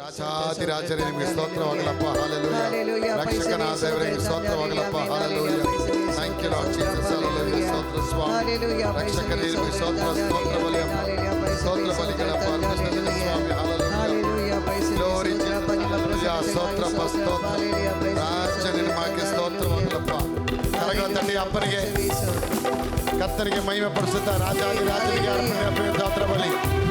ರಾಜಾದಿರಾಜರೇ ನಿಮಗೆ ಸ್ತೋತ್ರವಾಗಲಪ್ಪ. ಹಲ್ಲೆಲೂಯಾ. ರಕ್ಷಕನಾದ ದೇವರೇ ನಿಮಗೆ ಸ್ತೋತ್ರವಾಗಲಪ್ಪ. Hallelujah. Thank you Lord Jesus. Hallelujah. ಸ್ತೋತ್ರ ಸ್ವಾಮಿ. ರಕ್ಷಕನೇ ನಿಮಗೆ ಸ್ತೋತ್ರ. ಸ್ತೋತ್ರ ಬಲಿಯಪ್ಪ. ಸ್ತೋತ್ರ ಬಲಿಗಳಪ್ಪ ಅರ್ಪಿಸುತ್ತೇನೆ ಸ್ವಾಮಿ. ಹಲ್ಲೆಲೂಯಾ. Glory Jesus. ಹಲ್ಲೆಲೂಯಾ. ಸ್ತೋತ್ರಪ್ಪ. ಸ್ತೋತ್ರ ರಾಜ ನಿನಗೆ ಸ್ತೋತ್ರವಾಗಲಪ್ಪ. ಕರಗಳ ತಟ್ಟಿ ಅಪ್ಪನಿಗೆ ಕರ್ತನಿಗೆ ಮಹಿಮೆ ಪಡಿಸುತ್ತಾ ರಾಜಾದಿರಾಜನಿಗೆ ಅರ್ಪಣೆ ಸ್ತೋತ್ರ ಬಲಿ.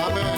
ಆಮೆನ್.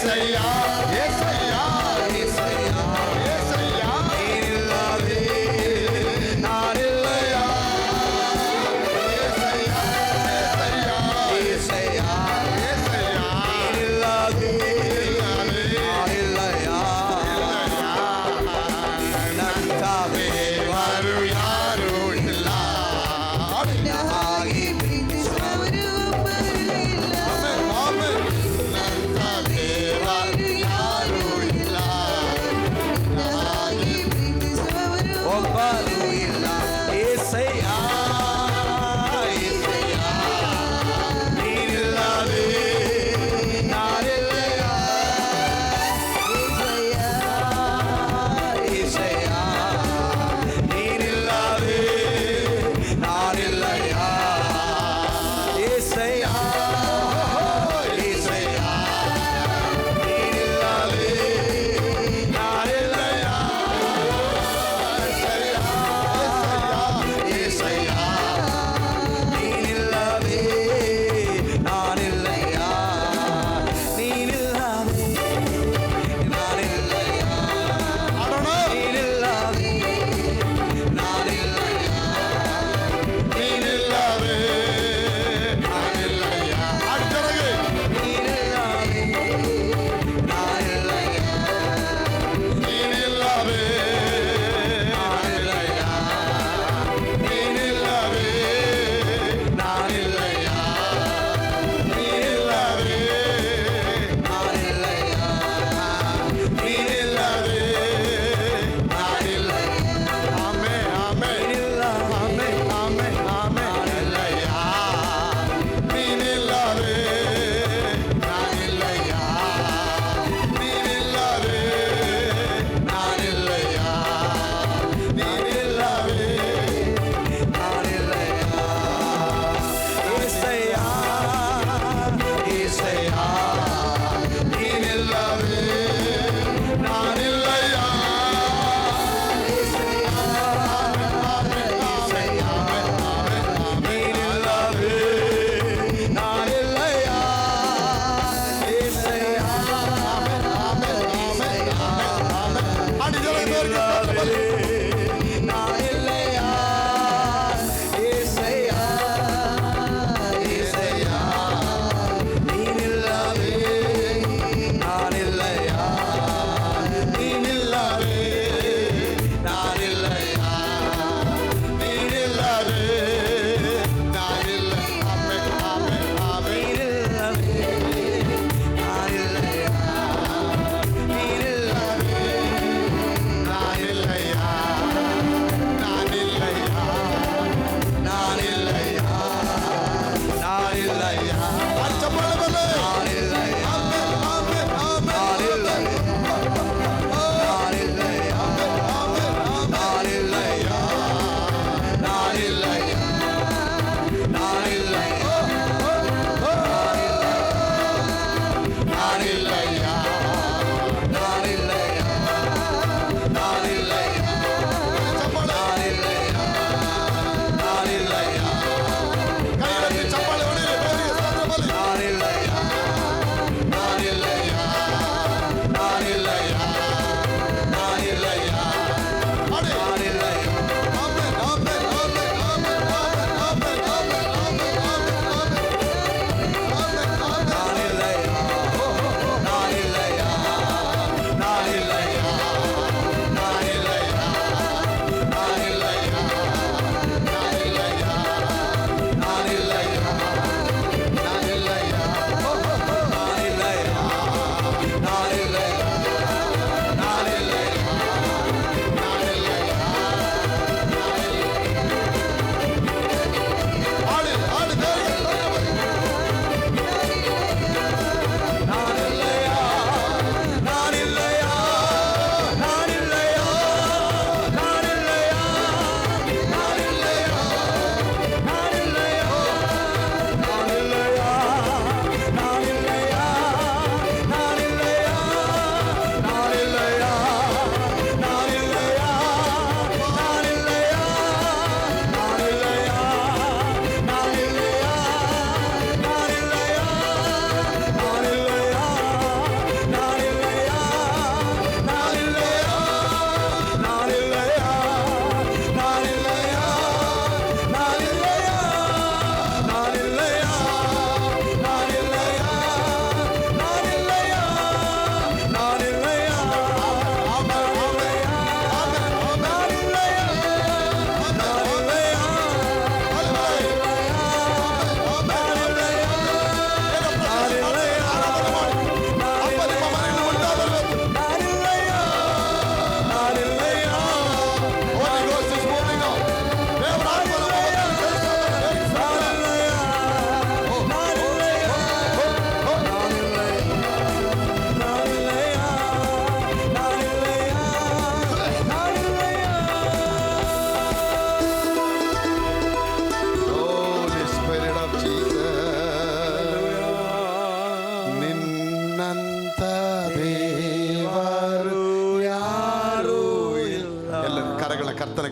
ஏசையா ஏசையா ஏசையா ஏசையா நீரில்லாதே நான் இல்லையா ஏசையா ஏசையா ஏசையா ஏசையா நீரில்லாதே நான் இல்லையா ನಂತಾವೇ ಯಾರು ಯಾರು ಇಲ್ಲ ಹಾಗೆ ಪ್ರೀತಿಸುವವರು ಒಬ್ಬರು ಇಲ್ಲ. Amen, amen. ನನ್ನ ದೇವರು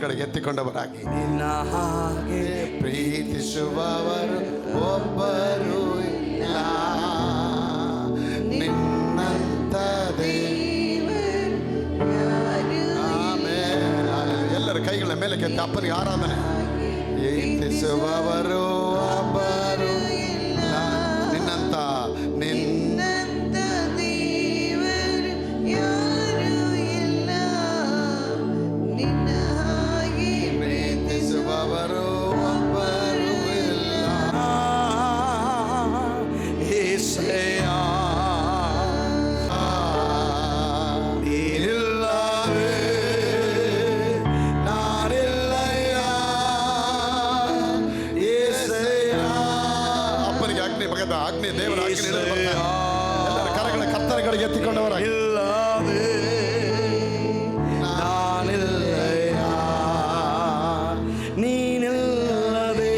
ಕಡೆಗೆ ಎತ್ತಿಕೊಂಡವರಾಗಿ. ನಿನ್ನ ಹಾಗೆ ಪ್ರೀತಿಸುವವರು ಒಬ್ಬರು ಇಲ್ಲ, ನಿನ್ನಂತ ಎಲ್ಲರ ಕೈಗಳ ಮೇಲೆ ಕೆತ್ತ ಅಪ್ಪನಿಗೆ ಆರಾಧನೆ. ಪ್ರೀತಿಸುವವರು ಒಬ್ಬರು ಇಲ್ಲ, ನಿನ್ನಂತ ದೇವರು ಯಾರು ಇಲ್ಲ, ನಿನ್ನ ಹಾಗೆ ಪ್ರೀತಿಸುವವರು ಒಬ್ಬರು ಇಲ್ಲ. ಏಸಯ್ಯ ನೀನಿಲ್ಲವೇ ನಾನಿಲ್ಲಯ್ಯ. ಏಸಯ್ಯ ಅಪ್ಪನಿಗೆ ಅಗ್ನಿ ಭಗದ ಅಗ್ನಿ ದೇವರ ಅಗ್ನಿ ಇಳಿದು ಬರ್ತಾ ಇದೆ. ಎಲ್ಲರ ಕರಗಳ ಕತ್ತರಗಳಿಗೆ ಎತ್ತಿಕೊಂಡವರಾಗಿ. ಇಲ್ಲವೇ ನಾನಿಲ್ಲಯ್ಯ, ನೀನಿಲ್ಲವೇ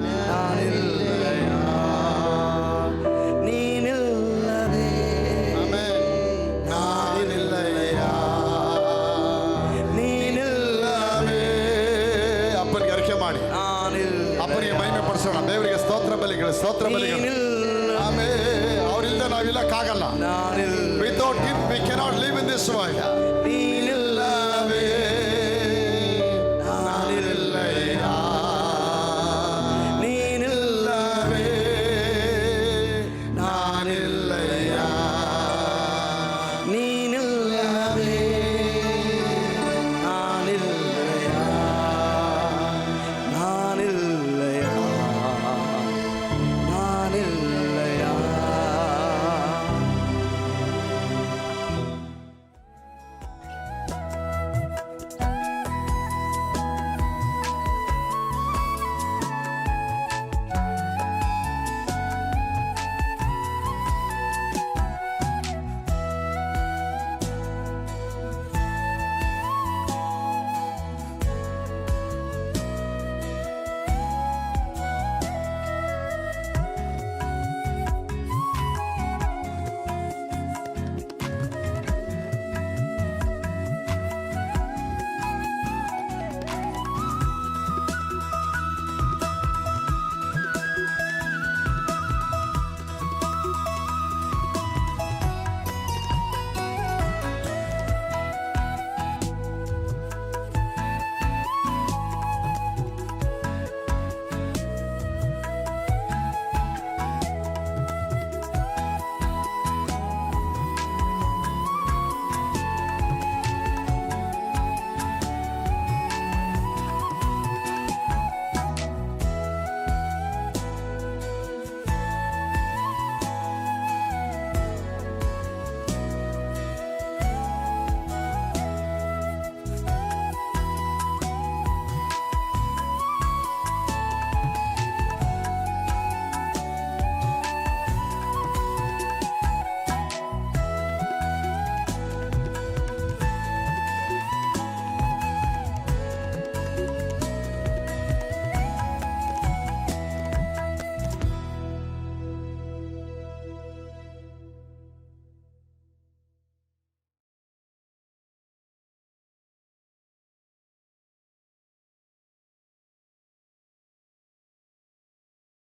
ನಾನಿಲ್ಲಯ್ಯ, ನೀನಿಲ್ಲವೇ ಆಮೆನ್. ನಾನಿಲ್ಲಯ್ಯ, ನೀನಿಲ್ಲವೇ ಅಪ್ಪನಿಗೆ ಅರಿಕೆ ಮಾಡಿ ಅಪ್ಪನಿಗೆ ಮಹಿಮೆ ಪಡಿಸೋಣ. ದೇವರಿಗೆ ಸ್ತೋತ್ರ ಬಲಿಗಳು, ಸ್ತೋತ್ರ ಬಲಿಗಳು. ಆಮೇಲೆ ಅವರಿಂದ ನಾವಿಲ್ಲಕ್ಕಾಗಲ್ಲ. Without him we cannot live in this world. ನೀನಿಲ್ಲವೇ ನಾನಿಲ್ಲಯ್ಯ, ನೀನಿಲ್ಲವೇ ನಾನಿಲ್ಲಯ್ಯ, ನೀನಿಲ್ಲವೇ ನಾನಿಲ್ಲಯ್ಯ, ನಾನಿಲ್ಲಯ್ಯ, ನಾನಿಲ್ಲಯ್ಯ.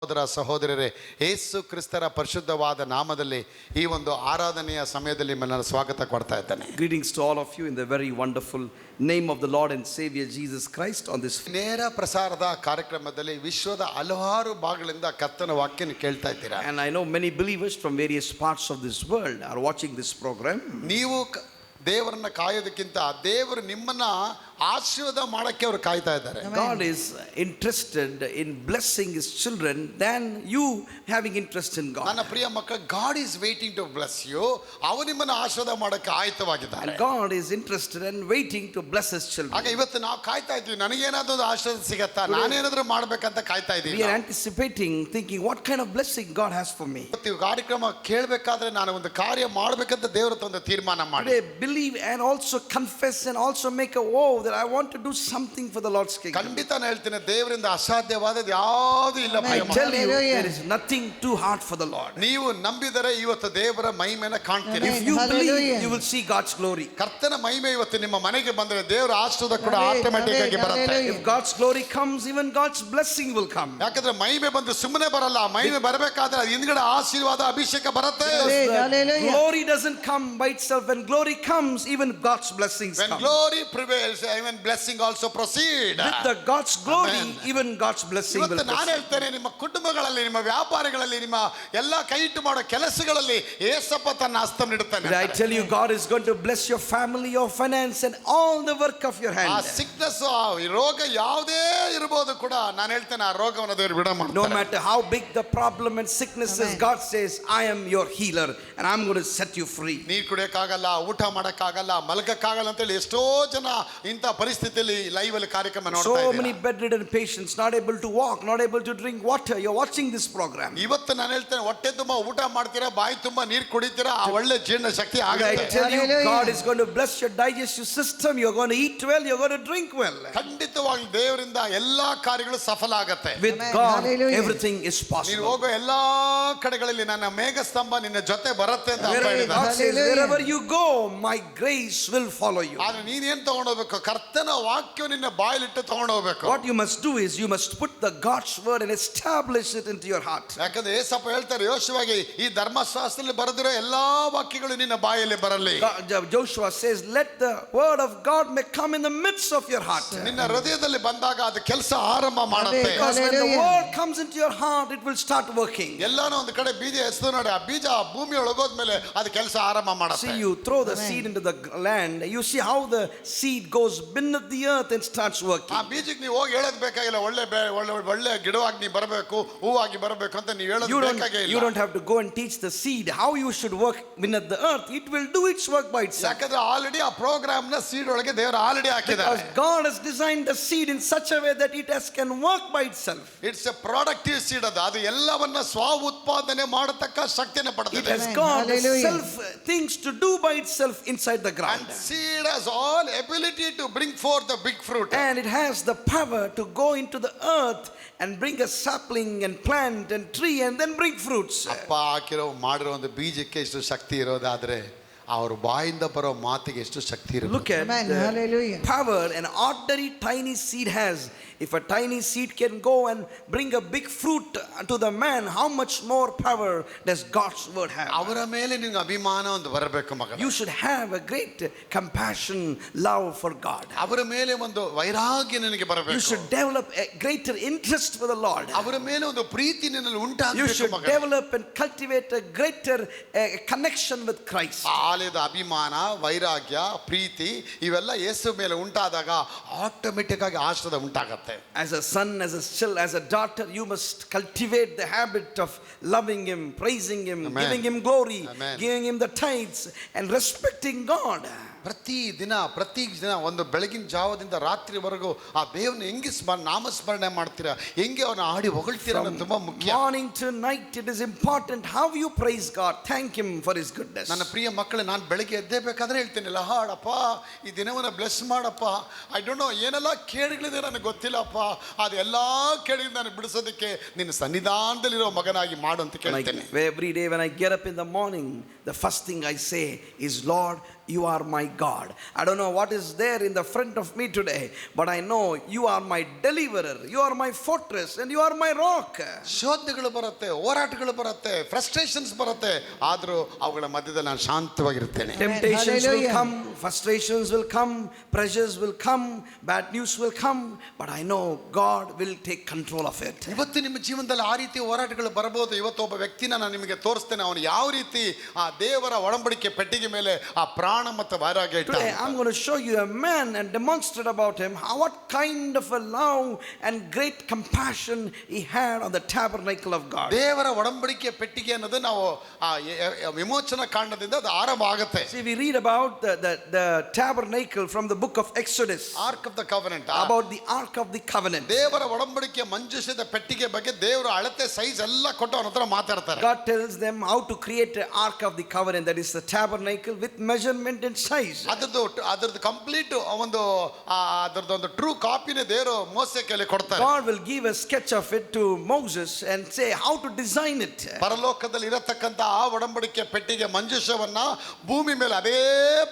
ಸಹೋದರ ಸಹೋದರರೇ, ಯೇಸು ಕ್ರಿಸ್ತರ ಪರಿಶುದ್ಧವಾದ ನಾಮದಲ್ಲಿ ಈ ಒಂದು ಆರಾಧನೆಯ ಸಮಯದಲ್ಲಿ ನಿಮ್ಮನ್ನು ಸ್ವಾಗತ ಕೊಡ್ತಾ ಇದ್ದೇನೆ. Greetings to all of you in the very wonderful name of the Lord and Savior Jesus Christ on this. ನೇರ ಪ್ರಸಾರದ ಕಾರ್ಯಕ್ರಮದಲ್ಲಿ ವಿಶ್ವದ ಹಲವಾರು ಭಾಗಗಳಿಂದ ಕರ್ತನ ವಾಕ್ಯನ ಕೇಳ್ತಾ ಇದ್ದೀರಾ. And I know many believers from various parts of this world are watching this program. ನೀವು ದೇವರನ್ನ ಕಾಯೋದಕ್ಕಿಂತ ದೇವರು ನಿಮ್ಮನ್ನ ಆಶೀರ್ವಾದ ಮಾಡಕ್ಕೆ ಅವರು ಕಾಯ್ತಾ ಇದ್ದಾರೆ. God is interested in blessing his children than you having interest in God. ನನ್ನ ಪ್ರಿಯ ಮಕ್ಕಳು, God is waiting to bless you. ಅವರು ನಿಮ್ಮನ್ನ ಆಶೀರ್ವಾದ ಮಾಡಕ್ಕೆ ಆಯತವಾಗಿದ್ದಾರೆ. God is interested and waiting to bless his children. ಆಗ ಇವತ್ತು ನಾವು ಕಾಯ್ತಾ ಇದ್ದೀವಿ, ನನಗೇನಾದ್ರೂ ಒಂದು ಆಶೀರ್ವಾದ ಸಿಗತ್ತಾ, ನಾನೇನಾದ್ರೂ ಮಾಡ್ಬೇಕಂತ ಕಾಯ್ತಾ We ಇದ್ದೀವಿ. are anticipating, thinking, what kind of blessing God has for me. ಇವತ್ತು ಈ ಕಾರ್ಯಕ್ರಮ ಕೇಳಬೇಕಾದ್ರೆ ನಾನು ಒಂದು ಕಾರ್ಯ ಮಾಡ್ಬೇಕಂತ ದೇವರ ಒಂದು ತೀರ್ಮಾನ ಮಾಡಿ Today, believe and also confess and also make a vow that Father, I want to do something for the Lord's kingdom. ಖಂಡಿತ ನಾನು ಹೇಳ್ತೇನೆ, ದೇವರಿಂದ ಅಸಾಧ್ಯವಾದದ್ದು ಯಾವುದು ಇಲ್ಲ. I ಪ್ರಿಯ ಮಕ್ಕಳೇ. tell you, Hallelujah. there is nothing too hard for the Lord. ನೀವು ನಂಬಿದರೆ ಇವತ್ತು ದೇವರ ಮಹಿಮೆನ ಕಾಣ್ತೀರಿ. If you Hallelujah. believe, you will see God's glory. ಕರ್ತನ ಮಹಿಮೆ ಇವತ್ತು ನಿಮ್ಮ ಮನೆಗೆ ಬಂದರೆ ದೇವರ ಆಶೀರ್ವಾದ ಕೂಡ Amen. ಆಟೋಮ್ಯಾಟಿಕ್ ಆಗಿ ಬರುತ್ತೆ. Hallelujah. If God's glory comes, even God's blessing will come. ಯಾಕಂದ್ರೆ ಮಹಿಮೆ ಬಂದು ಸುಮ್ಮನೆ ಬರಲ್ಲ. ಮಹಿಮೆ ಬರಬೇಕಾದ್ರೆ ಅದು ಹಿಂದ್ಗಡೆ ಆಶೀರ್ವಾದ ಅಭಿಷೇಕ ಬರುತ್ತೆ. Amen. The Hallelujah. glory doesn't come by itself. When glory comes, even God's blessings When come. glory prevails, even blessing also proceed. With the God's glory, Amen. even God's blessing will ಇವತ್ತು ನಾನು proceed. ಹೇಳ್ತೇನೆ, ನಿಮ್ಮ ಕುಟುಂಬಗಳಲ್ಲಿ, ನಿಮ್ಮ ವ್ಯಾಪಾರಗಳಲ್ಲಿ, ನಿಮ್ಮ ಎಲ್ಲ ಕೈ ಇಟ್ಟು ಮಾಡೋ ಕೆಲಸಗಳಲ್ಲಿ ಏಸಪ್ಪ ತನ್ನ ಹಸ್ತ ನೀಡುತ್ತಾನೆ. But I tell you, God is going to bless your family, your finance, and all the work of your ಆ hand. ಸಿಕ್ನೆಸ್, ರೋಗ ಯಾವುದೇ ಇರಬಹುದು ಕೂಡ ನಾನು ಹೇಳ್ತೇನೆ, ಆ ರೋಗವನ್ನು ದೇವರು ಬಿಡ No ಮಾಡ್ತಾರೆ. matter how big the problem and sickness is, Amen. God says, I am your healer and I'm going to set you free. ನೀರು ಕುಡಿಯಕ್ಕಾಗಲ್ಲ, ಊಟ ಮಾಡಕ್ಕಾಗಲ್ಲ, ಮಲಗಕ್ಕಾಗಲ್ಲ ಅಂತೇಳಿ ಎಷ್ಟೋ ಜನ ಇಂಥ ಪರಿಸ್ಥಿತಿಯಲ್ಲಿ ಲೈವ್ ಅಲ್ಲಿ ಕಾರ್ಯಕ್ರಮ ನೋಡ್ತಾ So ಇದ್ದೀರಾ. many bedridden patients, not able to walk, not able to drink water. You're watching this program. ಇವತ್ತು ನಾನು ಹೇಳ್ತೇನೆ, ಹೊಟ್ಟೆ ತುಂಬಾ ಊಟ ಮಾಡ್ತೀರಾ, ಬಾಯಿ ತುಂಬಾ ನೀರು ಕುಡಿತೀರಾ, ಆ ಒಳ್ಳೆ ಜೀರ್ಣ ಶಕ್ತಿ I ಆಗುತ್ತೆ. tell you, Hallelujah. God is going to bless your digestive system. You're going to eat well, you're going to drink well. ಖಂಡಿತವಾಗಿ ದೇವರಿಂದ ಎಲ್ಲಾ ಕಾರ್ಯಗಳು ಸಫಲ ಆಗತ್ತೆ. With Amen. God, Hallelujah. everything is ನೀನು possible. ಹೋಗೋ ಎಲ್ಲಾ ಕಡೆಗಳಲ್ಲಿ ನನ್ನ ಮೇಘಸ್ತಂಭ ನಿನ್ನ ಜೊತೆ ಬರುತ್ತೆ ಅಂತ ಅಪ್ಪ God ಹೇಳಿದ. says, Hallelujah. wherever you go, my grace will follow you. ಆದ್ರೆ ನೀನೇನ್ ತಗೊಂಡೋಗ್ಬೇಕು? ಕರ್ತನ ವಾಕ್ಯ ನಿನ್ನ ಬಾಯಲ್ಲಿಟ್ಟು ತಗೊಂಡೋಗ್ಬೇಕು. What you must do is you must put the God's word and establish it into your heart. ಯಾಕಂದ್ರೆ ಏಸಪ್ಪ ಹೇಳ್ತಾರೆ, ಯೋಶುವಾಗಿ ಈ ಧರ್ಮಶಾಸ್ತ್ರದಲ್ಲಿ ಬರೆದಿರೋ ಎಲ್ಲಾ ವಾಕ್ಯಗಳು ನಿನ್ನ ಬಾಯಲ್ಲಿ ಬರಲಿ. Joshua says, let the word of God may come in the midst of your heart. ನಿನ್ನ ಹೃದಯದಲ್ಲಿ ಬಂದಾಗ ಅದು ಕೆಲಸ ಆರಂಭ ಮಾಡುತ್ತೆ. Amen. Because when the Hallelujah. word comes into your heart, it will start working. ಎಲ್ಲಾನು ಒಂದು ಕಡೆ ಬೀಜ ಎಸ್ದು ನೋಡಿ, ಆ ಬೀಜ ಭೂಮಿ ಒಳಗೋದ್ಮೇಲೆ ಅದು ಕೆಲಸ ಆರಂಭ ಮಾಡುತ್ತೆ. See, you throw the Amen. seed into the land, you see how the seed goes beneath the earth and starts ಆ working. ಬೀಜಕ್ಕೆ ನೀವು ಹೋಗಿ ಹೇಳೋದ್ ಬೇಕಾಗಿಲ್ಲ, ಒಳ್ಳೆ ಒಳ್ಳೆ ಗಿಡವಾಗಿ ನೀವು ಬರಬೇಕು, ಹೂವಾಗಿ ಬರಬೇಕು ಅಂತ ನೀವು ಹೇಳೋದು ಬೇಕಾಗೇ You ಇಲ್ಲ. don't have to go and teach the seed how you should work beneath the earth. It will do its work by itself. ಯಾಕಂದ್ರೆ ಆಲ್ರೆಡಿ ಆ ಪ್ರೋಗ್ರಾಮ್ ನ ಸೀಡ್ ಒಳಗೆ ದೇವರು ಆಲ್ರೆಡಿ ಹಾಕಿದ್ದಾರೆ. Because God has designed the seed in such a way that it can work by itself. It's A productive seed. ಅದು ಎಲ್ಲವನ್ನ ಸ್ವ ಉತ್ಪಾದನೆ ಮಾಡತಕ್ಕ ಶಕ್ತಿಯನ್ನು It ಪಡೆದಿದೆ. has Amen. got Hallelujah. self things to do by itself inside the ground. And seed has all ability to bring forth the big fruit. And it has the power to go into the earth and bring a sapling and plant and tree and then bring fruits. ಅಪ್ಪ ಹಾಕಿರೋ ಮಾಡಿರೋ ಒಂದು ಬೀಜಕ್ಕೆ ಎಷ್ಟು ಶಕ್ತಿ ಇರೋದಾದ್ರೆ ಅವ್ರ ಬಾಯಿಂದ ಬರೋ ಮಾತಿಗೆ ಎಷ್ಟು ಶಕ್ತಿ ಇರುತ್ತೆ. Look at Amen. the Hallelujah. power an ordinary tiny seed has. If a tiny seed can go and bring a big fruit to the man, how much more power does God's word have? ಅವರ ಮೇಲೆ ನಿಮ್ಗೆ ಅಭಿಮಾನ ಒಂದು ಬರಬೇಕು ಮಗ. You should have a great compassion, love for God. ಅವರ ಮೇಲೆ ಒಂದು ವೈರಾಗ್ಯ ನಿನಗೆ You ಬರಬೇಕು. should develop a greater interest for the Lord. ಅವರ ಮೇಲೆ ಒಂದು ಪ್ರೀತಿ ನಿನ್ನಲ್ಲಿ You ಉಂಟಾಗಬೇಕು should ಮಗ. develop and cultivate a greater connection with Christ. ಆ ಆಲಯದ ಅಭಿಮಾನ, ವೈರಾಗ್ಯ, ಪ್ರೀತಿ ಇವೆಲ್ಲ ಯೇಸು ಮೇಲೆ ಉಂಟಾದಾಗ ಆಟೋಮೆಟಿಕ್ ಆಗಿ ಆಶ್ರದ ಉಂಟಾಗತ್ತೆ. As a son, as a child, as a daughter, you must cultivate the habit of loving Him, praising Him, Amen. giving Him glory, Amen. giving Him the tithes, and respecting God. ಪ್ರತಿ ದಿನ ಒಂದು ಬೆಳಗಿನ ಜಾವದಿಂದ ರಾತ್ರಿವರೆಗೂ ಆ ದೇವನ ಹೆಂಗೆ ನಾಮಸ್ಮರಣೆ ಮಾಡ್ತೀರಾ, ಹೆಂಗೆ ಅವನ ಆಡಿ ಹೊಗಳ್ತೀರಾ ಅನ್ನೋದು ತುಂಬಾ ಮುಖ್ಯ. Morning to night, it is important how you praise God, thank Him for His goodness. ನನ್ನ ಪ್ರಿಯ ಮಕ್ಕಳೇ, ನಾನು ಬೆಳಗ್ಗೆ ಎದ್ದೇ ಬೇಕಾದ್ರೆ ಹೇಳ್ತೇನೆ, ಹಾಡಪ್ಪ ಈ ದಿನವನ್ನ ಬ್ಲೆಸ್ ಮಾಡಪ್ಪ. ಐ ಡೋಂಟ್ ನೋ ಏನೆಲ್ಲ ಕೇಡುಗಳಿದೆ ನನಗೆ ಗೊತ್ತಿಲ್ಲಪ್ಪ, ಅದೆಲ್ಲ ಕೇಳಿದ ನಾನು ಬಿಡಿಸೋದಕ್ಕೆ ನಿನ್ನ ಸನ್ನಿಧಾನದಲ್ಲಿರೋ ಮಗನಾಗಿ ಮಾಡು ಅಂತ ಕೇಳ್ತೇನೆ. Every day when I get up in the morning, the first thing I say is, Lord, you are my God. I don't know what is there in the front of me today, but I know you are my deliverer, you are my fortress, and you are my rock. ಶೋಧನೆಗಳು ಬರುತ್ತೆ, ಹೋರಾಟಗಳು ಬರುತ್ತೆ, frustrations ಬರುತ್ತೆ, ಆದರೂ ಅವುಗಳ ಮಧ್ಯದಲ್ಲಿ ನಾನು ಶಾಂತವಾಗಿರ್ತೇನೆ. Temptations will Hallelujah. come, frustrations will come, pressures will come, bad news will come, but I know God will take control of it. ಇವತ್ತು ನಿಮ್ಮ ಜೀವನದಲ್ಲಿ ಆ ರೀತಿ ಹೋರಾಟಗಳು ಬರಬಹುದು. ಇವತ್ತು ಒಬ್ಬ ವ್ಯಕ್ತಿನ ನಾನು ನಿಮಗೆ ತೋರಿಸ್ತೇನೆ, ಅವನು ಯಾವ ರೀತಿ ಆ ದೇವರ ಒಡಂಬಡಿಕೆ ಪೆಟ್ಟಿಗೆ ಮೇಲೆ ಆ ಪ್ರಾಣ ಮತ್ತು ವೈರಾಗ್ಯ ಇಟ್ಟ. Today I'm going to show you a man and demonstrate about him what kind of a love and great compassion he had on the tabernacle of God. ದೇವರ ಒಡಂಬಡಿಕೆ ಪೆಟ್ಟಿಗೆ ಅನ್ನೋದು ನಾವು ವಿಮೋಚನಾ ಕಾಂಡದಿಂದ ಅದು ಆರಂಭ ಆಗುತ್ತೆ. See, we read about the tabernacle from the book of Exodus. Arc of the covenant, About the Ark of the Covenant. ದೇವರ ಒಡಂಬಡಿಕೆ ಮಂಜೂಷದ ಪೆಟ್ಟಿಗೆ ಬಗ್ಗೆ ದೇವರು ಅಳತೆ ಸೈಜ್ ಎಲ್ಲ ಕೊಟ್ಟು ಅವನ ಹತ್ರ ಮಾತಾಡ್ತಾರೆ. God tells them how to create an Ark of the Covenant, that is the tabernacle with measurement measurement and size. ಅದರದ್ದು ಕಂಪ್ಲೀಟ್ ಒಂದು ಅದರದ್ದು ಒಂದು ಟ್ರೂ ಕಾಪಿನೇ ದೇವರು ಮೋಸೆ ಕೈಲಿ ಕೊಡ್ತಾರೆ. God will give a sketch of it to Moses and say how to design it. ಪರಲೋಕದಲ್ಲಿ ಇರತಕ್ಕಂತ ಆ ಒಡಂಬಡಿಕೆ ಪೆಟ್ಟಿಗೆ ಮಂಜೂಷವನ್ನ ಭೂಮಿ ಮೇಲೆ ಅದೇ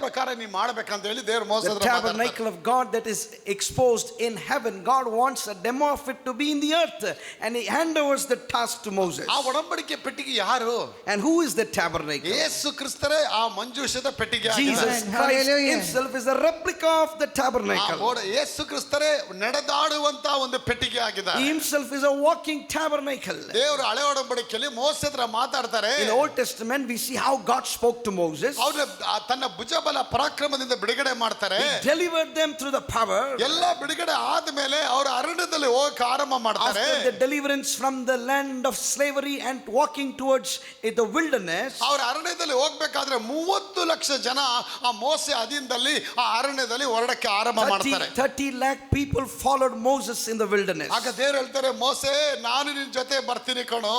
ಪ್ರಕಾರ ನೀವು ಮಾಡಬೇಕಂತ ಹೇಳಿ ದೇವರು ಮೋಸೆ The tabernacle of God that is exposed in heaven, God wants a demo of it to be in the earth, and he handovers the task to Moses. ಆ ಒಡಂಬಡಿಕೆ ಪೆಟ್ಟಿಗೆ ಯಾರು? And who is the tabernacle? ಯೇಸು ಕ್ರಿಸ್ತರೇ ಆ ಮಂಜೂಷದ ಪೆಟ್ಟಿಗೆ ಆಗಿದ್ದಾರೆ. Jesus Christ Hallelujah. himself is a replica of the tabernacle. ಯೇಸು ಕ್ರಿಸ್ತರೇ ನಡೆದಾಡುವಂತ ಒಂದು ಪೆಟ್ಟಿಗೆ ಆಗಿದ್ದಾರೆ. He himself is a walking tabernacle. ದೇವರು ಹಳೆ ಒಡಂಬಡಿಕೆಯಲ್ಲಿ ಮೋಸೆ ಹತ್ರ ಮಾತಾಡ್ತಾರೆ. In the Old Testament we see how God spoke to Moses. ಅವರು ತನ್ನ ಭುಜಬಲ ಪರಾಕ್ರಮದಿಂದ ಬಿಡುಗಡೆ ಮಾಡ್ತಾರೆ. He delivered them through the power. ಎಲ್ಲ ಬಿಡುಗಡೆ ಆದ್ಮೇಲೆ ಅವರು ಅರಣ್ಯದಲ್ಲಿ ಹೋಗಕ್ಕೆ ಆರಂಭ ಮಾಡ್ತಾರೆ. After the deliverance from the land of slavery and walking towards the wilderness, ಅವರು ಅರಣ್ಯದಲ್ಲಿ ಹೋಗ್ಬೇಕಾದ್ರೆ 30 ಲಕ್ಷ ಜನ ಆ ಮೋಸೆ ಅಧೀನದಲ್ಲಿ ಆ ಅರಣ್ಯದಲ್ಲಿ ಹೊರಡಕ್ಕೆ ಆರಂಭ ಮಾಡ್ತಾರೆ. 30 lakh people followed Moses in the wilderness. ಆಗ ದೇವರು ಹೇಳ್ತಾರೆ, ಮೋಸೆ ನಾನು ನಿನ್ನ ಜೊತೆ ಬರ್ತೀನಿ ಕಣೋ,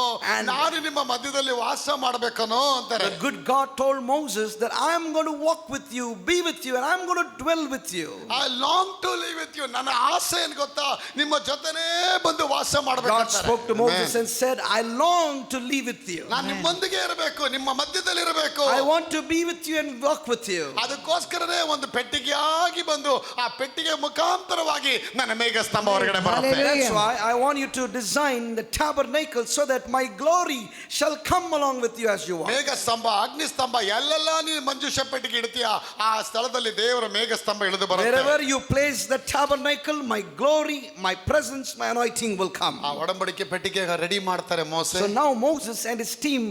ನಾನು ನಿಮ್ಮ ಮಧ್ಯದಲ್ಲಿ ವಾಸ ಮಾಡ್ಬೇಕನೋ ಅಂತಾರೆ. The good God told Moses that I am going to walk with you, be with you, and I am going to dwell with you. I long to live with you. ನನ್ನ ಆಸೆ ಏನು ಗೊತ್ತಾ, ನಿಮ್ಮ ಜೊತೆನೇ ಬಂದು ವಾಸ ಮಾಡಬೇಕು God ಅಂತಾರೆ. spoke to Moses and said, I long to live with you. ನಾನು ನಿಮ್ಮೊಂದಿಗೆ ಇರಬೇಕು, ನಿಮ್ಮ ಮಧ್ಯದಲ್ಲಿ ಇರಬೇಕು. I want to be with you and walk with you. ಅದಕ್ಕೋಸ್ಕರನೇ ಒಂದು ಪೆಟ್ಟಿಗೆಯಾಗಿ ಬಂದು ಆ ಪೆಟ್ಟಿಗೆ ಮುಖಾಂತರವಾಗಿ ನನ್ನ ಮೇಘಸ್ತಂಭ ಹೊರಗಡೆ ಬರುತ್ತೆ. That's why I want you to design the tabernacle so that my glory shall come along with you as you walk. ಮೇಘಸ್ತಂಭ, ಅಗ್ನಿಸ್ತಂಭ ಎಲ್ಲೆಲ್ಲ ನೀನು ಮಂಜೂಷ ಪೆಟ್ಟಿಗೆ ಇಡ್ತೀಯ ಆ ಸ್ಥಳದಲ್ಲಿ ದೇವರ ಮೇಘಸ್ತಂಭ ಇಳಿದು ಬರುತ್ತೆ. Wherever you place the tabernacle, my glory, my presence, my anointing will come. ಆ ಒಡಂಬಡಿಕೆ ಪೆಟ್ಟಿಗೆ ರೆಡಿ ಮಾಡ್ತಾರೆ ಮೋಸೆ. So now Moses and his team,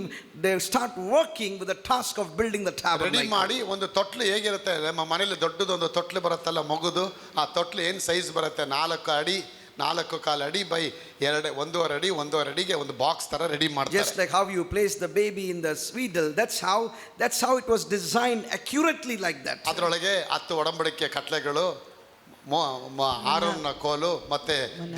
they start working with the task of building the ready tabernacle. ಮಾಡಿ ಒಂದು ತೊಟ್ಲು ಹೇಗಿರುತ್ತೆ, ನಮ್ಮ ಮನೇಲಿ ದೊಡ್ಡದೊಂದು ತೊಟ್ಲು ಬರುತ್ತಲ್ಲ ಮಗುದು, ಆ ತೊಟ್ಲು ಏನು ಸೈಜ್ ಬರುತ್ತೆ, 4 ಅಡಿ 4.25 ಅಡಿ ಬೈ 1.5 ಅಡಿ 1.5 ಅಡಿಗೆ ಒಂದು ಬಾಕ್ಸ್ ತರ ರೆಡಿ ಮಾಡ್ತಾರೆ. Just like how you place the baby in the swaddle, that's how it was designed accurately like that. ಅದರೊಳಗೆ 10 ಒಡಂಬಡಿಕೆ ಕಟ್ಲೆಗಳು, ಆರೋನ್ನ ಕೋಲು ಮತ್ತೆ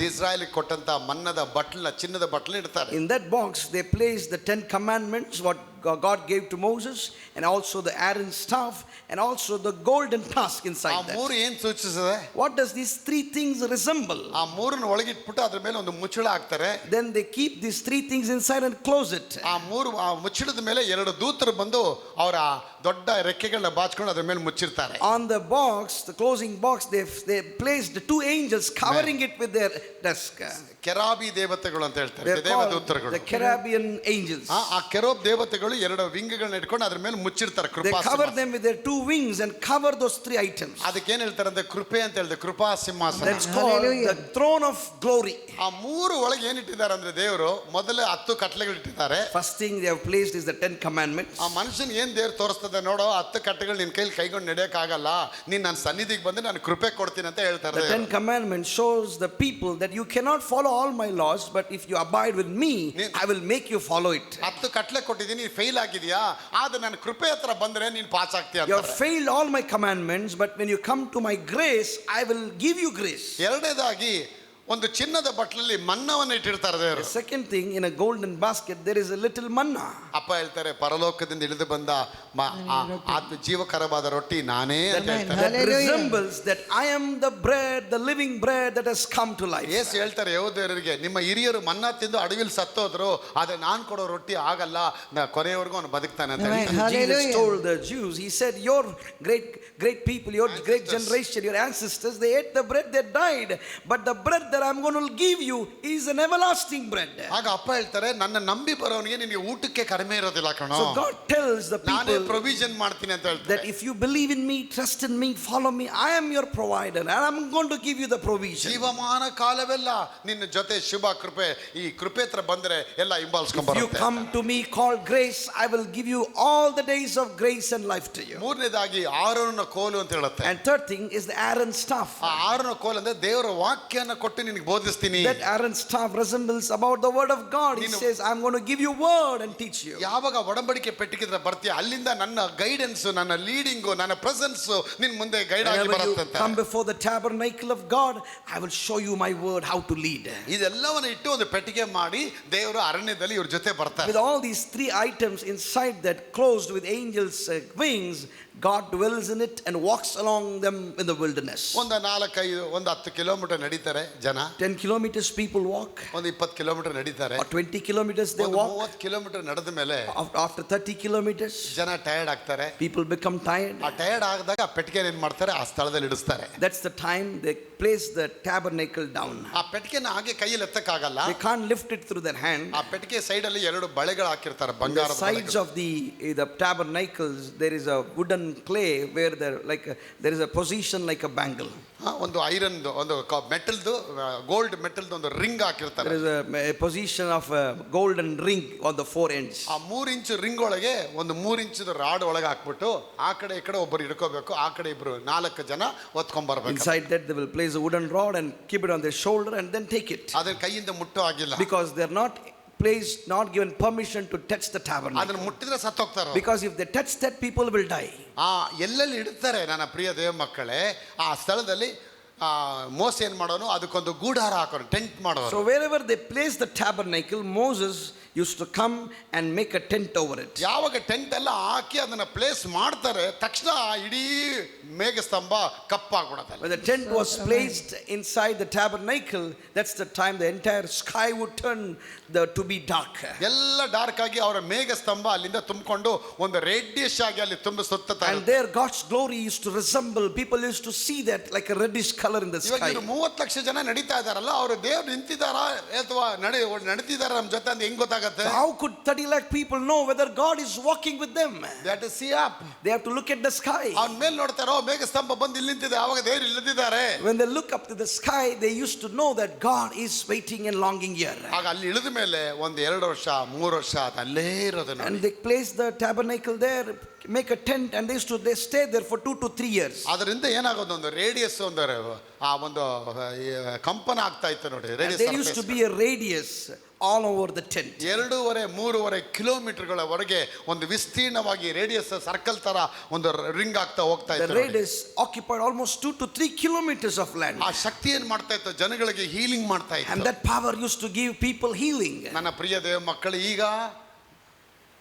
ಇಸ್ರಾಯೇಲಿಗೆ ಕೊಟ್ಟಂತ ಮನ್ನದ ಬಟ್ಲನ್ನ, ಚಿನ್ನದ ಬಟ್ಲನ್ನ ಇಡ್ತಾರೆ. In that box they placed the 10 commandments what God gave to Moses, and also the Aaron's staff, and also the golden tusk ಆ inside that. ಮೂರು ಏನು ಸೂಚಿಸುತ್ತೆ? What does these 3 things resemble? ಆ ಮೂರನ್ನು ಒಳಗಿಟ್ಬಿಟ್ಟು ಅದ್ರ ಮೇಲೆ ಒಂದು ಮುಚ್ಚಳ ಹಾಕ್ತಾರೆ. Then they keep these 3 things inside and close it. ಆ ಮುಚ್ಚಳದ ಮೇಲೆ 2 ದೂತರು ಬಂದು ಅವರ ದೊಡ್ಡ ರೆಕ್ಕೆಗಳನ್ನ ಬಾಚ್ಕೊಂಡು ಅದ್ರ ಮೇಲೆ ಮುಚ್ಚಿರ್ತಾರೆ. On the box, the closing box, they placed 2 angels covering it with their tusk. ಕೆರಾಬಿ ದೇವತೆಗಳು ಅಂತ ಹೇಳ್ತಾರೆ, They're called ದೇವದೂತರುಗಳು. the Cherubim angels. ಆ ಕೆರೋಬ್ ದೇವತೆಗಳು 2 ವಿಂಗ್ಗಳನ್ನ ಇಟ್ಕೊಂಡು ಅದ್ರ ಮೇಲೆ ಮುಚ್ಚಿರ್ತಾರೆ. They Krupa cover them with their 2 wings and cover those 3 items. ಅದಕ್ಕೆ ಏನ್ ಹೇಳ್ತಾರೆ ಅಂದ್ರೆ ಕೃಪೆ ಅಂತ ಹೇಳಿದ್ರೆ ಕೃಪಾ ಸಿಂಹಾಸನ. That's called the throne of glory. ಆ 3 ಒಳಗೆ ಏನ್ ಇಟ್ಟಿದ್ದಾರೆ ಅಂದ್ರೆ ದೇವರು ಮೊದಲೇ 10 ಕಟ್ಲೆಗಳು ಇಟ್ಟಿದ್ದಾರೆ. First thing they have placed is the 10 commandments. ಆ ಮನುಷ್ಯನ್ ಏನ್ ದೇವ್ರು ತೋರಿಸ್ತದೆ ನೋಡೋ, 10 ಕಟ್ಟೆಗಳು ನಿನ್ ಕೈಲಿ ಕೈಗೊಂಡು ನಡೆಯಕ್ ಆಗಲ್ಲ, ನೀನ್ ನನ್ನ ಸನ್ನಿಧಿಗೆ ಬಂದ್ರೆ ನಾನು ಕೃಪೆ ಕೊಡ್ತೀನಿ ಅಂತ ಹೇಳ್ತಾರೆ. The 10 commandments shows the people that you cannot follow all my laws, but if you abide with me, I will make you follow it. 10 ಕಟ್ಲೆ ಕೊಟ್ಟಿದ್ದೀನಿ, ಫೇಲ್ ಆಗಿದ್ಯಾ, ಆದ್ರೆ ನನ್ನ ಕೃಪೆ ಹತ್ರ ಬಂದ್ರೆ ನೀನ್ ಪಾಸ್ ಆಗ್ತೀಯ You ಅಂತ. have failed all my commandments, but when you come to my grace, I will give you grace. ಎರಡನೇದಾಗಿ ಒಂದು ಚಿನ್ನದ ಬಟ್ಲಲ್ಲಿ ಮನ್ನವನ್ನು ಇಟ್ಟಿರ್ತಾರೆ The ದೇವರು. second thing, in a golden basket there is a little manna. ಅಪ್ಪ ಹೇಳ್ತಾರೆ, ಪರಲೋಕದಿಂದ ಇಳಿದು ಬಂದ ಆತ್ಮ ಜೀವಕರವಾದ ರೊಟ್ಟಿ ನಾನೇ ಅಂತ ಹೇಳ್ತಾರೆ. That Hallelujah. resembles that I am the bread, the living bread that has come to life. ಯೇಸು ಹೇಳ್ತಾರೆ ಯೆಹೂದ್ಯರಿಗೆ, ನಿಮ್ಮ ಹಿರಿಯರು ಮನ್ನಾ ತಿಂದು ಅಡವಿಲಿ ಸತ್ತೋದ್ರು, ಆದ್ರೆ ನಾನು ಕೊಡೋ ರೊಟ್ಟಿ ಆಗಲ್ಲ, ಕೊನೆಯವರೆಗೂ ಅವನು ಬದುಕ್ತಾನೆ ಅಂತ ಹೇಳ್ತಾರೆ. And Jesus Hallelujah. told the Jews, he said, your great people, your great generation, your ancestors, they ate the bread, they died, but the bread that I'm going to give you is an everlasting bread. ಆಗ ಅಪ್ಪ ಹೇಳ್ತಾರೆ, ನನ್ನ ನಂಬಿ ಬರೋನಿಗೆ ನಿನಗೆ ಊಟಕ್ಕೆ ಕಡಿಮೆ ಇರೋದಿಲ್ಲ ಕಣೋ, So God tells the ನಾನೇ people ಪ್ರೊವಿಷನ್ ಮಾಡ್ತೀನಿ ಅಂತ ಹೇಳ್ತಾರೆ. that if you believe in me, trust in me, follow me, I am your provider and I'm going to give you the provision. ಜೀವಮಾನ ಕಾಲವೆಲ್ಲ ನಿನ್ನ ಜೊತೆ ಶುಭ ಕೃಪೆ, ಈ ಕೃಪೆ ಹತ್ರ ಬಂದ್ರೆ ಎಲ್ಲ ಹಿಂಬಾಲಿಸ್ಕೊಂಡು If you ಬರುತ್ತೆ. come to me called grace, I will give you all the days of grace and life to you. ಮೂರನೇದಾಗಿ ಆರೋನ ಕೋಲು ಅಂತ ಹೇಳುತ್ತೆ. And third thing is the Aaron staff. ಆ ಆರೋನ ಕೋಲು ಅಂದ್ರೆ ದೇವರ ವಾಕ್ಯನ ಕೊಟ್ಟು ಕೊಟ್ಟು ನಿನಗೆ ಬೋಧಿಸ್ತೀನಿ. That Aaron's staff resembles about the word of God. He says, I'm going to give you word and teach you. ಯಾವಾಗ ಒಡಂಬಡಿಕೆ ಪೆಟ್ಟಿಗೆ ಹತ್ರ ಬರ್ತೀಯ ಅಲ್ಲಿಂದ ನನ್ನ ಗೈಡೆನ್ಸ್, ನನ್ನ ಲೀಡಿಂಗು, ನನ್ನ ಪ್ರೆಸೆನ್ಸ್ ನಿನ್ ಮುಂದೆ ಗೈಡ್ ಆಗಿ Whenever you ಬರುತ್ತೆ. come before the tabernacle of God, I will show you my word how to lead. ಇದೆಲ್ಲವನ್ನ ಇಟ್ಟು ಒಂದು ಪೆಟ್ಟಿಗೆ ಮಾಡಿ ದೇವರು ಅರಣ್ಯದಲ್ಲಿ ಇವ್ರ ಜೊತೆ ಬರ್ತಾರೆ. With all these three items inside that closed with angels' wings, God dwells in it and walks along them in the wilderness. ಒಂದು 10 ಕಿಲೋಮೀಟರ್ ನಡೀತಾರೆ ಜನ. 10 kilometers people walk. ಒಂದು 20 ಕಿಲೋಮೀಟರ್ ನಡೀತಾರೆ. Or 20 kilometers they ಒಂದು walk. 30 ಕಿಲೋಮೀಟರ್ ನಡೆದ ಮೇಲೆ After 30 kilometers, ಜನ tired ಆಗ್ತಾರೆ. people become tired. ಆ tired ಆಗದಾಗ ಆ ಪೆಟ್ಟಿಗೆ ಏನ್ ಮಾಡ್ತಾರೆ, ಆ ಸ್ಥಳದಲ್ಲಿ ಇಡಿಸ್ತಾರೆ. That's the time they place the tabernacle down. ಆ ಪೆಟ್ಟಿಗೆನ ಹಾಗೆ ಕೈಯಲ್ಲಿ ಎತ್ತಕ್ಕಾಗಲ್ಲ. They can't lift it through their hand. ಆ ಪೆಟ್ಟಿಗೆ ಸೈಡ್ ಅಲ್ಲಿ 2 ಬಳೆಗಳು ಹಾಕಿರ್ತಾರೆ, On the ಬಂಗಾರದ sides of the tabernacles there is a wooden clay where there is a position like a bangle. ಒಂದು ಐರನ್, ಒಂದು ಮೆಟಲ್ದು, ಗೋಲ್ಡ್ ಮೆಟಲ್ದು ಒಂದು ರಿಂಗ್ ಹಾಕಿರ್ತಾರೆ. There is a position of a golden ring on the 4 ends. ಆ 3 inch ring ಒಳಗೆ ಒಂದು 3 ಇಂಚದ rod ಒಳಗೆ ಹಾಕ್ಬಿಟ್ಟು ಆ ಕಡೆ ಈ ಕಡೆ ಒಬ್ಬರು ಹಿಡ್ಕೋಬೇಕು, ಆ ಕಡೆ ಇಬ್ರು 4 ಜನ ಒತ್ಕೊಂಡ್ ಬರ್ಬೇಕು. Inside that they will place a wooden rod and keep it on their shoulder and then take it. ಅದನ್ನ ಕೈಯಿಂದ ಮುಟ್ಟೋ ಆಗಿಲ್ಲ. Because they are not given permission to touch the tabernacle. ಅದನ್ನ ಮುಟ್ಟಿದ್ರೆ ಸತ್ತೋಗ್ತಾರೆ. Because if they touch that, people will die. ಎಲ್ಲೆಲ್ಲಿ ಇಡ್ತಾರೆ ನನ್ನ ಪ್ರಿಯ ದೇವ ಮಕ್ಕಳೇ, ಆ ಸ್ಥಳದಲ್ಲಿ ಮೋಸ ಏನ್ ಮಾಡೋನು, ಅದಕ್ಕೊಂದು ಗೂಡಾರ ಹಾಕೋನು, ಟೆಂಟ್ ಮಾಡೋನು. So wherever they place the tabernacle, Moses used to come and make a tent over it. ಯಾವಾಗ ಟೆಂಟ್ ಎಲ್ಲ ಹಾಕಿ ಅದನ್ನ ಪ್ಲೇಸ್ ಮಾಡ್ತಾರೆ, ತಕ್ಷಣ ಇಡೀ ಮೇಘಸ್ತಂಭ ಕಪ್ಪಾಗ್ಬಿಡುತ್ತೆ. When the tent was placed inside the tabernacle, that's the time the entire sky would turn to be dark. ಎಲ್ಲ dark ಆಗಿ ಅವರ ಮೇಘಸ್ತಂಭ ಅಲ್ಲಿಂದ ತುಂಬಿಕೊಂಡು ಒಂದು ರೆಡ್ಡಿಶ್ ಆಗಿ ಅಲ್ಲಿ ತುಂಬಿ ಸುತ್ತುತ್ತಾ And there God's glory used to resemble, people used to see that like a reddish color in the ಇವಾಗ sky. 30 ಲಕ್ಷ ಜನ ನಡೀತಾ ಇದಾರಲ್ಲ, ಅವರು ದೇವ್ರು ನಿಂತಿದಾರಾ ಅಥವಾ ನಡೀತಿದಾರ ನಮ್ಮ ಜೊತೆ ಅಂತ ಹೆಂಗ್ ಗೊತ್ತಾಗುತ್ತೆ? So how could 30 lakh people know whether God is walking with them? They have to see up. They have to look at the sky. ಅವನ ಮೇಲೆ ನೋಡ್ತಾರೋ, ಮೇಘಸ್ತಂಭ ಬಂದು ಇಲ್ಲಿ ನಿಂತಿದೆ, ಅವಾಗ ದೇವ್ರು ಇಲ್ಲಿದ್ದಾರೆ. When they look up to the sky, they used to know that God is waiting and longing here. ಆಗ ಅಲ್ಲಿ ಇಳಿದ ಮೇಲೆ ಒಂದು 2 ವರ್ಷ 3 ವರ್ಷ ಅಲ್ಲೇ ಇರೋದು. And they placed the tabernacle there, make a tent, and they stay there for 2 to 3 years. ಅದರಿಂದ ಏನಾಗೋದು, ಒಂದು ರೇಡಿಯಸ್, ಒಂದು ಕಂಪನ ಆಗ್ತಾ ಇತ್ತು ನೋಡಿ. There used to be a radius all over the tent. 2.5-3 ಕಿಲೋಮೀಟರ್ಗಳವರೆಗೆ ಒಂದು ವಿಸ್ತೀರ್ಣವಾಗಿ ರೇಡಿಯಸ್ ಸರ್ಕಲ್ ತರ ಒಂದು ರಿಂಗ್ ಆಗ್ತಾ ಹೋಗ್ತಾ The ಇತ್ತು. radius occupied almost 2 to 3 kilometers of land. ಆ ಶಕ್ತಿ ಏನ್ ಮಾಡ್ತಾ ಇತ್ತು, ಜನಗಳಿಗೆ ಹೀಲಿಂಗ್ ಮಾಡ್ತಾ And ಇತ್ತು. that power used to give people healing. ನನ್ನ ಪ್ರಿಯ ದೇವ ಮಕ್ಕಳು, ಈಗ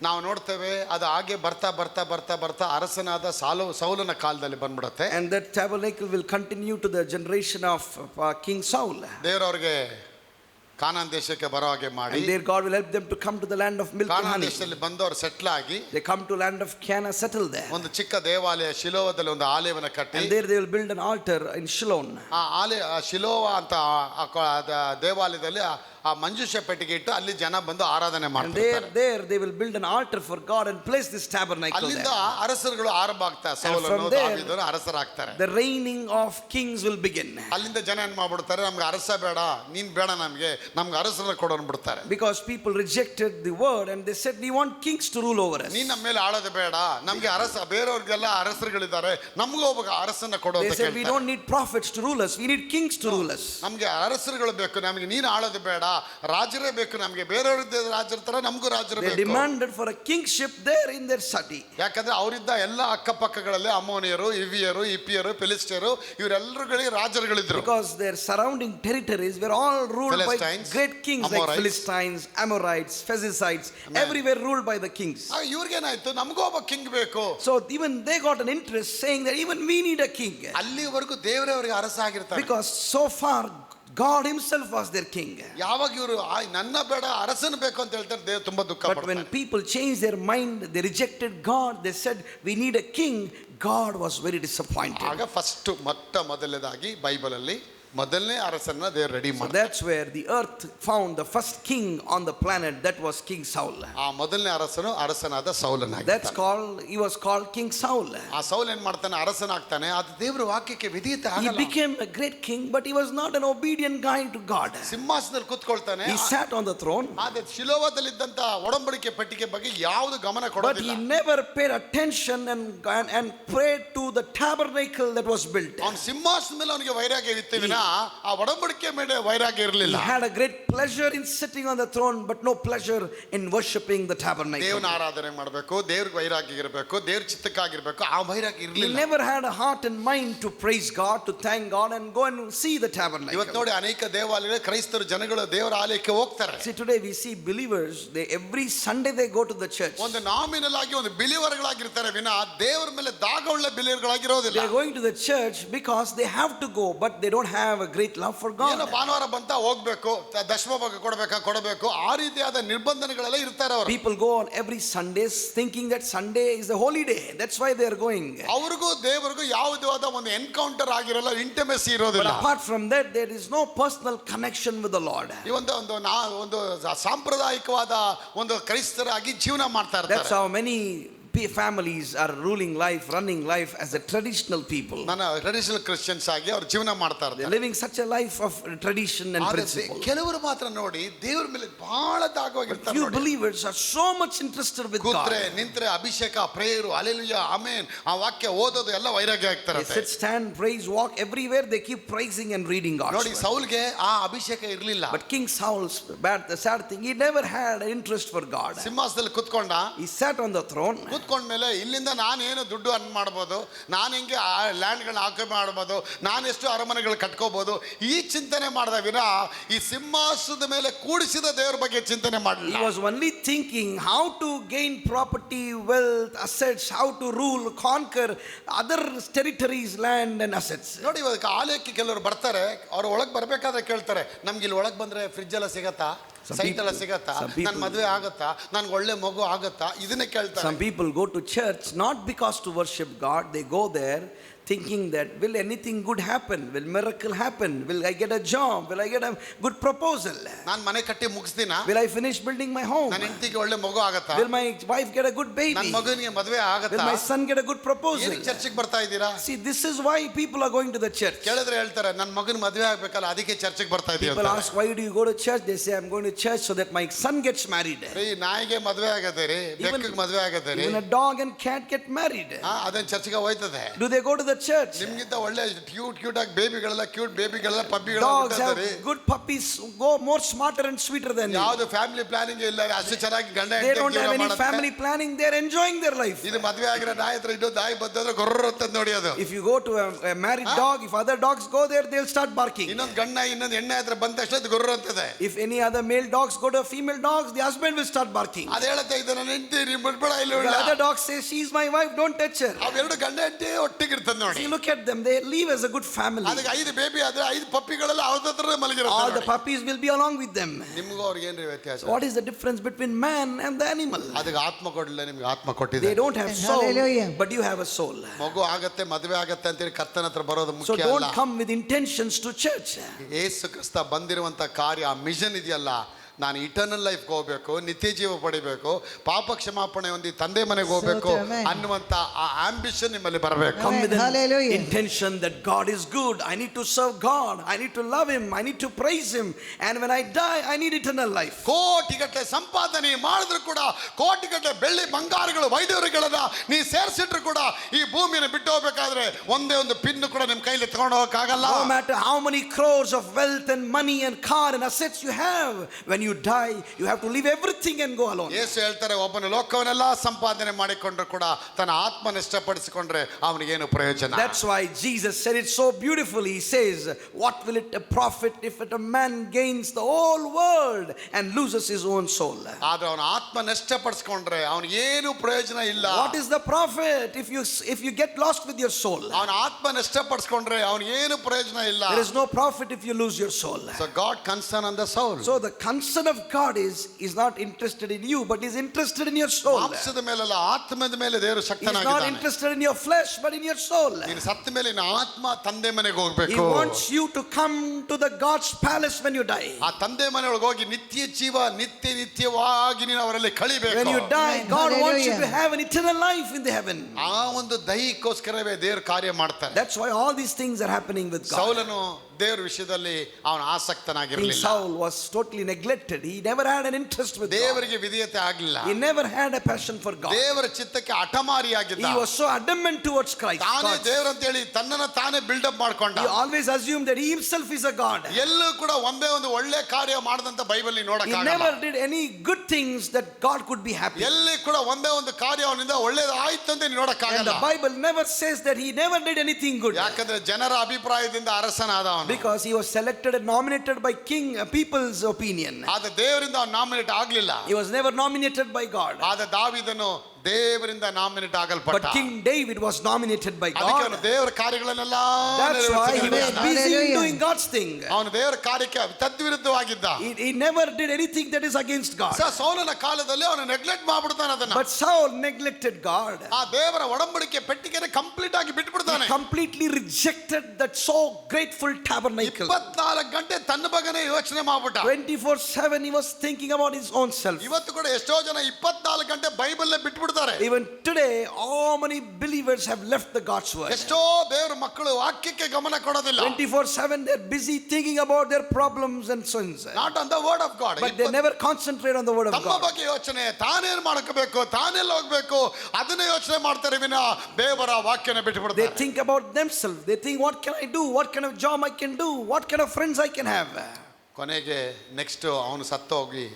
ನಾವು ನೋಡ್ತೇವೆ ಅದು ಹಾಗೆ ಬರ್ತಾ ಬರ್ತಾ ಬರ್ತಾ ಬರ್ತಾ ಅರಸನಾದ ಸೌಲನ ಕಾಲದಲ್ಲಿ ಬಂದ್ಬಿಡುತ್ತೆ. And that tabernacle will continue to the generation of King Saul. ದೇವರವ್ರಿಗೆ ಕಾನಾನ್ ದೇಶಕ್ಕೆ ಬರೋ ಹಾಗೆ ಮಾಡಿ, And there God will help them to come to the land of milk and Canaan honey. ದೇಶದಲ್ಲಿ ಬಂದವರು ಸೆಟ್ಲ್ ಆಗಿ They come to land of Canaan, settle there. ಒಂದು ಚಿಕ್ಕ ದೇವಾಲಯ ಶಿಲೋವದಲ್ಲಿ ಒಂದು ಆಲಯವನ್ನ ಕಟ್ಟಿ, And there they will build an altar in Shiloh. ಆ ಆಲಯ ಶಿಲೋವ ಅಂತ ದೇವಾಲಯದಲ್ಲಿ ಆ ಮಂಜೂಷ ಪೆಟ್ಟಿಗೆ ಇಟ್ಟು ಅಲ್ಲಿ ಜನ ಬಂದು ಆರಾಧನೆ And ಮಾಡ್ತಾರೆ. there they will build an altar for God and place this tabernacle ಅಲ್ಲಿಂದ there. ಅರಸರುಗಳು ಆರಂಭ ಆಗ್ತಾರೆ. ಸೌಲನು from there, ದಾವೀದನು ಅರಸರಾಗ್ತಾರೆ. The reigning of kings will begin. ಅಲ್ಲಿಂದ ಜನ ಏನ್ ಮಾಡ್ಬಿಡ್ತಾರೆ, ನಮ್ಗೆ ಅರಸ ಬೇಡ, ನೀನ್ ಬೇಡ, ನಮ್ಗೆ ಅರಸರ ಕೊಡೋನ್ ಬಿಡ್ತಾರೆ. Because people rejected the word and they said we want kings to rule over us. ನೀನ್ ನಮ್ಮ ಮೇಲೆ ಆಳೋದು ಬೇಡ, ನಮ್ಗೆ ಅರಸ, ಬೇರೆಯವ್ರಿಗೆಲ್ಲ ಅರಸರುಗಳಿದ್ದಾರೆ, ನಮಗೂ ಒಬ್ಬ ಅರಸನ್ನ ಕೊಡೋ They ಅಂತ said we ಕೇಳ್ತಾರೆ. don't need prophets to rule us, we need kings to rule us. ನಮ್ಗೆ ಅರಸರುಗಳು ಬೇಕು, ನಮ್ಗೆ ನೀನ್ ಆಳೋದು ಬೇಡ, ರಾಜರೇ ಬೇಕು, ನಮ್ಗೆ ಬೇರೆಯವ್ರದ್ದೇ ರಾಜರ ತರ ನಮಗೂ ರಾಜರು They ಬೇಕು. demanded for a kingship there in their city. ಯಾಕಂದ್ರೆ ಅವರಿದ್ದ ಎಲ್ಲ ಅಕ್ಕಪಕ್ಕಗಳಲ್ಲಿ ಅಮ್ಮೋನಿಯರು, ಇವಿಯರು, ಇಪಿಯರು, ಫಿಲಿಸ್ಟಿಯರು, ಇವರೆಲ್ಲರುಗಳಿಗೆ ರಾಜರುಗಳಿದ್ರು. Because their surrounding territories were all ruled Philistines, by great kings like Amorites. Philistines, Amorites, Perizzites, everywhere ruled by the kings. ಇವ್ರಿಗೇನಾಯ್ತು, ನಮಗೂ ಒಬ್ಬ ಕಿಂಗ್ ಬೇಕು. So even they got an interest saying that even we need a king. ಅಲ್ಲಿವರೆಗೂ ದೇವರೇ ಅವರಿಗೆ ಅರಸ ಆಗಿರ್ತಾರೆ. Because so far God himself was their king. ಯಾವಾಗ ಇವರು ನನ್ನ ಬೇಡ ಅರಸನ ಬೇಕು ಅಂತ ಹೇಳ್ತಾರೆ, ದೇವ್ರು ತುಂಬಾ ದುಃಖ But ಪಡ್ತಾರೆ. when people changed their mind, they rejected God, they said we need a king, God was very disappointed. ಆಗ ಫಸ್ಟ್ ಮೊದಲನೇದಾಗಿ ಬೈಬಲ್ ಅಲ್ಲಿ ಮೊದಲನೇ ಅರಸನ್ನ ದೇವರು ರೆಡಿ So ಮಾಡ್ತಾರೆ. that's where the earth found the first king on the planet, that was King Saul. ಆ ಮೊದಲನೇ ಅರಸನು ಅರಸನಾದ ಸೌಲನಾಗಿ, He was called King Saul. ಆ ಸೌಲ್ ಏನ್ ಮಾಡ್ತಾನೆ, ಅರಸನಾಗ್ತಾನೆ. ಅದು ದೇವರ ವಾಕ್ಯಕ್ಕೆ ವಿಧೇಯತೆ He ಆಗಲ್ಲ. became a great king, but he was not an obedient guy to God. ಸಿಂಹಾಸನದಲ್ಲಿ ಕೂತ್ಕೊಳ್ತಾನೆ. He sat on the throne, ಆದ್ರೆ ಶಿಲೋವದಲ್ಲಿದ್ದಂತ ಒಡಂಬಡಿಕೆ ಪೆಟ್ಟಿಗೆ ಬಗ್ಗೆ ಯಾವುದು ಗಮನ but ಕೊಡೋದಿಲ್ಲ. he never paid attention and prayed to the tabernacle that was built. ಅವನ ಸಿಂಹಾಸನ ಮೇಲೆ ಅವನಿಗೆ ವೈರಾಗ್ಯ ಇತ್ತು ವಿನ ಆ ಒಡಂಬಡಿಕೆ ಮೇಲೆ ವೈರಾಗ್ಯ He ಇರಲಿಲ್ಲ. had a great pleasure in sitting on the throne, but no pleasure in worshiping the tabernacle. ದೇವನ ಆರಾಧನೆ ಮಾಡಬೇಕು, ದೇವ್ರಿಗೆ ವೈರಾಗ್ಯ ಇರಬೇಕು, ದೇವ್ರ ಚಿತ್ತಕ್ಕಾಗಿರ್ಬೇಕು, ಆ ವೈರಾಗ್ಯ He ಇರಲಿಲ್ಲ. never had a heart and mind to praise God, to thank God and go and see the tabernacle. ಇವತ್ತು ನೋಡಿ ಅನೇಕ ದೇವಾಲಯ ಕ್ರೈಸ್ತರು ಜನಗಳು ದೇವರ ಆಲಯಕ್ಕೆ ಹೋಗ್ತಾರೆ. See, today we see believers, every Sunday they go to the church. ಒಂದು ನಾಮಿನಲ್ ಆಗಿ ಒಂದು ಬಿಲಿವರ್ಗಳಾಗಿರ್ತಾರೆ ವಿನ ದೇವರ ಮೇಲೆ ದಾಗವುಳ್ಳ ಬಿಲಿವರ್ಗಳಾಗಿರೋದಿಲ್ಲ. They are going to the church because they have to go, but they don't have a great love for ಏನೋ God. ಭಾನುವಾರ ಬಂತ ಹೋಗ್ಬೇಕು, ದಶಮ ಭಾಗ ಕೊಡಬೇಕು, ಆ ರೀತಿಯಾದ ನಿರ್ಬಂಧನೆಗಳೆಲ್ಲ ಇರ್ತಾರೆ ಅವರು. People go on every Sundays thinking that Sunday is a holy day. That's why they are going. ಅವ್ರಿಗೂ ದೇವರಿಗೂ ಯಾವುದಾದ ಒಂದು ಎನ್ಕೌಂಟರ್ ಆಗಿರಲ್ಲ, ಇಂಟಿಮೆಸಿ But ಇರೋದಿಲ್ಲ. apart from that, there is no personal connection with the Lord. ಈ ಒಂದು ಸಾಂಪ್ರದಾಯಿಕವಾದ ಒಂದು ಕ್ರೈಸ್ತರಾಗಿ ಜೀವನ ಮಾಡ್ತಾ That's ಇರ್ತಾರೆ. how many families are running life as a traditional people. ನನ್ನ ಟ್ರೆಡಿಷನಲ್ ಕ್ರಿಶ್ಚಿಯನ್ಸ್ ಆಗಿ ಅವ್ರು ಜೀವನ ಮಾಡ್ತಾ They're ಇರ್ತಾರೆ. living such a life of tradition and principle. ಕೆಲವರು ಮಾತ್ರ ನೋಡಿ ದೇವರ ಮೇಲೆ ಬಹಳ ದಾಗವಾಗಿರ್ತಾರೆ. Few ನೋಡಿ. believers are so much interested with ಕೂತ್ರೆ God. ನಿಂತ್ರೆ ಅಭಿಷೇಕ, ಪ್ರೇಯರು, ಹಲ್ಲೆಲೂಯಾ, ಆಮೆನ್, ಆ ವಾಕ್ಯ ಓದೋದು ಎಲ್ಲ ವೈರಾಗ್ಯ ಆಗ್ತಾರೆ. They sit, stand, praise, walk everywhere. They keep praising and reading God's ನೋಡಿ word. ಸೌಲ್ಗೆ ಆ ಅಭಿಷೇಕ ಇರಲಿಲ್ಲ. But King Saul's the sad thing, he never had an interest for God. ಸಿಂಹಾಸನದಲ್ಲಿ ಕುತ್ಕೊಂಡ. He sat on the throne. ಕೂತ್ಕೊಂಡ್ಮೇಲೆ ಇಲ್ಲಿಂದ ನಾನೇನು ದುಡ್ಡು earn ಮಾಡ್ಬೋದು, ನಾನು ಹೆಂಗೆ ಲ್ಯಾಂಡ್ಗಳನ್ನ ಆಕ್ಯುಪೈ ಮಾಡ್ಬೋದು, ನಾನೆಷ್ಟು ಅರಮನೆಗಳು ಕಟ್ಕೋಬಹುದು, ಈ ಚಿಂತನೆ ಮಾಡಿದ ವಿನ ಈ ಸಿಂಹಾಸನದ ಮೇಲೆ ಕೂಡಿಸಿದ ದೇವರ ಬಗ್ಗೆ ಚಿಂತನೆ He ಮಾಡಲಿಲ್ಲ. was only thinking how to gain property, wealth, assets, how to rule, conquer other territories, land and assets. ನೋಡಿ ಇವಾಗ ಆಲಯಕ್ಕೆ ಕೆಲವರು ಬರ್ತಾರೆ, ಅವ್ರು ಒಳಗೆ ಬರ್ಬೇಕಾದ್ರೆ ಕೇಳ್ತಾರೆ, ನಮ್ಗೆ ಇಲ್ಲಿ ಒಳಗೆ ಬಂದ್ರೆ ಫ್ರಿಡ್ಜ್ ಎಲ್ಲ ಸಿಗತ್ತಾ, ಸೈಟ್ ಎಲ್ಲ ಸಿಗತ್ತಾ, ನನ್ನ ಮದುವೆ ಆಗತ್ತಾ, ನನ್ಗೆ ಒಳ್ಳೆ ಮಗು ಆಗತ್ತಾ, ಇದನ್ನೇ ಕೇಳ್ತಾರೆ. Some people go to church not because to worship God. They go there thinking that will anything good happen, will miracle happen, will I get a job, will I get a good proposal, ನಾನು ಮನೆ ಕಟ್ಟಿ ಮುಗಿಸ್ತೀನ, will I finish building my home, ನನ್ನ ಹೆಂಡತಿಗೆ ಒಳ್ಳೆ ಮಗು ಆಗತ್ತಾ, will my wife get a good baby, ನನ್ನ ಮಗನಿಗೆ ಮದುವೆ will ಆಗತ್ತಾ, my son get a good proposal. ಏನಕ್ಕೆ ಚರ್ಚಿಗೆ ಬರ್ತಾ ಇದ್ದೀರಾ? See, this is why people are going to the church. ಕೇಳಿದ್ರೆ ಹೇಳ್ತಾರೆ ನನ್ನ ಮಗನ ಮದುವೆ ಆಗ್ಬೇಕಲ್ಲ ಅದಕ್ಕೆ ಚರ್ಚಿಗೆ ಬರ್ತಾ ಇದೀವಿ People ಅಂತ. ask, why do you go to church? They say, I'm going to church so that my son gets married. ರೀ ನಾಯಿಗೆ ಮದುವೆ ಆಗತ್ತೆ ರೀ, ಬೆಕ್ಕಿಗೆ ಮದುವೆ ಆಗತ್ತೆ ರೀ, Even a dog and cat get married. ಅದನ್ನ ಚರ್ಚಿಗೆ ಹೋಯ್ತದೆ. Do they go to the church? ನಿಮ್ಗಿಂತ ಒಳ್ಳೆ ಕ್ಯೂಟ್ ಆಗಿ ಬೇಬಿಗಳೆಲ್ಲ ಪಪ್ಪಿಗಳೆಲ್ಲ Dogs have good puppies, go more smarter and sweeter than you. ಯಾವ್ದು ಫ್ಯಾಮಿಲಿ ಪ್ಲಾನಿಂಗ್ ಇಲ್ಲ, ಅಷ್ಟು ಚೆನ್ನಾಗಿ ಗಂಡ They don't have any family planning. They're enjoying their life. ಇದು ಮದುವೆ ಆಗಿರೋ ನಾಯಿ ಹತ್ರ ಇನ್ನೊಂದು ನಾಯಿ ಬಂದ್ರೆ ಗೊರ್ರ ಅಂತ ನೋಡಿ ಅದು. If you go to a married dog, if other dogs go there, they'll start barking. ಇನ್ನೊಂದು ಗಂಡ ಇನ್ನೊಂದು ಎಣ್ಣೆ ಹತ್ರ ಬಂದ ತಕ್ಷಣ ಅದು ಗೊರ್ರ ಅಂತದೆ. If any other male dogs go to a female dogs, the husband will start barking. ಅದು ಹೇಳುತ್ತೆ ಇದು ನನ್ನ ಹೆಂಡತಿ ನೀ ಬಿಡ್ಬೇಡ ಇಲ್ಲ. The other dog says, she's my wife, don't touch her. ಅವೆರಡು ಗಂಡ ಹೆಂಡತಿ ಒಟ್ಟಿಗೆ ಇರ್ತದೆ ನೋಡಿ. See, look at them. They live as a good family. ಅದಕ್ಕೆ 5 ಬೇಬಿ ಆದ್ರೆ 5 ಪಪ್ಪಿಗಳೆಲ್ಲ ಅವ್ರ ಹತ್ರ ಮಲಗಿರುತ್ತೆ. All the puppies will be along with them. ನಿಮ್ಗೂ ಅವ್ರಿಗೆ ಏನ್ರಿ ವ್ಯತ್ಯಾಸ? What is the difference between man and the animal? ಅದಕ್ಕೆ ಆತ್ಮ ಕೊಡಲಿಲ್ಲ, ನಿಮ್ಗೆ ಆತ್ಮ ಕೊಟ್ಟಿದೆ. They don't have soul, Hallelujah. but you have a soul. ಮಗು ಆಗತ್ತೆ, ಮದುವೆ ಆಗತ್ತೆ ಅಂತೇಳಿ ಕರ್ತನ ಹತ್ರ ಬರೋದು So ಮುಖ್ಯ don't ಅಲ್ಲ. come with intentions to church. Yesu Krista ಬಂದಿರುವಂತ ಕಾರ್ಯ, ಆ ಮಿಷನ್ ಇದೆಯಲ್ಲ, ನಾನು ಇಟರ್ನಲ್ ಲೈಫ್ ಹೋಗ್ಬೇಕು, ನಿತ್ಯ ಜೀವ ಪಡಿಬೇಕು, ಪಾಪ ಕ್ಷಮಾಪಣೆ ಹೊಂದಿ ತಂದೆ ಮನೆಗೆ ಹೋಗ್ಬೇಕು ಅನ್ನುವಂತ ಆ ಆಂಬಿಷನ್ ನಿಮ್ಮಲ್ಲಿ ಬರಬೇಕು. Come with an Hallelujah. intention that God is good. I need to serve God. I need to love Him. I need to praise Him. And when I die, I need eternal life. ಕೋಟಿಗಟ್ಟಲೆ ಸಂಪಾದನೆ ಮಾಡಿದ್ರು ಕೂಡ, ಕೋಟಿಗಟ್ಟಲೆ ಬೆಳ್ಳಿ ಬಂಗಾರಗಳು ವೈಡೂರುಗಳನ್ನ ನೀ ಸೇರಿಸಿಟ್ರು ಕೂಡ, ಈ ಭೂಮಿಯನ್ನು ಬಿಟ್ಟು ಹೋಗ್ಬೇಕಾದ್ರೆ ಒಂದೇ ಒಂದು ಪಿನ್ ಕೂಡ ನಿಮ್ಮ ಕೈಲಿ ತಗೊಂಡು ಹೋಗಕ್ಕಾಗಲ್ಲ. No matter how many crores of wealth and money and car and assets you have, when you die, you have to leave everything and go alone. ಯೇಸು ಹೇಳ್ತಾರೆ, ಒಬ್ಬನ ಲೋಕವನ್ನೆಲ್ಲ ಸಂಪಾದನೆ ಮಾಡಿಕೊಂಡ್ರು ಕೂಡ ತನ್ನ ಆತ್ಮನ ಇಷ್ಟಪಡಿಸಿಕೊಂಡ್ರೆ ಅವನಿಗೇನು ಪ್ರಯೋಜನ? That's why Jesus said it so beautifully. He says, what will it profit if a man gains the whole world and loses his own soul? ಆದ್ರೆ ಅವನ ಆತ್ಮನ ಇಷ್ಟಪಡಿಸಿಕೊಂಡ್ರೆ ಅವನಿಗೇನು ಪ್ರಯೋಜನ ಇಲ್ಲ. What is the profit if you get lost with your soul? ಅವನ ಆತ್ಮನ ಇಷ್ಟಪಡಿಸಿಕೊಂಡ್ರೆ ಅವನಿಗೇನು ಪ್ರಯೋಜನ ಇಲ್ಲ. There is no profit if you lose your soul. So God concern on the soul. So the concern of God is not interested in you, but is interested in your soul. ಮಾಂಸದ ಮೇಲಲ್ಲ, ಆತ್ಮದ ಮೇಲೆ ದೇವರು He is not ಶಕ್ತನಾಗಿದ್ದಾನೆ. interested in your flesh, but in your soul. ನೀನು ಸತ್ತ ಮೇಲೆ ನಿನ್ನ ಆತ್ಮ ತಂದೆ ಮನೆಗೆ He ಹೋಗ್ಬೇಕು. wants you to come to the God's palace when you die. ಆ ತಂದೆ ಮನೆಯೊಳಗೆ ಹೋಗಿ ನಿತ್ಯ ಜೀವ ನಿತ್ಯವಾಗಿ ನೀನು ಅವರಲ್ಲಿ ಕಳಿಬೇಕು. When you die, God wants you to Hallelujah. have an eternal life in the heaven. ಆ ಒಂದು ದೈಹಿಕೋಸ್ಕರವೇ ದೇವರು ಕಾರ್ಯ ಮಾಡ್ತಾರೆ. That's why all these things are happening with God. ಸೌಲನು ದೇವರ ವಿಷಯದಲ್ಲಿ ಅವನು King ಆಸಕ್ತನಾಗಿರಲಿಲ್ಲ. Saul was totally neglected. He never had an interest with God. ದೇವರಿಗೆ ವಿಧೇಯತೆ ಆಗಲಿಲ್ಲ. He never had a passion for God. ದೇವರ ಚಿತ್ತಕ್ಕೆ ಹಠಮಾರಿಯಾಗಿದ್ದ. He was so adamant towards Christ. ತಾನೇ ದೇವರಂತ ಹೇಳಿ ತನ್ನನ್ನು ತಾನೇ ಬಿಲ್ಡಪ್ ಮಾಡ್ಕೊಂಡ. He always assumed that he himself is a God. ಎಲ್ಲೂ ಕೂಡ ಒಂದೇ ಒಂದು ಒಳ್ಳೆ ಕಾರ್ಯ ಮಾಡದಂತ ಬೈಬಲ್ He ನೋಡಕ್ಕಾಗಲ್ಲ. never did any good things that God could be happy. ಎಲ್ಲಿ ಕೂಡ ಒಂದೇ ಒಂದು ಕಾರ್ಯ ಅವನಿಂದ ಒಳ್ಳೇದು ಆಯ್ತು ಅಂತ And ನೋಡಕ್ಕಾಗಲ್ಲ. the Bible never says that he never did anything good. ಯಾಕಂದ್ರೆ ಜನರ ಅಭಿಪ್ರಾಯದಿಂದ ಅರಸನಾದ ಅವನು. Because he was selected and nominated by people's opinion. ಆದ ದೇವರಿಂದ ಅವನು ನಾಮಿನೇಟ್ ಆಗ್ಲಿಲ್ಲ. He was never nominated by God. ಆದ ದಾವೀದನು ದೇವರಿಂದ nominate ಆಗಲ್ಪಟ್ಟ. But King David was nominated by ಅದಕ್ಕೆ God. ಅವನು ದೇವರ ಕಾರ್ಯಗಳನ್ನೆಲ್ಲ That's why he was busy in Hallelujah. doing God's thing. ಅವನು ದೇವರ ಕಾರ್ಯಕ್ಕೆ ತದ್ವಿರುದ್ಧವಾಗಿದ್ದ. He never did anything that is against God. ಸೌಲನ ಕಾಲದಲ್ಲಿ ಅವನು ನೆಗ್ಲೆಕ್ಟ್ ಮಾಡ್ಬಿಡ್ತಾನೆ ಅದನ್ನ. But Saul neglected God. ಆ ದೇವರ ಒಡಂಬಡಿಕೆ ಪೆಟ್ಟಿಗೆನ ಕಂಪ್ಲೀಟ್ ಆಗಿ ಬಿಟ್ಬಿಡ್ತಾನೆ. He completely rejected that so grateful tabernacle. 24 ಗಂಟೆ ತನ್ನ ಬಗ್ಗೆನೇ ಯೋಚನೆ ಮಾಡ್ಬಿಟ್ಟ. 24/7 he was thinking about his own self. ಇವತ್ತು ಕೂಡ ಎಷ್ಟೋ ಜನ 24 ಗಂಟೆ ಬೈಬಲ್ ಬಿಟ್ಬಿಡ್ತಾರೆ. Even today, how many believers have left the God's word? ಎಷ್ಟೋ ದೇವರ ಮಕ್ಕಳು ವಾಕ್ಯಕ್ಕೆ ಗಮನ ಕೊಡೋದಿಲ್ಲ. 24/7 they're busy thinking about their problems and sins. Not on the word of god. But they never concentrate on the word of ತಮ್ಮ God. ಬಗ್ಗೆ ಯೋಚನೆ, ತಾನೇನ್ ಮಾಡಬೇಕು, ತಾನೆಲ್ಲ ಹೋಗ್ಬೇಕು, ಅದನ್ನ ಯೋಚನೆ ಮಾಡ್ತಾರೆ ವಿನ ದೇವರ ವಾಕ್ಯನ They ಬಿಟ್ಬಿಡ್ತಾರೆ. think about themselves. They think, what can I do? What kind of job I can do? What kind of friends I can have? ಕೊನೆಗೆ ನೆಕ್ಸ್ಟ್ ಅವನು ಸತ್ತೋಗಿ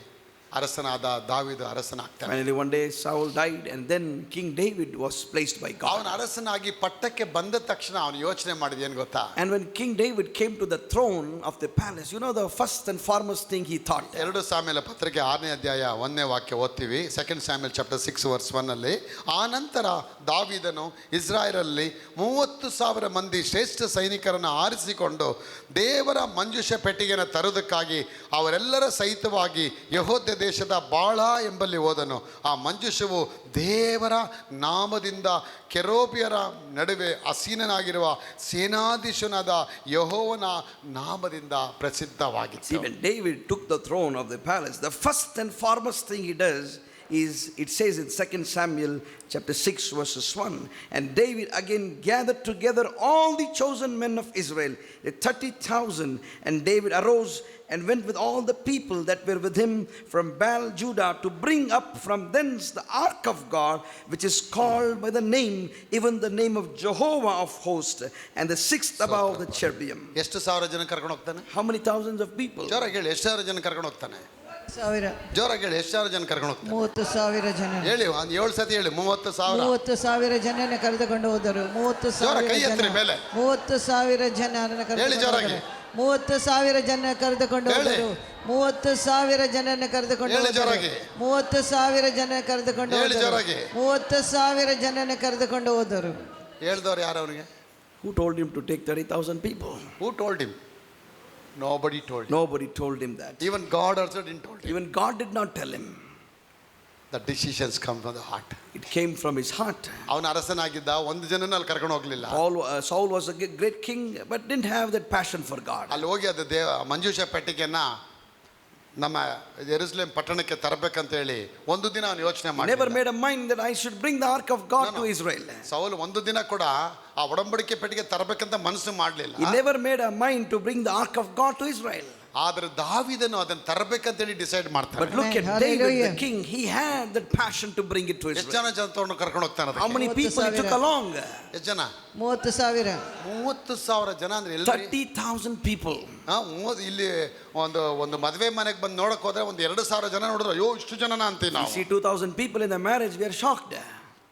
ಅರಸನಾದ ದಾವೀದ ಅರಸನಾಗ್ತಾನೆ. Finally, one day Saul died, and then King David was placed by God. ಅವನು ಅರಸನಾಗಿ ಪಟ್ಟಕ್ಕೆ ಬಂದ ತಕ್ಷಣ ಅವನು ಯೋಚನೆ ಮಾಡಿದ ಏನು ಗೊತ್ತಾ? And when King David came to the throne of the palace, you know the first and foremost thing he thought. 2 ಸಾಮ್ಯಲ ಪತ್ರಿಕೆ 6ನೇ ಅಧ್ಯಾಯ 1ನೇ ವಾಕ್ಯ ಓದ್ತೀವಿ. 2 ಸ್ಯಾಮ್ಯಲ್ ಚಾಪ್ಟರ್ 6 ವರ್ಸ್ 1 ಅಲ್ಲಿ, ಆ ನಂತರ ದಾವೀದನು ಇಸ್ರಾಯೇಲಲ್ಲಿ 30,000 ಮಂದಿ ಶ್ರೇಷ್ಠ ಸೈನಿಕರನ್ನು ಆರಿಸಿಕೊಂಡು ದೇವರ ಮಂಜೂಷ ಪೆಟ್ಟಿಗೆಯನ್ನು ತರುವುದಕ್ಕಾಗಿ ಅವರೆಲ್ಲರ ಸಹಿತವಾಗಿ ಯೆಹೂದ ದೇಶದ ಬಾಳ ಎಂಬಲ್ಲಿ ಹೋದನು. ಆ ಮಂಜೂಷವು ದೇವರ ನಾಮದಿಂದ ಕೆರೂಬಿಯರ ನಡುವೆ ಆಸೀನನಾಗಿರುವ ಸೇನಾಧೀಶನಾದ ಯೆಹೋವನ ನಾಮದಿಂದ ಪ್ರಸಿದ್ಧವಾಗಿತ್ತು. When David took the throne of the palace, the first and foremost thing he does is, it says in 2 Samuel chapter 6 verses 1, and David again gathered together all the chosen men of Israel, 30,000, and David arose and went with all the people that were with him from Baal Judah to bring up from thence the ark of God, which is called by the name, even the name of Jehovah of hosts, and the sixth above the cherubim. ಎಷ್ಟು ಸಾವಿರ ಜನ ಕರ್ಕೊಂಡು ಹೋಗ್ತಾನೆ? How many thousands of people? ಜೋರಾಗಿ ಹೇಳಿ, ಎಷ್ಟು ಸಾವಿರ ಜನ ಕರ್ಕೊಂಡು ಹೋಗ್ತಾನೆ? 10,000. ಜೋರಾಗಿ ಹೇಳಿ, ಎಷ್ಟು ಸಾವಿರ ಜನ ಕರ್ಕೊಂಡು ಹೋಗ್ತಾನೆ? 30,000 ಜನ. ಹೇಳಿ, ಒಂದು 7 ಸತಿ ಹೇಳಿ. 30,000. 30,000 ಜನನ ಕರೆದುಕೊಂಡು ಹೋದರು. ಜೋರ ಕೈ 30,000 ಎತ್ತರಿ ಜನ. ಮೇಲೆ. 30,000 ಜನರನ್ನು ಹೇಳಿ ಕರೆದುಕೊಂಡು ಜೋರಾಗಿ. ಹೋದರು. 30,000 ಜನ ಕರೆದುಕೊಂಡು ಹೇಳಿ. ಹೋದರು. 30,000 ಜನನ ಕರೆದುಕೊಂಡು ಹೇಳಿ ಹೋದರು. ಜೋರಾಗಿ. 30,000 ಜನ ಕರೆದುಕೊಂಡು ಹೇಳಿ ಹೋದರು. ಜೋರಾಗಿ. 30,000 ಜನನ ಕರೆದುಕೊಂಡು ಹೋದರು. ಹೇಳ್ದವ್ರು ಯಾರು ಅವನಿಗೆ? Who told him to take 30,000 people? Who told him? Nobody told him. Nobody told him that. Even God also didn't told him. Even God did not tell him. The decisions come from the heart. It came from his heart. ಅವನು ಅರಸನಾಗಿದ್ದ, ಒಂದು ಜನನ ಅಲ್ಲಿ ಕರ್ಕೊಂಡು ಹೋಗ್ಲಿಲ್ಲ. Saul was a great king, but didn't have that passion for God. ಅಲ್ಲಿ ಹೋಗಿ ಅದು ಮಂಜೂಷ ಪೆಟ್ಟಿಗೆನ ನಮ್ಮ ಯೆರೂಸಲೇಮ್ ಪಟ್ಟಣಕ್ಕೆ ತರಬೇಕಂತ ಹೇಳಿ ಒಂದು ದಿನ ಅವನು ಯೋಚನೆ ಮಾಡಿ. Never made a mind that I should bring the ark of God to Israel. ಸೌಲ್ ಒಂದು ದಿನ ಕೂಡ ಆ ಒಡಂಬಡಿಕೆ ಪೆಟ್ಟಿಗೆ ತರಬೇಕಂತ ಮನಸ್ಸು ಮಾಡಲಿಲ್ಲ. He never made a mind to bring the ark of God to Israel. ಆದ್ರೆ ದಾವೀದನು ಅದನ್ನ ತರಬೇಕಂತ ಹೇಳಿ ಡಿಸೈಡ್ ಮಾಡ್ತಾನೆ. But look at David the king. He had that passion to bring it to ಎಷ್ಟು Israel. ಜನ ತಗೊಂಡು ಕರ್ಕೊಂಡು ಹೋಗ್ತಾನೆ? How many people he took along? ಎಷ್ಟು ಜನ? 30,000. 30,000 ಜನ ಅಂದ್ರೆ ಎಲ್ಲಿ? 30,000 people. ಇಲ್ಲಿ ಒಂದು ಮದುವೆ ಮನೆಗೆ ಬಂದು ನೋಡಕ್ ಹೋದ್ರೆ ಒಂದು 2,000 ಜನ ನೋಡಿದ್ರೆ ಅಯ್ಯೋ ಇಷ್ಟು ಜನನ ಅಂತೀವಿ You ನಾವು. see 2,000 people in the marriage, we are shocked.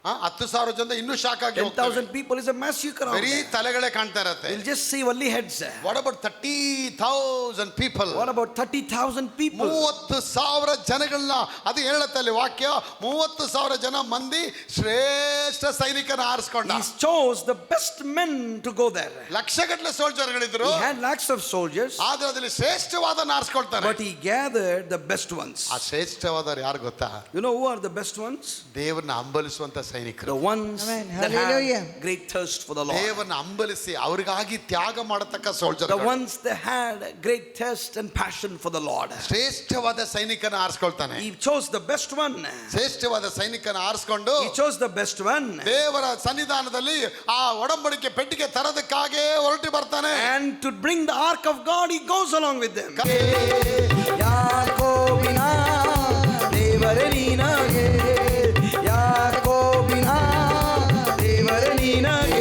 10,000 ಜನ ಇನ್ನೂ ಶಾಕ್ ಆಗಿ 10,000 people is a massacre. ಬರೀ ತಲೆಗಳೇ ಕಾಣ್ತಾ ಇರತ್ತೆ. We'll just see only heads. What about 30,000 people? What about 30,000 people? 30,000 ಜನಗಳನ್ನ ಅದು ಹೇಳುತ್ತೆ ಅಲ್ಲಿ ವಾಕ್ಯ. 30,000 ಜನ ಮಂದಿ ಶ್ರೇಷ್ಠ ಸೈನಿಕನ ಆರಿಸ್ಕೊಂಡ. He chose the best men to go there. ಲಕ್ಷಗಟ್ಟಲೆ ಸೋಲ್ಜರ್ಗಳಿದ್ರು. He had lakhs of soldiers. ಆದ್ರೆ ಅದ್ರಲ್ಲಿ ಶ್ರೇಷ್ಠವಾದ ಆರಿಸ್ಕೊಳ್ತಾರೆ. But he gathered the best ones. ಆ ಶ್ರೇಷ್ಠವಾದವ್ರು ಯಾರು ಗೊತ್ತಾ? You know who are the best ones? ದೇವರನ್ನ ಹಂಬಲಿಸುವಂತ ಸೈನಿಕರು, the ones Amen. that Hallelujah. had great thirst for the Lord, ದೇವರನ್ನ ಅಂಬಲಿಸಿ ಅವರಿಗಾಗಿ ತ್ಯಾಗ ಮಾಡತಕ್ಕ soldier, the ones that had great thirst and passion for the Lord. ಶ್ರೇಷ್ಠವಾದ ಸೈನಿಕನ ಆರಿಸ್ಕೊಳ್ತಾನೆ. He chose the best one. ಶ್ರೇಷ್ಠವಾದ ಸೈನಿಕನ ಆರಿಸ್ಕೊಂಡು He chose the best one. ದೇವರ ಸನ್ನಿಧಾನದಲ್ಲಿ ಆ ಒಡಂಬಡಿಕೆ ಪೆಟ್ಟಿಗೆ ತರದಕ್ಕಾಗೆ ಹೊರಟು ಬರ್ತಾನೆ. And to bring the ark of God, he goes along with them. ಯಾಕೋಬಿನ ದೇವರೇ ನೀನಾಗೆ, ಯಾಕೋಬಿನ ದೇವರೇ ನೀನಾಗೆ.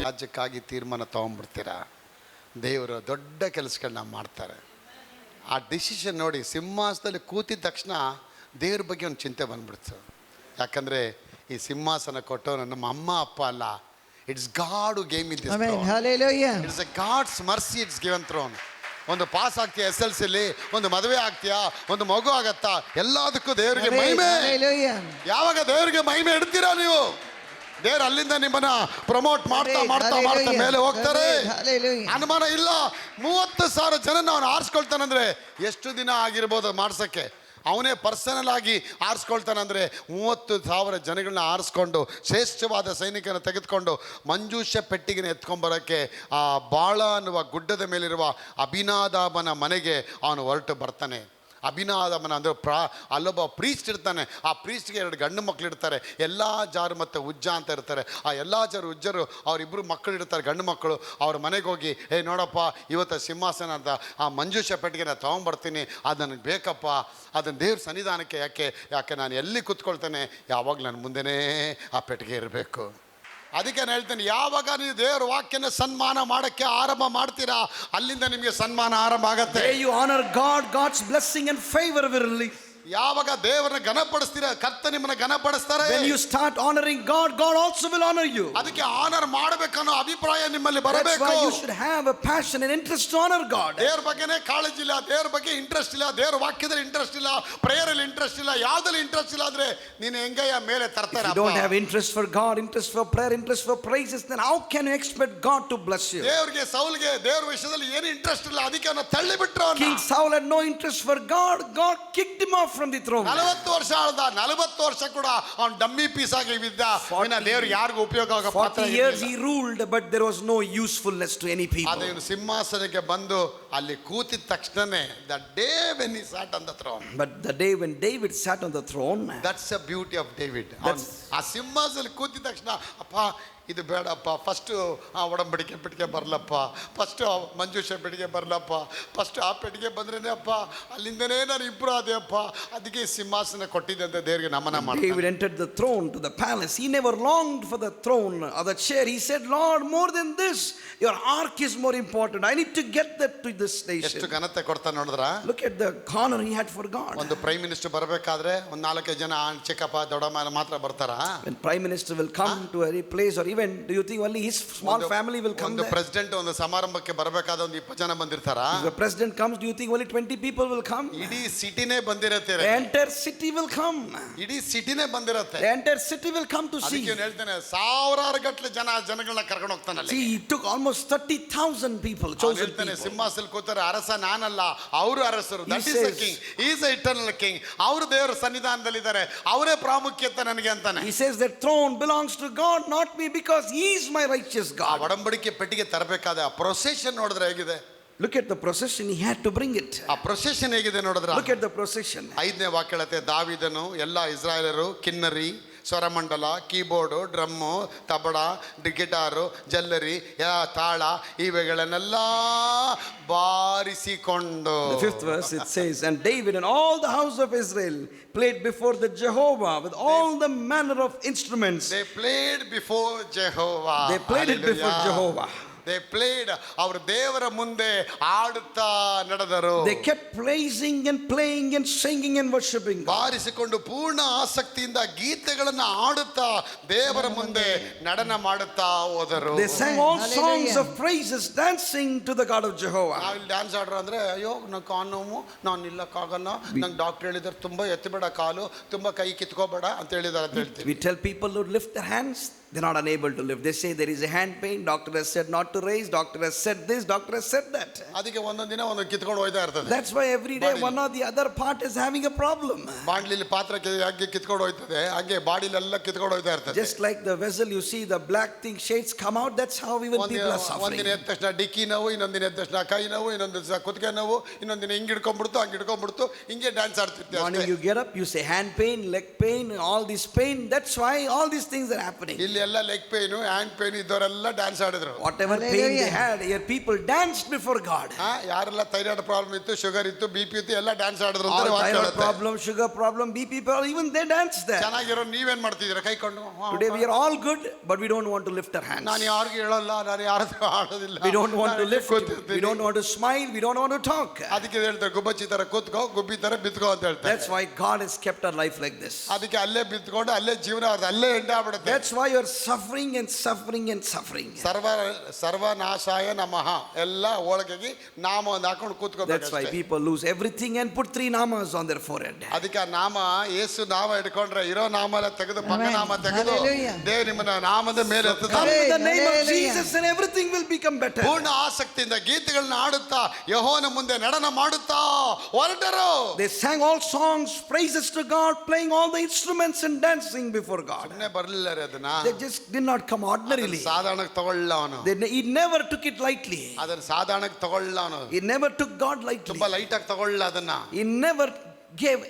ರಾಜ್ಯಕ್ಕಾಗಿ ತೀರ್ಮಾನ ತೊಗೊಂಡ್ಬಿಡ್ತೀರಾ, ದೇವರು ದೊಡ್ಡ ಕೆಲಸಗಳನ್ನ ಮಾಡ್ತಾರೆ. ಆ ಡಿಸಿಷನ್ ನೋಡಿ, ಸಿಂಹಾಸನದಲ್ಲಿ ಕೂತಿದ ತಕ್ಷಣ ದೇವ್ರ ಬಗ್ಗೆ ಒಂದು ಚಿಂತೆ ಬಂದ್ಬಿಡ್ತು. ಯಾಕಂದರೆ ಈ ಸಿಂಹಾಸನ ಕೊಟ್ಟವನು ನಮ್ಮ ಅಮ್ಮ ಅಪ್ಪ ಅಲ್ಲ, it's God who gave me this throne. Hallelujah. It's a God's mercy, it's given throne. ಒಂದು ಪಾಸ್ ಆಗ್ತೀಯಾ SLCಲಿ, ಒಂದು ಮದುವೆ ಆಗ್ತೀಯಾ, ಒಂದು ಮಗು ಆಗತ್ತಾ, ಎಲ್ಲದಕ್ಕೂ ದೇವರಿಗೆ ಮಹಿಮೆ. ಯಾವಾಗ ದೇವರಿಗೆ ಮಹಿಮೆ ಇಡ್ತೀರಾ ನೀವು, ದೇವ್ರು ಅಲ್ಲಿಂದ ನಿಮ್ಮನ್ನ ಪ್ರಮೋಟ್ ಮಾಡ್ತಾ ಮಾಡ್ತಾ ಮಾಡ್ತಾ ಮೇಲೆ ಹೋಗ್ತಾರೆ. ಅನುಮಾನ ಇಲ್ಲ. 30,000 ಜನ ಅವನು ಆರಿಸ್ಕೊಳ್ತಾನಂದ್ರೆ ಎಷ್ಟು ದಿನ ಆಗಿರ್ಬೋದು ಮಾಡ್ಸಕ್ಕೆ. ಅವನೇ ಪರ್ಸನಲ್ ಆಗಿ ಆರಿಸ್ಕೊಳ್ತಾನಂದ್ರೆ 30,000 ಜನಗಳನ್ನ ಆರಿಸ್ಕೊಂಡು ಶ್ರೇಷ್ಠವಾದ ಸೈನಿಕನ ತೆಗೆದುಕೊಂಡು ಮಂಜೂಷ ಪೆಟ್ಟಿಗೆನ ಎತ್ಕೊಂಡ್ಬರೋಕ್ಕೆ ಆ ಬಾಳ ಅನ್ನುವ ಗುಡ್ಡದ ಮೇಲಿರುವ ಅಭಿನಾದಾಬನ ಮನೆಗೆ ಅವನು ಹೊರಟು ಬರ್ತಾನೆ. ಅಭಿನಾದಾಬನ ಅಂದರೆ ಅಲ್ಲೊಬ್ಬ ಪ್ರೀಸ್ಟ್ ಇರ್ತಾನೆ. ಆ ಪ್ರೀಸ್ಟ್ಗೆ 2 ಗಂಡು ಮಕ್ಕಳು ಇರ್ತಾರೆ, ಎಲ್ಲ ಜಾರು ಮತ್ತು ಉಜ್ಜ ಅಂತ ಇರ್ತಾರೆ. ಆ ಎಲ್ಲ ಜಾರು ಉಜ್ಜರು ಅವರಿಬ್ಬರು ಮಕ್ಕಳು ಇರ್ತಾರೆ, ಗಂಡು ಮಕ್ಕಳು. ಅವ್ರ ಮನೆಗೆ ಹೋಗಿ, ನೋಡಪ್ಪ ಇವತ್ತು ಸಿಂಹಾಸನ ಅಂತ ಆ ಮಂಜೂಷ ಪೆಟ್ಟಿಗೆನ ತೊಗೊಂಬರ್ತೀನಿ, ಅದು ನನಗೆ ಬೇಕಪ್ಪ, ಅದನ್ನು ದೇವ್ರ ಸನ್ನಿಧಾನಕ್ಕೆ ಯಾಕೆ ನಾನು ಎಲ್ಲಿ ಕೂತ್ಕೊಳ್ತೇನೆ, ಯಾವಾಗ ನನ್ನ ಮುಂದೆನೇ ಆ ಪೆಟ್ಟಿಗೆ ಇರಬೇಕು. ಅದಕ್ಕೆ ನಾನು ಹೇಳ್ತೇನೆ, ಯಾವಾಗ ನೀವು ದೇವರ ವಾಕ್ಯನ ಸನ್ಮಾನ ಮಾಡೋಕ್ಕೆ ಆರಂಭ ಮಾಡ್ತೀರಾ, ಅಲ್ಲಿಂದ ನಿಮಗೆ ಸನ್ಮಾನ ಆರಂಭ ಆಗತ್ತೆ. You honor God, God's blessing and favor will release. ಯಾವಾಗ ದೇವರನ್ನ ಘನಪಡಿಸ್ತೀರಾ ಕರ್ತ ನಿಮ್ಮನ್ನ ಘನಪಡಿಸ್ತಾರೆ. When you start honoring God, God also will honor you. ಅದಕ್ಕೆ ಆನರ್ ಮಾಡಬೇಕನ್ನೋ ಅಭಿಪ್ರಾಯ ನಿಮ್ಮಲ್ಲಿ That's ಬರಬೇಕು. why you should have a passion and interest to honor God. ದೇವರ ಬಗ್ಗೆನೇ ಕಾಳಜಿ ಇಲ್ಲ, ದೇವರ ಬಗ್ಗೆ ಇಂಟ್ರೆಸ್ಟ್ ಇಲ್ಲ, ದೇವರ ವಾಕ್ಯದಲ್ಲಿ ಇಂಟ್ರೆಸ್ಟ್ ಇಲ್ಲ, ಪ್ರೇಯರ್ ಅಲ್ಲಿ ಇಂಟ್ರೆಸ್ಟ್ ಇಲ್ಲ, ಯಾವ್ದಲ್ಲಿ ಇಂಟ್ರೆಸ್ಟ್ ಇಲ್ಲ ಅಂದ್ರೆ ನೀನು ಹೆಂಗಯ್ಯ ಮೇಲೆ If ತರ್ತಾರೆ. you don't have interest for God, interest for prayer, interest for praises, then how can you expect God to bless you? ದೇವರಿಗೆ ಸೌಲ್ಗೆ ದೇವರ ವಿಷಯದಲ್ಲಿ ಏನು ಇಂಟ್ರೆಸ್ಟ್ ಇಲ್ಲ, ಅದಕ್ಕೆ ಅವನ ತಳ್ಳಿಬಿಟ್ರು. King Saul had no interest for God. God kicked him off from the throne. 40 ವರ್ಷ ಆಳ್ದ, 40 ವರ್ಷ ಕೂಡ ಅವನು ಡಮ್ಮಿ ಪೀಸ್ ಆಗಿ ಬಿದ್ದ. ದೇವ್ರಿಗೆ ಯಾರಿಗೂ ಉಪಯೋಗ ಆಗೋ ಪಾತ್ರ 40 years he ruled, but there was no usefulness to any people. ಅದೇ ಇವನು ಸಿಂಹಾಸನಕ್ಕೆ ಬಂದು ಅಲ್ಲಿ ಕೂತಿದ ತಕ್ಷಣನೇ the day when he sat on the throne, But the day when David sat on the throne, that's the beauty of David. That's- ಆ ಸಿಂಹಾಸನದಲ್ಲಿ ಕೂತಿದ ತಕ್ಷಣ ಅಪ್ಪ ಇದು ಬೇಡಪ್ಪ, ಫಸ್ಟು ಆ ಒಡಂಬಡಿಕೆ ಪೆಟ್ಟಿಗೆ ಬರಲಪ್ಪ, ಫಸ್ಟು ಮಂಜೂಷ ಪೆಟ್ಟಿಗೆ ಬರಲಪ್ಪ, ಫಸ್ಟ್ ಆ ಪೆಟ್ಟಿಗೆ ಬಂದ್ರೇನೆ ಅಪ್ಪ ಅಲ್ಲಿಂದನೇ ನಾನು ಇಂಪ್ರೂವ್ ಆದೆ ಅಪ್ಪ, ಅದಕ್ಕೆ ಸಿಂಹಾಸನ ಕೊಟ್ಟಿದ್ದೆ ಅಂತ ದೇವರಿಗೆ ನಮನ ಮಾಡಿ. David entered the throne to the palace. He never longed for the throne or the chair. He said, Lord, more than this, your ark is more important. I need to get that to this ಎಷ್ಟು nation. ಘನತೆ ಕೊಡ್ತಾ ನೋಡಿದ್ರ. Look at the honor he had for God. ಒಂದು prime minister ಬರಬೇಕಾದ್ರೆ ಒಂದು 4-5 ಜನ ಚಿಕ್ಕಪ್ಪ ದೊಡ್ಡಮ್ಮ ಮಾತ್ರ ಬರ್ತಾರ. When prime minister will come to a place or event, do you think only his small family will come ಒಂದು there? ಪ್ರೆಸಿಡೆಂಟ್ ಒಂದು ಸಮಾರಂಭಕ್ಕೆ ಬರಬೇಕಾದ ಒಂದು 20 ಜನ ಬಂದಿರ್ತಾರ. If the president comes, do you think only 20 people will come? ಇಡೀ ಸಿಟಿನೇ ಬಂದಿರತ್ತೆ. The entire city will come. ಇಡೀ ಸಿಟಿನೇ ಬಂದಿರತ್ತೆ. The entire city will come to see. ಅದಕ್ಕೆ ನಾನು ಹೇಳ್ತೇನೆ, ಸಾವಿರಾರು ಗಟ್ಟಲೆ ಜನಗಳನ್ನ ಕರ್ಕೊಂಡು ಹೋಗ್ತಾನಲ್ಲಿ. See, he took almost 30,000 people, chosen ಹೇಳ್ತಾನೆ, people. ಸಿಂಹಾಸನ ಕೂತಾರೆ ಅರಸ ನಾನಲ್ಲ, ಅವರು ಅರಸರು. He that is the says- king, he is the eternal king. ಅವರು ದೇವರ ಸನ್ನಿಧಾನದಲ್ಲಿದ್ದಾರೆ, ಅವರೇ ಪ್ರಾಮುಖ್ಯತೆ ನನಗೆ ಅಂತಾನೆ. He says that throne belongs to God, not me, because he is my righteous ಆ God. ಒಡಂಬಡಿಕೆ ಪೆಟ್ಟಿಗೆ ತರಬೇಕಾದ ಆ ಪ್ರೊಸೆಷನ್ ನೋಡಿದ್ರೆ ಹೇಗಿದೆ. Look at the procession, he had to bring it. ಆ ಪ್ರೊಸೆಷನ್ ಹೇಗಿದೆ ನೋಡಿದ್ರ. Look at the procession. 5ನೇ ವಾಕ್ಯ ಹೇಳುತ್ತೆ, ದಾವಿದನು ಎಲ್ಲ ಇಸ್ರಾಯೇಲರು ಕಿನ್ನರಿ, ಸ್ವರಮಂಡಲ, ಕೀಬೋರ್ಡು, ಡ್ರಮ್ಮು, ತಬಡ, ಗಿಟಾರು, ಜಲ್ಲರಿ, ತಾಳ ಇವೆಗಳನ್ನೆಲ್ಲ ಬಾರಿಸಿಕೊಂಡು. The 5th verse it says, and David and all the house of Israel played before the Jehovah with all the manner of instruments. They played before Jehovah. They played it before Hallelujah. Jehovah. They played. ಅವರು ದೇವರ ಮುಂದೆ ಆಡುತ್ತಾ ನಡೆದರು. They kept praising and playing and singing and worshiping God. ಬಾರಿಸಿಕೊಂಡು ಪೂರ್ಣ ಆಸಕ್ತಿಯಿಂದ ಗೀತೆಗಳನ್ನ ಆಡುತ್ತಾ ದೇವರ ಮುಂದೆ ನಡೆನ ಮಾಡುತ್ತಾ ಹೋದರು. They sang all Hallelujah. songs of praises, dancing to the God of Jehovah. ನಾವು ಇಲ್ಲಿ ಡ್ಯಾನ್ಸ್ ಆಡ್ರು ಅಂದ್ರೆ, ಅಯ್ಯೋ ನಂಗೆ ಕಾಲು ನೋವು, ನಾನು ನಿಲ್ಲಕ್ಕಾಗಲ್ಲ, ನಂಗೆ ಡಾಕ್ಟರ್ ಹೇಳಿದಾರೆ ತುಂಬಾ ಎತ್ತಬೇಡ ಕಾಲು, ತುಂಬಾ ಕೈ ಕಿತ್ಕೋಬೇಡ ಅಂತ ಹೇಳಿದಾರೆ ಅಂತ ಹೇಳ್ತೀವಿ. We tell people to lift their hands, they're not unable to lift. They say there is a hand pain, doctor has said not to raise, doctor has said this, doctor has said that. ಅದಕ್ಕೆ ಒಂದೊಂದು ದಿನ ಒಂದು ಕಿತ್ಕೊಂಡು ಹೋಯ್ತಾ ಇರ್ತದೆ. That's why every day one or the other part is having a problem. ಬಾಂಡ್ಲಿಲಿ ಪಾತ್ರಕ್ಕೆ ಹಾಗೆ ಕಿತ್ಕೊಂಡು ಹೋಯ್ತದೆ, ಹಾಗೆ ಬಾಡಿಲೆಲ್ಲ ಕಿತ್ಕೊಂಡು ಹೋಯ್ತಾ ಇರ್ತದೆ. Just like the vessel, you see the black thing shades come out, that's how even people are suffering. ಒಂದಿನ ಎದ್ದ ತಕ್ಷಣ ಡಿಕ್ಕಿ ನೋವು, ಇನ್ನೊಂದಿನ ಎದ್ದ ತಕ್ಷಣ ಕೈ ನೋವು, ಇನ್ನೊಂದು ದಿವಸ ಕುತ್ತಿಗೆ ನೋವು, ಇನ್ನೊಂದಿನ ಹಿಂಗೆ ಹಿಡ್ಕೊಂಡ್ಬಿಡ್ತು, ಹಂಗೆ ಹಿಡ್ಕೊಂಡ್ಬಿಡ್ತು, ಹಿಂಗೆ dance ಆಡ್ತಿರ್ತೀವಿ. Morning you get up, you say hand pain, leg pain, all this pain. That's why all these things are happening. ಇಲ್ಲಿ ಎಲ್ಲ ಲೆಗ್ ಪೇನು, ಹ್ಯಾಂಡ್ ಪೇನ್ ಇದ್ದವರೆಲ್ಲ ಡ್ಯಾನ್ಸ್ ಆಡಿದ್ರು. Whatever pain they had, here people danced before God. ಯಾರೆಲ್ಲ thyroid problem ಇತ್ತು, sugar ಇತ್ತು, BP ಇತ್ತು, ಎಲ್ಲ dance ಆಡಿದ್ರು All ಅಂತ thyroid problem, sugar problem, BP problem, even they danced there. ಚೆನ್ನಾಗಿರೋ ನೀವೇನ್ ಮಾಡ್ತಿದ್ದೀರಾ ಕೈಕೊಂಡು? Today we are all good, but we don't want to lift our hands. ನಾನು ಯಾರಿಗೂ ಹೇಳಲ್ಲ, ನಾನು ಯಾರದ್ದು ಆಡೋದಿಲ್ಲ. We don't want to lift, we don't want to smile, we don't want to talk. ಅದಕ್ಕೆ ಹೇಳ್ತಾರೆ, ಗುಬ್ಬಚ್ಚಿ ತರ ಕೂತ್ಕೋ, ಗುಬ್ಬಿ ತರ ಬಿತ್ಕೋ ಅಂತ ಹೇಳ್ತಾರೆ. That's why God has kept our life like this. ಅದಕ್ಕೆ ಅಲ್ಲೇ ಬಿತ್ಕೊಂಡು ಅಲ್ಲೇ ಜೀವನ ಅವ್ರದ್ದು ಅಲ್ಲೇ ಎಂಡ ಆಗ್ಬಿಡುತ್ತೆ. That's why you're suffering and suffering and suffering. ಸರ್ವನಾಶಾಯ ನಮಃ, ಎಲ್ಲ ಒಳಗಾಗಿ ನಾಮ ಒಂದು ಹಾಕೊಂಡು ಕೂತ್ಕೋಬೇಕು. That's why people lose everything and put 3 namas on their forehead. ಅದಕ್ಕೆ ಆ ನಾಮ, ಯೇಸು ನಾಮ ಹಿಡ್ಕೊಂಡ್ರೆ ಇರೋ ನಾಮ ಎಲ್ಲ ತೆಗೆದು ಪಕ್ಕ ನಾಮ ತೆಗೆದು Hallelujah. ದೇವ್ ನಿಮ್ಮನ್ನ ನಾಮದ ಮೇಲೆ Come ಎತ್ತುತ್ತಾರೆ. with the name of Hallelujah. Jesus and everything will become better. ಪೂರ್ಣ ಆಸಕ್ತಿಯಿಂದ ಗೀತೆಗಳನ್ನ ಆಡುತ್ತಾ ಯೆಹೋವನ ಮುಂದೆ ನಡೆನ ಮಾಡುತ್ತಾ ಹೊರಟರು. They sang all songs, praises to God, playing all the instruments and dancing before God. ಸುಮ್ಮನೆ ಬರ್ಲಿಲ್ಲ ರೀ ಅದನ್ನ. They just did not come ordinarily. ಸಾಧಾರಣಕ್ಕೆ ತಗೊಳ್ಳ ಅವನು. He never took it lightly. ಅದನ್ನ ಸಾಧಾರಣಕ್ಕೆ ತಗೊಳ್ಳ ಅವನು. He never took God lightly. ತುಂಬಾ light ಆಗಿ ತಗೊಳ್ಳ ಅದನ್ನ. He never gave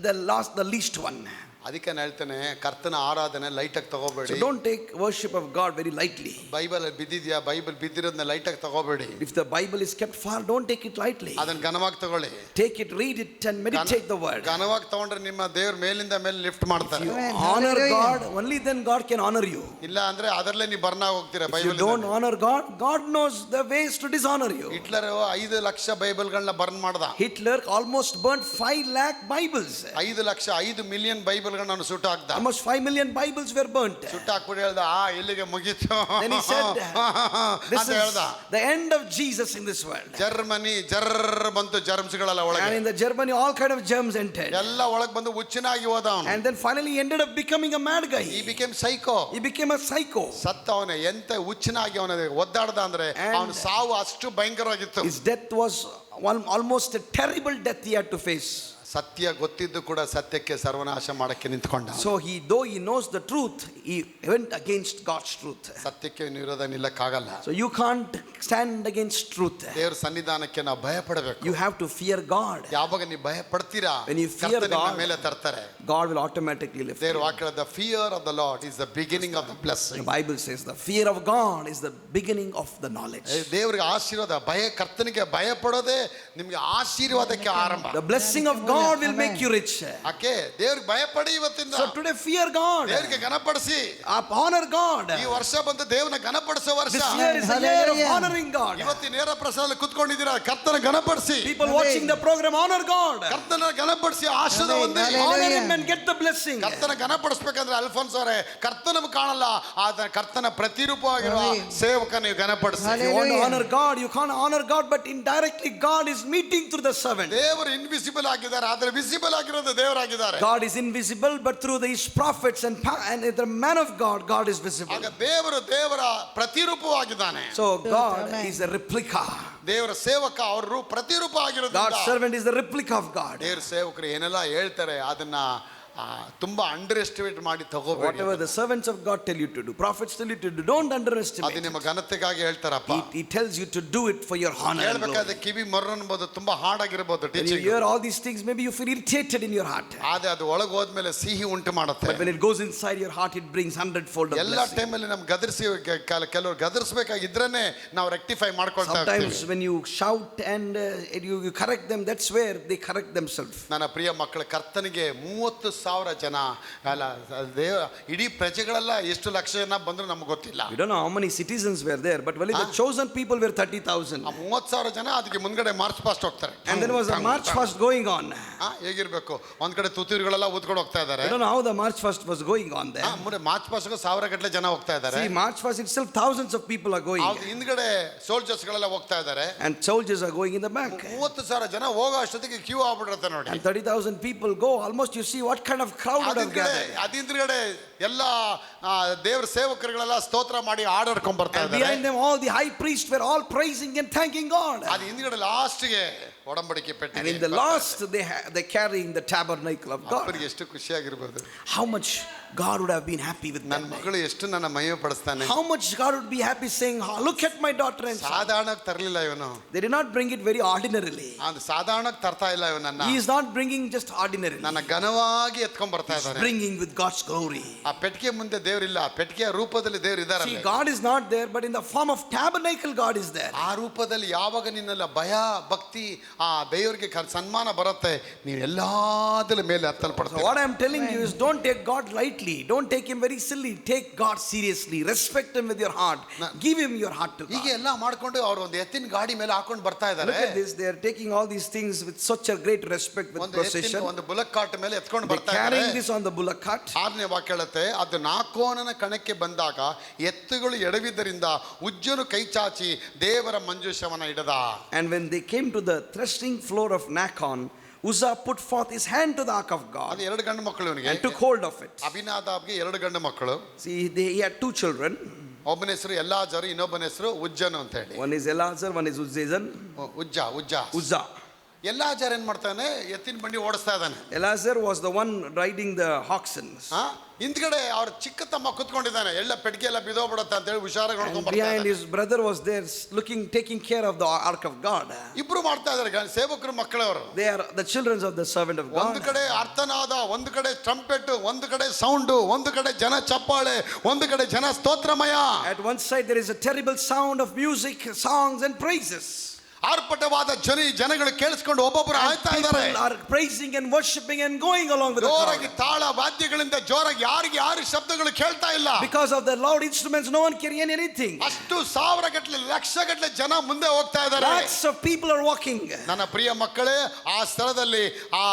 the least one. ಅದಕ್ಕೆ ನಾನು ಹೇಳ್ತೇನೆ, ಕರ್ತನ ಆರಾಧನೆ ಲೈಟಾಗಿ So ತಗೋಬೇಡಿ. don't take worship of God very lightly. Bible ಬಿದ್ದಿದ್ಯಾ, ಬೈಬಲ್ ಬಿದ್ದಿರೋದನ್ನ ಲೈಟಾಗಿ ತಗೋಬೇಡಿ. If the Bible is kept far, don't take it lightly. ಅದನ್ನ ಘನವಾಗಿ ತಗೊಳ್ಳಿ. Take it, read it, and meditate the word. ಘನವಾಗಿ ತಗೊಂಡ್ರೆ ನಿಮ್ಮ ದೇವ್ರ ಮೇಲಿಂದ ಮೇಲೆ ಲಿಫ್ಟ್ ಮಾಡ್ತಾರೆ. You Amen. honor Hallelujah. God, only then God can honor you. ಇಲ್ಲ ಅಂದ್ರೆ ಅದರಲ್ಲೇ ನೀವು ಬರ್ನ ಹೋಗ್ತೀರಾ. If you Bible don't honor God, God knows the ways to dishonor you. Hitler 5 lakh ಬೈಬಲ್ಗಳನ್ನ ಬರ್ನ್ ಮಾಡ್ದ. Hitler almost burnt 5 lakh Bibles. 5 million ಬೈಬಲ್ಗಳನ್ನ ಸುಟ್ಟು ಹಾಕ್ದ. Almost 5 million Bibles were burnt. ಸುಟ್ಟು ಹಾಕ್ಬಿಟ್ಟು ಹೇಳ್ದ, ಇಲ್ಲಿಗೆ ಮುಗೀತು Then he said, this ಅಂತ is ಹೇಳ್ದ. the end of Jesus in this world. Germany ಬಂತು, ಜರ್ಮ್ಸ್ಗಳೆಲ್ಲ And ಒಳಗೆ in the Germany, all kind of germs entered. ಎಲ್ಲ ಒಳಗೆ ಬಂದು ಹುಚ್ಚನಾಗಿ ಹೋದ ಅವನು. And then finally he ended up becoming a mad guy. ಈ became psycho. He became a psycho. ಸತ್ತವನೇ, ಎಂತ ಹುಚ್ಚನಾಗಿ ಅವನ ಒದ್ದಾಡ್ದ ಅಂದ್ರೆ ಅವನ ಸಾವು ಅಷ್ಟು ಭಯಂಕರವಾಗಿತ್ತು. His death was almost a terrible death he had to face. ಸತ್ಯ ಗೊತ್ತಿದ್ದು ಕೂಡ ಸತ್ಯಕ್ಕೆ ಸರ್ವನಾಶ ಮಾಡಕ್ಕೆ ನಿಂತ್ಕೊಂಡ. So though he knows the truth, he went against God's truth. ಸತ್ಯಕ್ಕೆ ವಿರೋಧ ನಿಲ್ಲಕ್ಕಾಗಲ್ಲ. So you can't stand against truth. ದೇವರ ಸನ್ನಿಧಾನಕ್ಕೆ ನಾವು ಭಯ ಪಡಬೇಕು. You have to fear God. ಯಾವಾಗ ನೀವು ಭಯ ಪಡ್ತೀರಾ, When you fear ಕರ್ತನ ನಿಮ್ಮ God, ಮೇಲೆ ತರ್ತಾರೆ. God will automatically lift ದೇವರ you. ವಾಕ್ಯ, the fear of the Lord is the beginning of the blessing. The Bible says the fear of God is the beginning of the knowledge. ದೇವರಿಗೆ ಆಶೀರ್ವಾದ, ಕರ್ತನಿಗೆ ಭಯ ಪಡೋದೇ ನಿಮ್ಗೆ ಆಶೀರ್ವಾದಕ್ಕೆ ಆರಂಭ. The blessing of God will make you rich. ಯಾಕೆ ದೇವ್ರಿಗೆ ಭಯ ಪಡಿ ಇವತ್ತಿಂದ. So today fear God. ದೇವರಿಗೆ ಘನಪಡಿಸಿ. Honor God. ಈ ವರ್ಷ ಬಂದು ದೇವನ ಘನಪಡಿಸೋ ವರ್ಷ. This year is the year of Hallelujah. honoring God. ಇವತ್ತು ನೇರ ಪ್ರಸಾದದಲ್ಲಿ ಕುತ್ಕೊಂಡಿದ್ದೀರಾ, ಕರ್ತನ ಘನಪಡಿಸಿ. People watching the program, honor God. ಕರ್ತನ ಘನಪಡಿಸಿ, ಆಶೀರ್ವಾದ ಹೊಂದಿ. Hallelujah. Honor him and get the blessing. ಕರ್ತನ ಘನಪಡಿಸಬೇಕಂದ್ರೆ ಅಲ್ಫೋನ್ಸ್ ಅವರೇ, ಕರ್ತನ ಕಾಣಲ್ಲ, ಆದ್ರೆ ಕರ್ತನ ಪ್ರತಿರೂಪವಾಗಿರುವ Amen. ಸೇವಕ ನೀವು ಘನಪಡಿಸಿ. If you want to Hallelujah. honor God, you can't honor God, but indirectly God is meeting through the servant. ದೇವರು ಇನ್ವಿಸಿಬಲ್ ಆಗಿದ್ದಾರೆ, ಆದ್ರೆ ವಿಸಿಬಲ್ ಆಗಿರೋದು ದೇವರಾಗಿದ್ದಾರೆ. God is invisible, but through these prophets and the man of God, God is visible. ಆಗ ದೇವರ ಪ್ರತಿರೂಪವಾಗಿದ್ದಾನೆ. So God Amen. is a replica. ದೇವರ ಸೇವಕ ಅವರು ಪ್ರತಿರೂಪ ಆಗಿರೋದ್ರಿಂದ God's servant is the replica of God. ದೇವರ ಸೇವಕರು ಏನೆಲ್ಲ ಹೇಳ್ತಾರೆ ಅದನ್ನ ತುಂಬಾ ಅಂಡರ್ ಎಸ್ಟಿಮೇಟ್ ಮಾಡಿ ತಗೋಬೇಡಿ. Whatever the servants of God tell you to do, prophets tell you to do, don't underestimate. ಅದು ನಿಮ್ಮ ಘನತೆಗಾಗಿ ಹೇಳ್ತಾರಪ್ಪ. He tells you to do it for your honor and glory. ಹೇಳ್ಬೇಕಾದ್ರೆ ಕಿವಿ ಮರ್ರ ಅನ್ಬೋದು, ತುಂಬಾ ಹಾರ್ಡ್ ಆಗಿರಬಹುದು When you teaching. hear all these things, maybe you feel irritated in your heart. ಆದ್ರೆ ಅದು ಒಳಗೆ ಹೋದ್ಮೇಲೆ ಸಿಹಿ ಉಂಟು ಮಾಡುತ್ತೆ. But when it goes inside your heart, it brings 100-fold of ಎಲ್ಲ blessing. ಟೈಮಲ್ಲಿ ನಮ್ಗೆ ಕೆಲವರು ಗದರ್ಸ್ಬೇಕಾಗಿದ್ರೇನೆ ನಾವು ರೆಕ್ಟಿಫೈ ಮಾಡ್ಕೊಳ್ತಾ Sometimes ಇರ್ತೀವಿ. when you shout and you correct them, that's where they correct themselves. ನನ್ನ ಪ್ರಿಯ ಮಕ್ಕಳ, ಕರ್ತನಿಗೆ 30,000 ಜನ ಅಲ್ಲ, ಇಡೀ ಪ್ರಜೆಗಳೆಲ್ಲ ಎಷ್ಟು ಲಕ್ಷ ಜನ ಬಂದ್ರು ನಮ್ಗೆ ಗೊತ್ತಿಲ್ಲ. We don't know how many citizens were there, but only the chosen people were 30,000. ಆ 30,000 ಜನ ಅದಕ್ಕೆ ಮುಂದ್ಗಡೆ ಮಾರ್ಚ್ ಪಾಸ್ಟ್ ಹೋಗ್ತಾರೆ. And there was a march fast going on. ಹೇಗಿರ್ಬೇಕು, ಒಂದ್ ಕಡೆ ತುತ್ತೂರುಗಳೆಲ್ಲ ಊದ್ಕೊಂಡು ಹೋಗ್ತಾ ಇದ್ದಾರೆ. I don't know how the march fast was going on there. ಮುಂದೆ ಮಾರ್ಚ್ ಪಾಸ್ಟ್ 1,000 ಗಟ್ಟಲೆ ಜನ ಹೋಗ್ತಾ ಇದ್ದಾರೆ. See, march fast itself, thousands of people are going. ಹಿಂದ್ಗಡೆ ಸೋಲ್ಜರ್ಸ್ ಗಳೆಲ್ಲ ಹೋಗ್ತಾ ಇದ್ದಾರೆ. And soldiers are going in the back. 30,000 ಜನ ಹೋಗೋ ಅಷ್ಟೊತ್ತಿಗೆ ಕ್ಯೂ ಆಗ್ಬಿಡುತ್ತೆ ನೋಡಿ. And 30,000 people go. Almost you see what kind of crowd would have gathered. ಅದಿಂದ್ಗಡೆ ಎಲ್ಲ ದೇವರ ಸೇವಕರುಗಳೆಲ್ಲ ಸ್ತೋತ್ರ ಮಾಡಿ ಹಾಡಾಡ್ಕೊಂಡ್ ಬರ್ತಾ And ಇದ್ದಾರೆ. behind them all the high priests were all praising and thanking God. ಅದು ಹಿಂದ್ಗಡೆ ಲಾಸ್ಟ್ಗೆ ಒಡಂಬಡಿಕೆ And ಪೆಟ್ಟಿಗೆ. in the last they carrying the tabernacle of God. ಅಪ್ಪನಿಗೆ ಎಷ್ಟು ಖುಷಿಯಾಗಿರ್ಬೋದು. How much God would have been happy with ನನ್ನ them. ಮಗಳು ಎಷ್ಟು ನನ್ನ ಮಹಿಮೆ ಪಡಿಸ್ತಾನೆ. How much God would be happy saying, look at my daughter and son. ಸಾಧಾರಣಕ್ಕೆ ತರಲಿಲ್ಲ ಇವನು. They did not bring it very ordinarily. ಅದು ಸಾಧಾರಣಕ್ಕೆ ತರ್ತಾ ಇಲ್ಲ ಇವನನ್ನ. He is not bringing just ordinarily. ನನ್ನ ಘನವಾಗಿ ಎತ್ಕೊಂಡ್ ಬರ್ತಾ He's ಇದ್ದಾರೆ. bringing with God's glory. ಆ ಪೆಟ್ಟಿಗೆ ಮುಂದೆ ದೇವರಿಲ್ಲ, ಆ ಪೆಟ್ಟಿಗೆಯ ರೂಪದಲ್ಲಿ ದೇವರು See, ಇದ್ದಾರೆ. God is not there, but in the form of tabernacle, God is there. ಆ ರೂಪದಲ್ಲಿ ಯಾವಾಗ ನಿನ್ನೆಲ್ಲ ಭಯ ಭಕ್ತಿ ಆ ದೇವರಿಗೆ ಸನ್ಮಾನ ಬರುತ್ತೆ, ನೀವು ಎಲ್ಲಾದರ ಮೇಲೆ So ಹತ್ತಲ್ಪಡ್ತೀವಿ. what I am telling you is, don't take God lightly. Don't take him very silly. Take God seriously. Respect him with your heart. Give him your heart to God. ಹೀಗೆ ಎಲ್ಲ ಮಾಡ್ಕೊಂಡು ಅವ್ರು ಒಂದು ಎತ್ತಿನ ಗಾಡಿ ಮೇಲೆ ಹಾಕೊಂಡು ಬರ್ತಾ Look ಇದ್ದಾರೆ. at this. They are taking all these things with such a great respect, with ಒಂದು procession. ಒಂದು ಬುಲಕ್ ಕಾರ್ಟ್ ಮೇಲೆ ಎತ್ಕೊಂಡು They're ಬರ್ತಾ ಇದ್ದಾರೆ. carrying this on the bullock cart. 6ನೇ ವಾಕ್ಯ ಹೇಳುತ್ತೆ, ಅದು ನಾಕೋನನ ಕಣಕ್ಕೆ ಬಂದಾಗ ಎತ್ತುಗಳು ಎಡವಿದ್ದರಿಂದ ಉಜ್ಜನು ಕೈ ಚಾಚಿ ದೇವರ ಮಂಜೂಷವನ ಹಿಡದ. And when they came to the threshing floor of Nacon, Uzzah put forth his hand to the ark of God ಅದು 2 ಗಂಡು ಮಕ್ಕಳು ಇವನಿಗೆ. and took hold of it. ಅಭಿನಾದಾಬ್ಗೆ 2 ಗಂಡು ಮಕ್ಕಳು. See, he had 2 children. ಒಬ್ಬನ ಹೆಸರು ಎಲ್ಲಾಜರು, ಇನ್ನೊಬ್ಬನ ಹೆಸರು ಉಜ್ಜನು ಅಂತ ಹೇಳಿ. One is Elazar, one is Uzzazan. ಉಜ್ಜ. Uzzah. ಎಲ್ಲಾಜರ್ ಏನ್ ಮಾಡ್ತಾನೆ, ಎತ್ತಿನ ಬಂಡಿ ಓಡಿಸ್ತಾ ಇದ್ದಾನೆ. Eleazar was the one riding the oxen. ಹಿಂದ್ಗಡೆ ಅವ್ರ ಚಿಕ್ಕ ತಮ್ಮ ಕುತ್ಕೊಂಡಿದ್ದಾನೆ, ಎಲ್ಲ ಪೆಟ್ಟಿಗೆ ಎಲ್ಲ ಬಿದೋಗ್ಬಿಡತ್ತೆ ಅಂತ ಹೇಳಿ ಹುಷಾರಾಗಿ ನೋಡ್ಕೊಂಡ್ Behind ಬರ್ತಾನೆ. his brother was there taking care of the ark of God. ಇಬ್ರು ಮಾಡ್ತಾ ಇದಾರೆ, ಸೇವಕರು ಮಕ್ಕಳವರು. They are the children of the servant of God. ಒಂದು ಕಡೆ ಅರ್ಥನಾದ, ಒಂದು ಕಡೆ ಟ್ರಂಪೆಟ್, ಒಂದು ಕಡೆ ಸೌಂಡ್, ಒಂದು ಕಡೆ ಜನ ಚಪ್ಪಾಳೆ, ಒಂದು ಕಡೆ ಜನ ಸ್ತೋತ್ರಮಯ. At one side there is a terrible sound of music, songs and praises. ಆರ್ಭಟವಾದ ಜನಗಳು ಕೇಳಿಸ್ಕೊಂಡು ಒಬ್ಬೊಬ್ಬರು ಆಯ್ತಾ ಇದ್ದಾರೆ. People are praising and worshiping and going along with the ಜೋರಾಗಿ crowd. ತಾಳ ವಾದ್ಯಗಳಿಂದ ಜೋರಾಗಿ ಯಾರು ಶಬ್ದಗಳು ಕೇಳ್ತಾ ಇಲ್ಲ. Because of the loud instruments, no one can hear anything. ಅಷ್ಟು ಸಾವಿರ ಗಟ್ಟಲೆ ಲಕ್ಷ ಗಟ್ಟಲೆ ಜನ ಮುಂದೆ ಹೋಗ್ತಾ ಇದ್ದಾರೆ. Lots of people are walking. ನನ್ನ ಪ್ರಿಯ ಮಕ್ಕಳೇ, ಆ ಸ್ಥಳದಲ್ಲಿ ಆ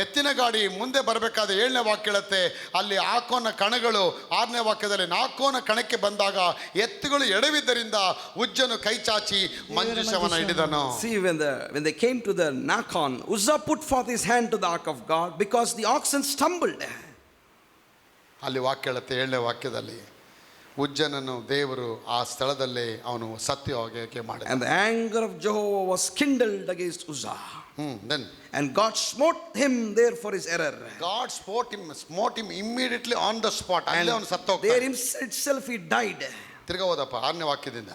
ಎತ್ತಿನ ಗಾಡಿ ಮುಂದೆ ಬರಬೇಕಾದ 7ನೇ ವಾಕ್ಯ ಹೇಳುತ್ತೆ, ಅಲ್ಲಿ ಆಕೋನ ಕಣಗಳು 6ನೇ ವಾಕ್ಯದಲ್ಲಿ ನಾಕೋನ ಕಣಕ್ಕೆ ಬಂದಾಗ ಎತ್ತುಗಳು ಎಡವಿದ್ದರಿಂದ ಉಜ್ಜನು ಕೈ ಚಾಚಿ ಮಂಜೂಷವನ ಹಿಡಿದನು. See, when they came to the Nakon, Uzzah put forth his hand to the ark of God because the oxen stumbled. ಅಲ್ಲಿ ವಾಕ್ಯ ಹೇಳುತ್ತೆ 7ನೇ ವಾಕ್ಯದಲ್ಲಿ, ಉಜ್ಜನನ್ನು ದೇವರು ಆ ಸ್ಥಳದಲ್ಲಿ ಅವನು ಸತ್ಯವಾಗಿ ಮಾಡಿದ. And the anger of Jehovah was kindled against Uzzah. Then And God smote him there for his error. God smote him immediately on the spot. ಅಲ್ಲೇ ಅವನು ಸತ್ತು There ಹೋಗ್ತಾನೆ. himself he died. ತಿರ್ಗಾ ಹೋದಪ್ಪ 6ನೇ ವಾಕ್ಯದಿಂದ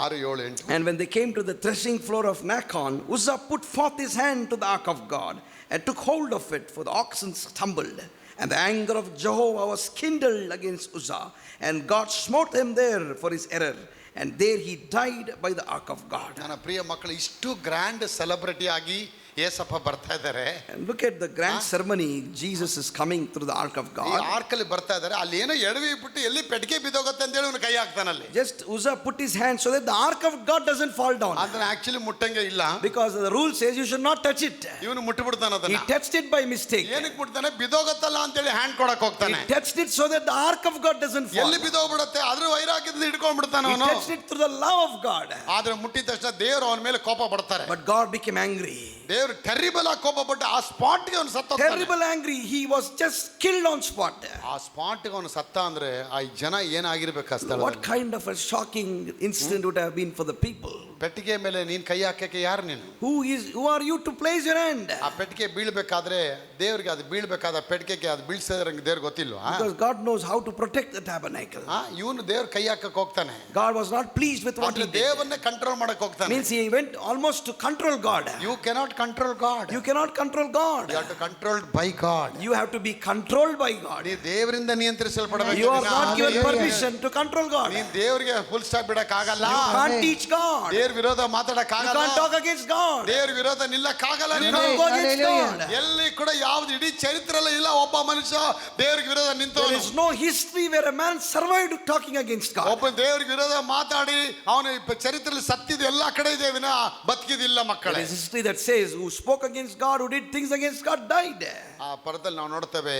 6, 7, 8. And when they came to the threshing floor of Nakon, Uzzah put forth his hand to the ark of God and took hold of it, for the oxen stumbled. And the anger of Jehovah was kindled against Uzzah, and God smote him there for his error. And there he died by the ark of God. ನನ್ನ ಪ್ರಿಯ ಮಕ್ಕಳು, ಇಷ್ಟು grand celebrity ಆಗಿ ಏಸಪ್ಪ ಬರ್ತಾ ಇದ್ದಾರೆ. And look at the grand ceremony. Jesus is coming through the ark of ಈ God. ಆರ್ಕಲ್ಲಿ ಬರ್ತಾ ಇದ್ದಾರೆ. ಅಲ್ಲಿ ಏನೋ ಎಡವಿ ಬಿಟ್ಟು ಎಲ್ಲಿ ಪೆಟ್ಟಿಗೆ ಬಿದ್ದೋಗುತ್ತೆ ಅಂತ ಹೇಳಿ ಅವನು ಕೈ ಹಾಕ್ತಾನಲ್ಲಿ. Just Uzzah put his hand so that the ark of God doesn't fall down. ಅದನ್ನ ಆಕ್ಚುಲಿ ಮುಟ್ಟಂಗೆ ಇಲ್ಲ, Because the rule says you should not touch it. ಇವನು ಮುಟ್ಟಿಬಿಡ್ತಾನ He ಅದನ್ನ. touched it by mistake. ಏನಕ್ಕೆ ಮುಟ್ತಾನೆ? ಬಿದ್ದೋಗತ್ತಲ್ಲ ಅಂತ ಹೇಳಿ ಹ್ಯಾಂಡ್ ಕೊಡಕ್ He ಹೋಗ್ತಾನೆ. touched it so that the ark of God doesn't fall. ಎಲ್ಲಿ ಬಿದ್ದೋಗ್ಬಿಡುತ್ತೆ, ಅದ್ರ ವೈರಾಗ್ಯದಿಂದ ಹಿಡ್ಕೊಂಡ್ಬಿಡ್ತಾನ He ಅವನು. touched it through the love of God. ಆದ್ರೆ ಮುಟ್ಟಿದ ತಕ್ಷಣ ದೇವರು ಅವನ ಮೇಲೆ ಕೋಪ ಪಡ್ತಾರೆ. But God became angry. ದೇವರು ಟೆರಿಬಲ್ ಆಗಿ ಕೋಪ ಪಟ್ಟು ಆ ಸ್ಪಾಟ್ಗೆ ಅವನು ಸತ್ತ. Terrible angry. He was just killed on spot. ಆ ಸ್ಪಾಟ್ಗೆ ಅವನು ಸತ್ತ ಅಂದ್ರೆ ಆ ಜನ ಏನಾಗಿರ್ಬೇಕು ಆ ಸ್ಥಳ. What kind of a shocking incident would have been for the people? ಪೆಟ್ಟಿಗೆ ಮೇಲೆ ನೀನ್ ಕೈ ಹಾಕಕ್ಕೆ ಯಾರು ನೀನು? Who are you to place your hand? ಆ ಪೆಟ್ಟಿಗೆ ಬೀಳ್ಬೇಕಾದ್ರೆ ದೇವ್ರಿಗೆ ಅದು ಬೀಳ್ಬೇಕಾದ ಪೆಟ್ಟಿಗೆಗೆ ಅದು ಬೀಳ್ಸೋದ್ರಂಗೆ ದೇವ್ರಿಗೆ ಗೊತ್ತಿಲ್ವಾ? Because God knows how to protect the tabernacle. ಇವನು ದೇವ್ರ ಕೈ ಹಾಕಕ್ಕೆ ಹೋಗ್ತಾನೆ. God was not pleased with what he did. ದೇವನ್ನೇ ಕಂಟ್ರೋಲ್ ಮಾಡಕ್ ಹೋಗ್ತಾನೆ. Means he went almost to control God. You cannot control God. You cannot control God. You have to controlled by God. You have to be controlled by God. ನೀ ದೇವರಿಂದ ನಿಯಂತ್ರಿಸಲ್ಪಡಬೇಕು. You are not given Hallelujah. permission to control God. ನೀನ್ ದೇವರಿಗೆ full stop ಬಿಡಕ್ ಆಗಲ್ಲ. You can't teach God. ದೇವ್ರ ವಿರೋಧ ಮಾತಾಡಕ್ You ಆಗಲ್ಲ. can't talk against God. ದೇವ್ರ ವಿರೋಧ ನಿಲ್ಲಕ್ ಆಗಲ್ಲ. You ನೀನು can't go against Hallelujah. God. ಎಲ್ಲಿ ಕೂಡ ಯಾವ್ದು ಇಡೀ ಚರಿತ್ರೆಯಲ್ಲಿ ಇಲ್ಲ ಒಬ್ಬ ಮನುಷ್ಯ ದೇವ್ರಿಗೆ ವಿರೋಧ There ನಿಂತವನು. is no history where a man survived talking against God. ಒಬ್ಬ ದೇವ್ರಿಗೆ ವಿರೋಧ ಮಾತಾಡಿ ಅವನು ಚರಿತ್ರೆಯಲ್ಲಿ ಸತ್ತಿದ ಎಲ್ಲಾ ಕಡೆ ಇದೆ ವಿನ ಬದುಕಿದಿಲ್ಲ There ಮಕ್ಕಳೇ. is history that says who spoke against God, who did things against God, died. ಆ ಪರದಲ್ಲಿ ನಾವು ನೋಡ್ತೇವೆ,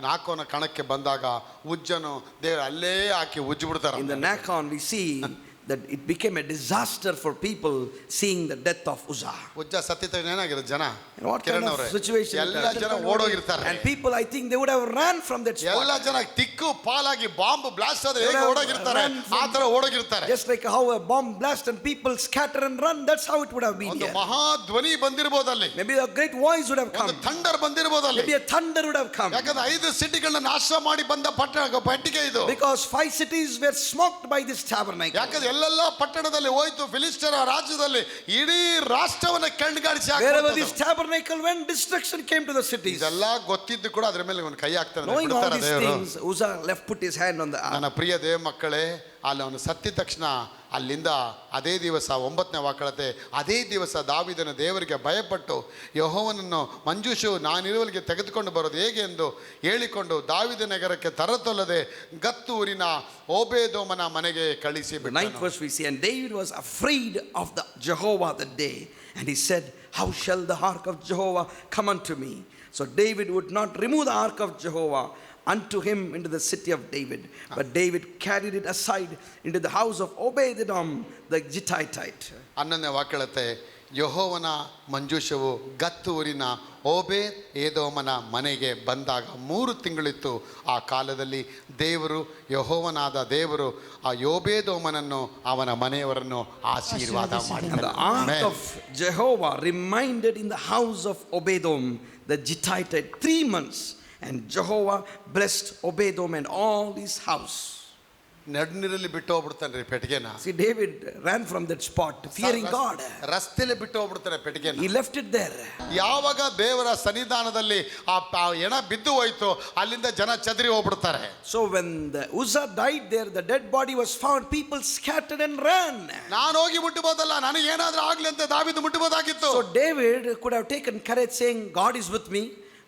ನಾಕೋನ ಕಣಕ್ಕೆ ಬಂದಾಗ ಉಜ್ಜನು ದೇವ್ರು ಅಲ್ಲೇ ಹಾಕಿ ಉಜ್ಜಿ ಬಿಡ್ತಾರೆ. In the Nakon we see that it became a disaster for people seeing the death of Uzzah. ಉಜ್ಜ ಸತ್ತಿದ ಏನಾಗಿರುತ್ತೆ ಜನ? And what kind of situation? ಎಲ್ಲ ಜನ ಓಡೋಗಿರ್ತಾರೆ. And people, I think they would have ran from that spot. ಎಲ್ಲ ಜನ ತಿಕ್ಕು ಪಾಲಾಗಿ bomb blast ಆದ್ರೆ ಹೇಗೆ ಓಡೋಗಿರ್ತಾರೆ ಆ ತರ ಓಡೋಗಿರ್ತಾರೆ. Just like how a bomb blast and people scatter and run, that's how it would have been. ಒಂದು Here. ಮಹಾ ಧ್ವನಿ ಬಂದಿರಬಹುದಲ್ಲಿ, Maybe a great voice would have come. ಒಂದು thunder ಬಂದಿರಬಹುದಲ್ಲಿ. Maybe a thunder would have come. ಯಾಕಂದ್ರೆ 5 ಸಿಟಿಗಳನ್ನ ನಾಶ ಮಾಡಿ ಬಂದ ಪಟ್ಟಿಗೆ ಇದು. Because 5 cities were smoked by this tabernacle. ಯಾಕಂದ್ರೆ ಎಲ್ಲೆಲ್ಲ ಪಟ್ಟಣದಲ್ಲಿ ಹೋಯ್ತು ಫಿಲಿಸ್ಟರ ರಾಜ್ಯದಲ್ಲಿ ಇಡೀ ರಾಷ್ಟ್ರವನ್ನ ಕೆಂಡಗಾಡಿಸಿ Wherever this tabernacle went, destruction came to the cities. ಇದೆಲ್ಲ ಗೊತ್ತಿದ್ದು ಕೂಡ ಅದ್ರ ಮೇಲೆ ಒಂದು ಕೈ ಹಾಕ್ತಾನೆ. Knowing all these things, Uzzah put his hand on the ark. ನನ್ನ ಪ್ರಿಯ ದೇವ ಮಕ್ಕಳೇ, ಅಲ್ಲಿ ಅವನು ಸತ್ತಿದ ತಕ್ಷಣ ಅಲ್ಲಿಂದ ಅದೇ ದಿವಸ 9ನೇ ವಾಕ್ಯತೆ, ಅದೇ ದಿವಸ ದಾವೀದನು ದೇವರಿಗೆ ಭಯಪಟ್ಟು ಯೆಹೋವನನ್ನು ಮಂಜೂಷು ನಾನಿರುವಲ್ಲಿಗೆ ತೆಗೆದುಕೊಂಡು ಬರೋದು ಹೇಗೆ ಎಂದು ಹೇಳಿಕೊಂಡು ದಾವೀದ ನಗರಕ್ಕೆ ತರತೊಲ್ಲದೆ ಗತ್ ಊರಿನ ಓಬೇದೋಮನ ಮನೆಗೆ ಕಳಿಸಿ The 9th verse we see, and David was afraid of the Jehovah that day, and he said, how shall the ark of Jehovah come unto me? So David would not remove the ark of Jehovah unto him into the city of David, but David carried it aside into the house of Obed-edom the Gittite. 11ನೇ ವಾಕ್ಯತೆ, ಯೆಹೋವನ ಮಂಜೂಷವು ಗತ್ ಊರಿನ ಓಬೇದ್ ಏದೋಮನ ಮನೆಗೆ ಬಂದಾಗ 3 ತಿಂಗಳಿತ್ತು. ಆ ಕಾಲದಲ್ಲಿ ದೇವರು ಯೆಹೋವನಾದ ದೇವರು ಆ ಯೋಬೇದೋಮನನ್ನು ಅವನ ಮನೆಯವರನ್ನು ಆಶೀರ್ವಾದ And the ಮಾಡಿದನು. ark of Jehovah remained in the house of Obedom the Gittite 3 months, and Jehovah blessed Obedom and all his house. ನಡುನೀರಲ್ಲಿ ಬಿಟ್ಟು ಹೋಗ್ಬಿಡ್ತಾನೆ ಪೆಟ್ಟಿಗೆನ. See, David ran from that spot fearing God. ರಸ್ತೆಯಲ್ಲಿ ಬಿಟ್ಟು ಹೋಗ್ಬಿಡ್ತಾರೆ ಪೆಟ್ಟಿಗೆನ. He left it there. ಯಾವಾಗ ದೇವರ ಸನ್ನಿಧಾನದಲ್ಲಿ ಆ ಹೆಣ ಬಿದ್ದು ಹೋಯ್ತು, ಅಲ್ಲಿಂದ ಜನ ಚದರಿ ಹೋಗ್ಬಿಡ್ತಾರೆ. So when the Uzzah died there, the dead body was found, people scattered and ran. ನಾನು ಹೋಗಿ ಮುಟ್ಟಬಹುದಲ್ಲ, ನನಗೆ ಏನಾದ್ರೂ ಆಗ್ಲಿ ಅಂತ ದಾವೀದ ಮುಟ್ಟಬಹುದಾಗಿತ್ತು. So David could have taken courage saying, God is with me,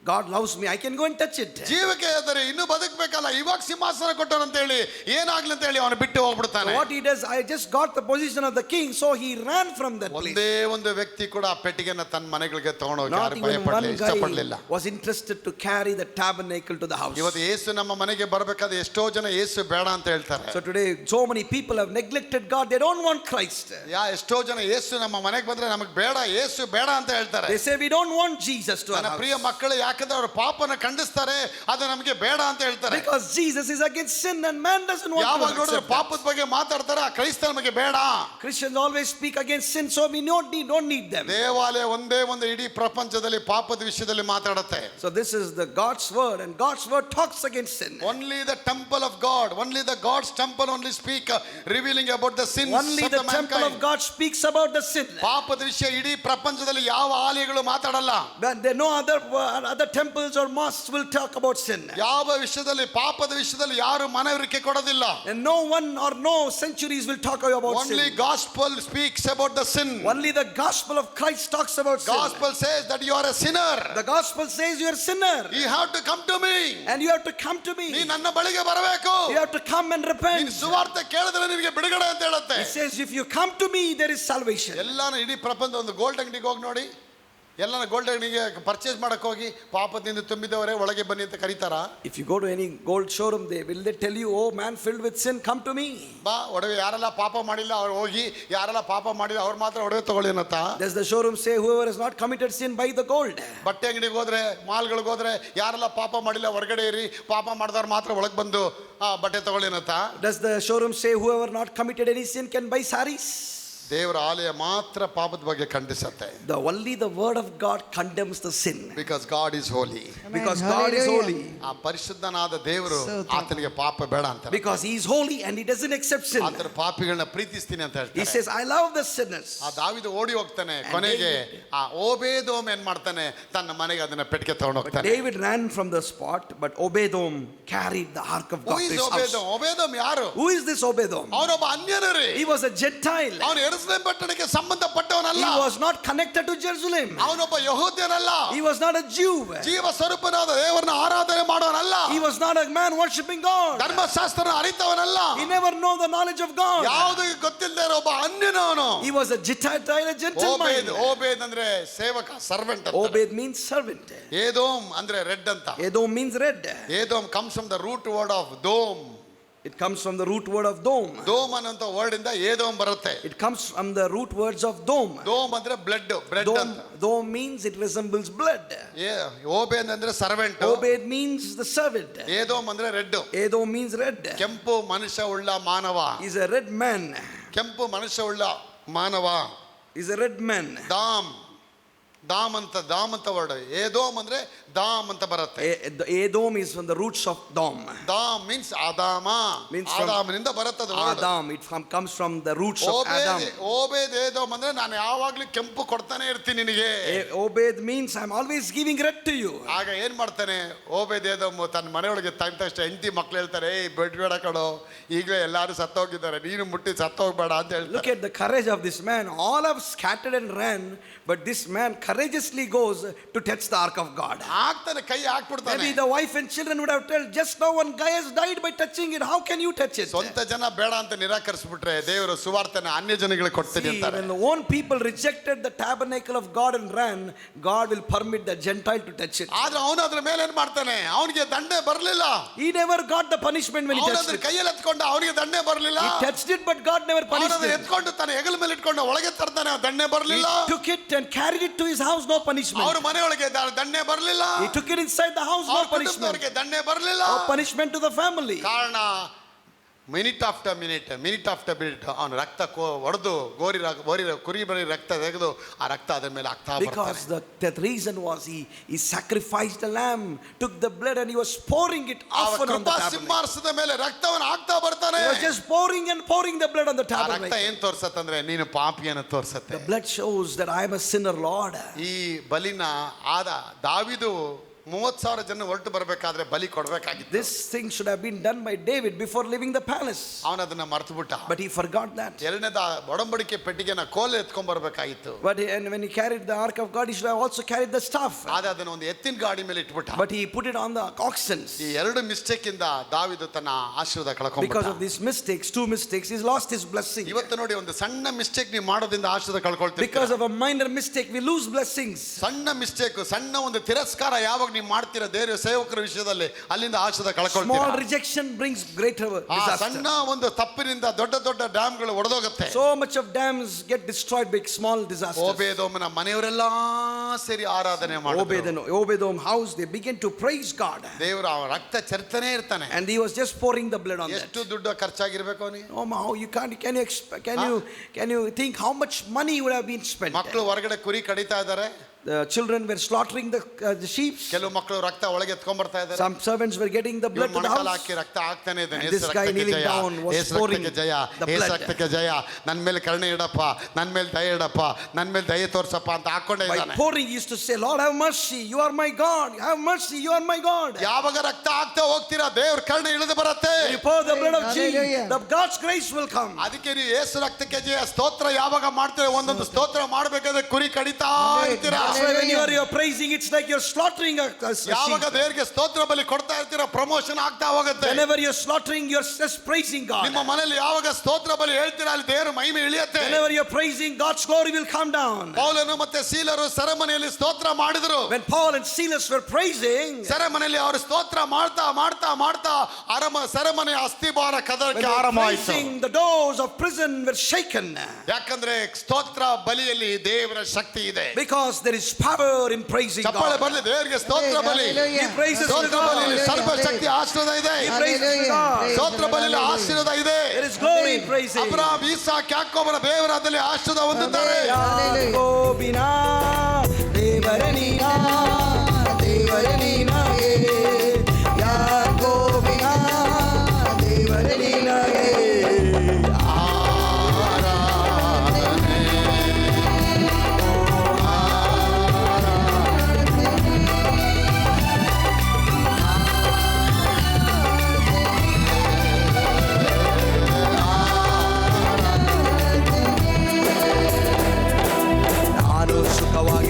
God loves me, I can go and touch it. ಜೀವಕ್ಕೆ ಆದರೆ ಇನ್ನೂ ಬದುಕಬೇಕಲ್ಲ, ಇವಾಗ ಸಿಂಹಾಸನ ಕೊಟ್ಟರು ಅಂತ ಹೇಳಿ ಏನಾಗ್ಲಿ ಅಂತ ಹೇಳಿ ಅವನು ಬಿಟ್ಟು ಹೋಗ್ಬಿಡ್ತಾನೆ. So what he does, I just got the position of the king, so he ran from that place. ಒಂದೇ ಒಂದು ವ್ಯಕ್ತಿ ಕೂಡ ಆ ಪೆಟ್ಟಿಗೆನ ತನ್ನ ಮನೆಗಳಿಗೆ ತಗೊಂಡೋಗಿ Not ಯಾರು even ಭಯಪಡಲಿಲ್ಲ, one ಇಷ್ಟಪಡಲಿಲ್ಲ. guy was interested to carry the tabernacle to the house. ಇವತ್ತು ಯೇಸು ನಮ್ಮ ಮನೆಗೆ ಬರಬೇಕಾದ್ರೆ ಎಷ್ಟೋ ಜನ ಯೇಸು ಬೇಡ ಅಂತ ಹೇಳ್ತಾರೆ. So today so many people have neglected God, they don't want Christ. ಎಷ್ಟೋ ಜನ ಯೇಸು ನಮ್ಮ ಮನೆಗೆ ಬಂದ್ರೆ ನಮಗೆ ಬೇಡ, ಯೇಸು ಬೇಡ ಅಂತ ಹೇಳ್ತಾರೆ. They say we don't want Jesus to our ನನ್ನ ಪ್ರಿಯ house. ಮಕ್ಕಳು ಯಾಕಂದ್ರೆ ಅವರು ಪಾಪನ ಖಂಡಿಸ್ತಾರೆ, ಅದು ನಮಗೆ ಬೇಡ ಅಂತ ಹೇಳ್ತಾರೆ. Because Jesus is against sin and man doesn't want ಯಾವಾಗ to ನೋಡಿದ್ರೆ accept that. ಪಾಪದ ಬಗ್ಗೆ ಮಾತಾಡ್ತಾರೆ, ಆ ಕ್ರೈಸ್ತ ನಮಗೆ ಬೇಡ. Christians always speak against sin, so we don't need them. ದೇವಾಲಯ ಒಂದೇ ಒಂದು ಇಡೀ ಪ್ರಪಂಚದಲ್ಲಿ ಪಾಪದ ವಿಷಯದಲ್ಲಿ ಮಾತಾಡುತ್ತೆ. So this is the God's word, and God's word talks against sin. Only the temple of God, only the God's temple only speak revealing about the sins Only of the the temple of mankind. God speaks about the sin. ಪಾಪದ ವಿಷಯ ಇಡೀ ಪ್ರಪಂಚದಲ್ಲಿ ಯಾವ ಆಲಯಗಳು ಮಾತಾಡಲ್ಲ. But there no other temples or mosques will talk about sin. ಯಾವ ವಿಷಯದಲ್ಲಿ ಪಾಪದ ವಿಷಯದಲ್ಲಿ ಯಾರು ಮನವರಿಕೆ ಕೊಡೋದಿಲ್ಲ. And no one or no centuries will talk about Only sin. gospel speaks about the sin. Only the gospel of Christ talks about sin. Gospel says that you are a sinner. The gospel says you are a sinner, You have to come to me. and you have to come to me. ನೀ ನನ್ನ ಬಳಿಗೆ ಬರಬೇಕು. You have to come and ನೀನು repent. ಸುವಾರ್ತೆ ಕೇಳಿದ್ರೆ ನಿನಗೆ ಬಿಡುಗಡೆ ಅಂತ ಹೇಳುತ್ತೆ. It says if you come to me there is salvation. ಎಲ್ಲಾನು ಇಡೀ ಪ್ರಪಂಚ ಒಂದು ಗೋಲ್ಡ್ ಅಂಗಡಿಗೆ ಹೋಗಿ ನೋಡಿ, ಎಲ್ಲಾನು ಗೋಲ್ಡ್ ಅಂಗಡಿಗೆ ಪರ್ಚೇಸ್ ಮಾಡಕ್ಕೆ ಹೋಗಿ ಪಾಪದಿಂದ ತುಂಬಿದವರೇ ಒಳಗೆ ಬನ್ನಿ ಅಂತ ಕರೀತಾರ? If you go to any gold showroom, they tell you, oh man filled with sin, come to me. ಬಾ ಒಡವೆ ಯಾರೆಲ್ಲ ಪಾಪ ಮಾಡಿಲ್ಲ ಅವ್ರು ಹೋಗಿ, ಯಾರೆಲ್ಲ ಪಾಪ ಮಾಡಿಲ್ಲ ಅವ್ರು ಮಾತ್ರ ಒಡವೆ ತಗೊಳ್ಳಿ ಅನ್ನತ್ತ. Does the showroom say whoever has not committed sin buy the gold? ಬಟ್ಟೆ ಅಂಗಡಿಗೆ ಹೋದ್ರೆ, ಮಾಲ್ಗಳಿಗೆ ಹೋದ್ರೆ ಯಾರೆಲ್ಲ ಪಾಪ ಮಾಡಿಲ್ಲ ಹೊರಗಡೆ ಇರಿ, ಪಾಪ ಮಾಡಿದವ್ರು ಮಾತ್ರ ಒಳಗೆ ಬಂದು ಬಟ್ಟೆ ತಗೊಳ್ಳಿ ಅನ್ನತ್ತ. Does the showroom say whoever not committed any sin can buy saris? ದೇವರ ಆಲಯ ಮಾತ್ರ ಪಾಪದ ಬಗ್ಗೆ ಖಂಡಿಸುತ್ತೆ. Only the word of God condemns the sin. Because God is holy. Because God is holy. ಆ ಪರಿಶುದ್ಧನಾದ ದೇವರು ಆತನಿಗೆ ಪಾಪ ಬೇಡ ಅಂತ. Because he is holy and he doesn't accept sin. ಆತರ ಪಾಪಿಗಳನ್ನ ಪ್ರೀತಿಸ್ತೀನಿ ಅಂತ He ಹೇಳ್ತಾರೆ. says, I love the sinners. ಆ ದಾವೀದ ಓಡಿ ಹೋಗ್ತಾನೆ, ಕೊನೆಗೆ ಆ ಓಬೇದೋಮ್ ಏನ್ ಮಾಡ್ತಾನೆ, ತನ್ನ ಮನೆಗೆ ಅದನ್ನ ಪೆಟ್ಟಿಗೆ ತಗೊಂಡು ಹೋಗ್ತಾನೆ. David ran from the spot, but Obedom carried the ark of God to his house. ಓಬೇದೋಮ್ ಯಾರು? Who is this Obedom? ಅವನೊಬ್ಬ ಅನ್ಯನರಿ. He was a Gentile. ಅವನು ಯೆರೂಸಲೇಮ್ ಪಟ್ಟಣಕ್ಕೆ ಸಂಬಂಧಪಟ್ಟವನಲ್ಲ. He was not connected to Jerusalem. ಅವನೊಬ್ಬ ಯೆಹೂದ್ಯನಲ್ಲ. He was not a Jew. ಜೀವ ಸ್ವರೂಪನಾದ ದೇವರನ್ನ ಆರಾಧನೆ ಮಾಡೋನಲ್ಲ. He was not a man worshiping God. ಧರ್ಮಶಾಸ್ತ್ರನ ಅರಿತವನಲ್ಲ. He never know the knowledge of God. ಯಾವುದು ಗೊತ್ತಿಲ್ಲದೆ ಇರೋ ಒಬ್ಬ ಅನ್ಯನವನು. He was a Gentile, a gentleman. ಓಬೇದ್ ಅಂದ್ರೆ ಸೇವಕ, ಸರ್ವೆಂಟ್ ಅಂತ. Obed means servant. ಏದೋಮ್ ಅಂದ್ರೆ ರೆಡ್ ಅಂತ. Edom means red. ಏದೋಮ್ comes from the root word of dome. It comes from the root word of dome. ದೋಮ್ ಅನ್ನೋ ವರ್ಡ್ ಇಂದ ಏದೋಮ್ ಬರುತ್ತೆ. It comes from the root words of dome. ದೋಮ್ ಅಂದ್ರೆ blood ಅಂತ. Dome means it resembles blood. ಓಬೇದ್ ಅಂದ್ರೆ servant. Obed means the servant. ಏದೋಮ್ ಅಂದ್ರೆ red. Edom means red. ಕೆಂಪು ಮನುಷ್ಯ ಉಳ್ಳ ಮಾನವ. He's a red man. ಕೆಂಪು ಮನುಷ್ಯ ಉಳ್ಳ ಮಾನವ. He's a red man. ದಾಮ್ ಅಂತ ವರ್ಡ್. ಏದೋಮ್ ಅಂದ್ರೆ ದಾಮ್ ಅಂತ ಬರುತ್ತೆ. Edom is from the roots of Dom. Dom means ಆದಾಮ. ಆದಾಮನಿಂದ ಬರುತ್ತದೆ word. Adam, it comes from the roots of Adam. Obed Edom ಅಂದ್ರೆ ನಾನು ಯಾವಾಗ್ಲೂ ಕೆಂಪು ಕೊಡ್ತಾನೆ ಇರ್ತೀನಿ ನಿನಗೆ. Obed means I'm always giving red to you. ಆಗ ಏನ್ ಮಾಡ್ತಾನೆ ಓಬೇದ್ ಏದೋಮ್, ತನ್ನ ಮನೆಯೊಳಗೆ ತಕ್ಷಣ ಹೆಂಡತಿ ಮಕ್ಳು ಹೇಳ್ತಾರೆ, ಬಿಡ್ಬೇಡ ಕಣೋ, ಈಗಲೇ ಎಲ್ಲಾರು ಸತ್ತೋಗಿದ್ದಾರೆ, ನೀನು ಮುಟ್ಟಿ ಸತ್ತೋಗ್ಬೇಡ ಅಂತ ಹೇಳ್ತಾರೆ. Look at the courage of this man. All have scattered and ran, but this man courageously goes to touch the ark of God. ಆಗ್ತಾನೆ, ಕೈ ಹಾಕ್ಬಿಡ್ತಾನೆ. Maybe the wife and children would have told, just now one guy has died by touching it. How can you touch it? ಸ್ವಂತ ಜನ ಬೇಡ ಅಂತ ನಿರಾಕರಿಸ್ಬಿಟ್ರೆ ದೇವರು ಸುವಾರ್ತೆನ ಅನ್ಯ ಜನಗಳಿಗೆ ಕೊಡ್ತೀನಿ See, ಅಂತಾರೆ. when the own people rejected the tabernacle of God and ran, God will permit the Gentile to touch it. ಆದ್ರೆ ಅವನು ಅದ್ರ ಮೇಲೆ ಏನ್ ಮಾಡ್ತಾನೆ, ಅವನಿಗೆ ದಂಡೆ ಬರಲಿಲ್ಲ. He never got the punishment when he touched ಅವನದ್ರ it. ಕೈಯಲ್ಲಿ ಎತ್ಕೊಂಡ, ಅವನಿಗೆ ದಂಡೆ ಬರಲಿಲ್ಲ. He touched it, but God never punished ಅವನನ್ನ him. ಎತ್ಕೊಂಡು ತನ್ನ ಹೆಗಲ ಮೇಲೆ ಇಟ್ಕೊಂಡು ಒಳಗೆ ತರ್ತಾನೆ, ದಂಡೆ He ಬರಲಿಲ್ಲ. took it and carried it to his house, no punishment. ಅವ್ರ ಮನೆಯೊಳಗೆ ದಂಡೆ ಬರಲಿಲ್ಲ. He took it inside the house, no punishment. ಅವ್ರಿಗೆ ದಂಡೆ ಬರಲಿಲ್ಲ. No punishment to the family. ಕಾರಣ ಮಿನಿಟ್ ಆಫ್ಟರ್ ಮಿನಿಟ್ ಅವನು ರಕ್ತ ಹೊಡೆದು ಕುರಿ ಬರಿ ರಕ್ತ ತೆಗೆದು ಆ ರಕ್ತ ಅದರ ಮೇಲೆ ಆಗ್ತಾ Because the reason was he sacrificed the lamb, took the blood and he was pouring it often on the tabernacle. ಸಿಂಹಾಸನದ ಮೇಲೆ ರಕ್ತವನ್ನು ಹಾಕ್ತಾ ಬರ್ತಾನೆ. He was just pouring and pouring the blood on the ಆ ರಕ್ತ tabernacle. ಏನ್ ತೋರ್ಸತ್ತಂದ್ರೆ ನೀನು ಪಾಪಿಯನ್ನು ತೋರ್ಸತ್ತೆ. The blood shows that I am a sinner, Lord. ಈ ಬಲಿನ ದಾವೀದು 30,000 ಜನ ಹೊರಟು ಬರಬೇಕಾದ್ರೆ ಬಲಿ ಕೊಡಬೇಕಾಗಿತ್ತು. This thing should have been done by David before leaving the palace. ಅವನ ಅದನ್ನ ಮರೆತು ಬಿಟ್ಟ. But he forgot that. ಎರಡನೇದ ಒಡಂಬಡಿಕೆ ಪೆಟ್ಟಿಗೆನ ಕೋಲು ಎತ್ಕೊಂಡ್ ಬರಬೇಕಾಗಿತ್ತು. But when he carried the ark of God, he should have also carried the staff. ಆದ್ರೆ ಅದನ್ನ ಒಂದು ಎತ್ತಿನ ಗಾಡಿ ಮೇಲೆ ಇಟ್ಬಿಟ್ಟ. But he put it on the oxen. ಈ ಎರಡು ಮಿಸ್ಟೇಕ್ ಇಂದ ದಾವೀದು ತನ್ನ ಆಶೀರ್ವಾದ ಕಳ್ಕೊಂಡ್ಬಿಟ್ಟ. Because of these mistakes, two mistakes, he's lost his blessing. ಇವತ್ತು ನೋಡಿ, ಒಂದು ಸಣ್ಣ ಮಿಸ್ಟೇಕ್ ನೀವು ಮಾಡೋದ್ರಿಂದ ಆಶೀರ್ವಾದ ಕಳ್ಕೊಳ್ತೀರಿ. Because of a minor mistake, we lose blessings. ಸಣ್ಣ ಮಿಸ್ಟೇಕ್, ಸಣ್ಣ ಒಂದು ತಿರಸ್ಕಾರ ಯಾವಾಗ ನೀವು ಮಾಡ್ತೀರಾ ದೇವರ ಸೇವಕರ ವಿಷಯದಲ್ಲಿ, ಅಲ್ಲಿಂದ ಆಶೀರ್ವಾದ ಕಳ್ಕೊಳ್ತೀರಾ. Small rejection brings greater disaster. ಸಣ್ಣ ಒಂದು ತಪ್ಪಿನಿಂದ ದೊಡ್ಡ ದೊಡ್ಡ ಡ್ಯಾಮ್ಗಳು ಒಡೆದೋಗುತ್ತೆ. So much of dams get destroyed by small disasters. ಓಬೇದೋಮನ ಮನೆಯವರೆಲ್ಲ ಸೇರಿ ಆರಾಧನೆ ಮಾಡಿದ್ರು. Obedom house, they begin to praise God. ದೇವರ ರಕ್ತ ಚೆಲ್ತಾನೆ ಇರ್ತಾನೆ. And he was just pouring the blood on that. ಎಷ್ಟು ದುಡ್ಡು ಖರ್ಚಾಗಿರ್ಬೇಕು ಅವನಿಗೆ? Oh, how you can you think how much money would have been spent? ಮಕ್ಕಳು ಹೊರಗಡೆ ಕುರಿ ಕಡಿತಾ ಇದ್ದಾರೆ. The children were slaughtering the sheep. ಕೆಲವು ಮಕ್ಕಳು ರಕ್ತ ಒಳಗೆ ಎತ್ಕೊಂಡ್ ಬರ್ತಾ ಇದ್ದಾರೆ. Some servants were getting the blood to the house. ಹಾಕಿ ರಕ್ತ ಹಾಕ್ತಾನೆ ಇದ್ದಾನೆ. And this guy kneeling down was pouring the blood. ರಕ್ತಕ್ಕೆ ಜಯ, ನನ್ನ ಮೇಲೆ ಕರುಣೆ ಇಡಪ್ಪ, ನನ್ನ ಮೇಲೆ ದಯೆ ಇಡಪ್ಪ, ನನ್ನ ಮೇಲೆ ದಯೆ ತೋರ್ಸಪ್ಪ ಅಂತ ಹಾಕೊಂಡೇ By ಇದ್ದಾನೆ. pouring he used to say, Lord have mercy, you are my God, have mercy, you are my God. ಯಾವಾಗ ರಕ್ತ ಹಾಕ್ತಾ ಹೋಗ್ತೀರಾ ದೇವ್ರ ಕರುಣೆ ಇಳಿದು ಬರುತ್ತೆ. You pour the blood of Jesus, Hallelujah. the God's grace will come. ಅದಕ್ಕೆ ನೀವು ಯೇಸು ರಕ್ತಕ್ಕೆ ಜಯ ಸ್ತೋತ್ರ ಯಾವಾಗ ಮಾಡ್ತೀರಾ, ಒಂದೊಂದು ಸ್ತೋತ್ರ ಮಾಡಬೇಕಾದ್ರೆ ಕುರಿ ಕಡಿತಾ ಇರ್ತೀರಾ. That's why when you are praising, it's like you're slaughtering a ಯಾವಾಗ sheep. ದೇವರಿಗೆ ಸ್ತೋತ್ರ ಬಲಿ ಕೊಡ್ತಾ ಇರ್ತೀರಾ, ಪ್ರಮೋಷನ್ ಆಗ್ತಾ ಹೋಗುತ್ತೆ. Whenever you're slaughtering, you're just praising God. ನಿಮ್ಮ ಮನೆಯಲ್ಲಿ ಯಾವಾಗ ಸ್ತೋತ್ರ ಬಲಿ ಹೇಳ್ತೀರಾ, ಅಲ್ಲಿ ದೇವರ ಮಹಿಮೆ ಇಳಿಯುತ್ತೆ. Whenever you're praising, God's glory will come down. ಪೌಲನು ಮತ್ತೆ ಸೀಲರು ಸೆರೆಮನೆಯಲ್ಲಿ ಸ್ತೋತ್ರ ಮಾಡಿದ್ರು. When Paul and Silas were praising, ಸೆರೆಮನೆಯಲ್ಲಿ ಅವರು ಸ್ತೋತ್ರ ಮಾಡ್ತಾ ಮಾಡ್ತಾ ಮಾಡ್ತಾ ಸೆರೆಮನೆ ಅಸ್ಥಿಭಾರ when ಕದಲಕ್ಕೆ they were ಆರಂಭವಾಯಿತು. praising, the doors of prison were shaken. ಯಾಕಂದ್ರೆ ಸ್ತೋತ್ರ ಬಲಿಯಲ್ಲಿ ದೇವರ ಶಕ್ತಿ ಇದೆ. Because there is power in praising ಚಪ್ಪಾಳೆ God. ಬರಲಿ ದೇವರಿಗೆ ಸ್ತೋತ್ರ ಬಲಿ. Hallelujah. He praises to ಸ್ತೋತ್ರ God. ಬಲಿಯಲ್ಲಿ ಸರ್ವ ಶಕ್ತಿ ಆಶೀರ್ವಾದ ಇದೆ. He praises to Hallelujah. God. ಸ್ತೋತ್ರ ಬಲಿಯಲ್ಲಿ ಆಶೀರ್ವಾದ ಇದೆ. There is glory in praising. Abraham, Isaac, ಯಾಕೋಬರ ದೇವರಾದಲ್ಲಿ ಆಶೀರ್ವಾದ ಹೊಂದುತ್ತಾರೆ. ಯಾಕೋಬಿನ ದೇವರನೀನ ದೇವರನೀನಗೆ, ಯಾಕೋಬಿನ ದೇವರನೀನಗೆ ನಾನು ಸುಖವಾಗಿ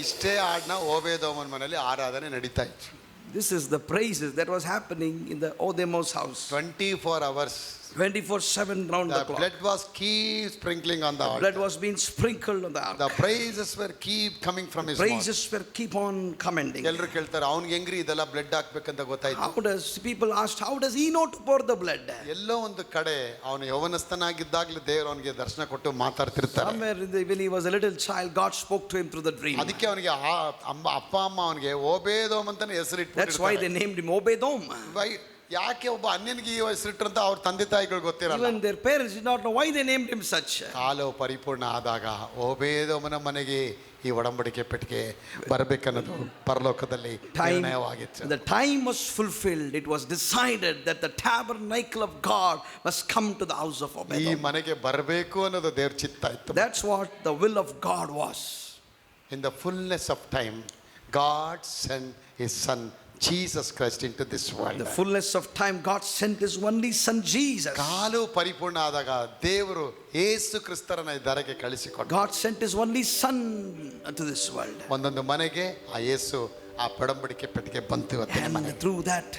ಇಷ್ಟೇ ಹಾಡನ್ನ ಓಬೇದೋಮನ ಮನೆಯಲ್ಲಿ ಆರಾಧನೆ ನಡೀತಾ ಇತ್ತು. This is the praises that was happening in the Odemo's house. 24 hours. 24/7 round the The clock. blood was keep sprinkling on the altar. Blood was being sprinkled on the The ark. praises were keep coming from his mouth. Praises were keep on commending. ಎಲ್ಲರೂ ಕೇಳ್ತಾರೆ ಅವ್ನಿಗೆ ಹೆಂಗ್ರಿ ಇದೆಲ್ಲ blood ಹಾಕ್ಬೇಕಂತ ಗೊತ್ತಾಯ್ತು. How does people asked, how does he know to pour the blood? ಎಲ್ಲೋ ಒಂದು ಕಡೆ ಅವನು ಯೌವನಸ್ಥನಾಗಿದ್ದಾಗಲೇ ದೇವರು ಅವನಿಗೆ ದರ್ಶನ ಕೊಟ್ಟು ಮಾತಾಡ್ತಿರ್ತಾರೆ. Somewhere when he was a little child, God spoke to him through the dream. ಅದಕ್ಕೆ ಅವನಿಗೆ ಅಪ್ಪ ಅಮ್ಮ ಅವನಿಗೆ ಓಬೇದೋಮ್ ಅಂತಾನೆ ಹೆಸರಿಟ್ಟು. That's why they named him Obedom. ಯಾಕೆ ಒಬ್ಬ ಅನ್ಯನಿಗೆ ಈ ಹೆಸರಿಟ್ಟಂತ ಅವ್ರ ತಂದೆ ತಾಯಿಗಳು ಗೊತ್ತಿರಲ್ಲ. Even their parents did not know why they named him such. ಕಾಲವು ಪರಿಪೂರ್ಣ ಆದಾಗ ಓಬೇದೋಮನ ಮನೆಗೆ ಈ ಒಡಂಬಡಿಕೆ ಪೆಟ್ಟಿಗೆ ಬರಬೇಕನ್ನೋದು ಪರಲೋಕದಲ್ಲಿ ನಿರ್ಣಯವಾಗಿತ್ತು. The time was fulfilled. It was decided that the tabernacle of God must come to the house of ಈ Obedom. ಮನೆಗೆ ಬರಬೇಕು ಅನ್ನೋದು ದೇವ್ರ ಚಿತ್ತ ಇತ್ತು. That's what the will of God was. In the fullness of time, God sent his son Jesus Christ into this world. The fullness of time, God sent his only son Jesus. ಕಾಲು ಪರಿಪೂರ್ಣ ಆದಾಗ ದೇವರು ಯೇಸು ಕ್ರಿಸ್ತರನ್ನ ಈ ಧರೆಗೆ ಕಳಿಸಿಕೊಟ್ಟ. God sent his only son to this world. ಒಂದೊಂದು ಮನೆಗೆ ಆ ಯೇಸು ಆ ಒಡಂಬಡಿಕೆ ಪೆಟ್ಟಿಗೆ ಬಂತು. And through that,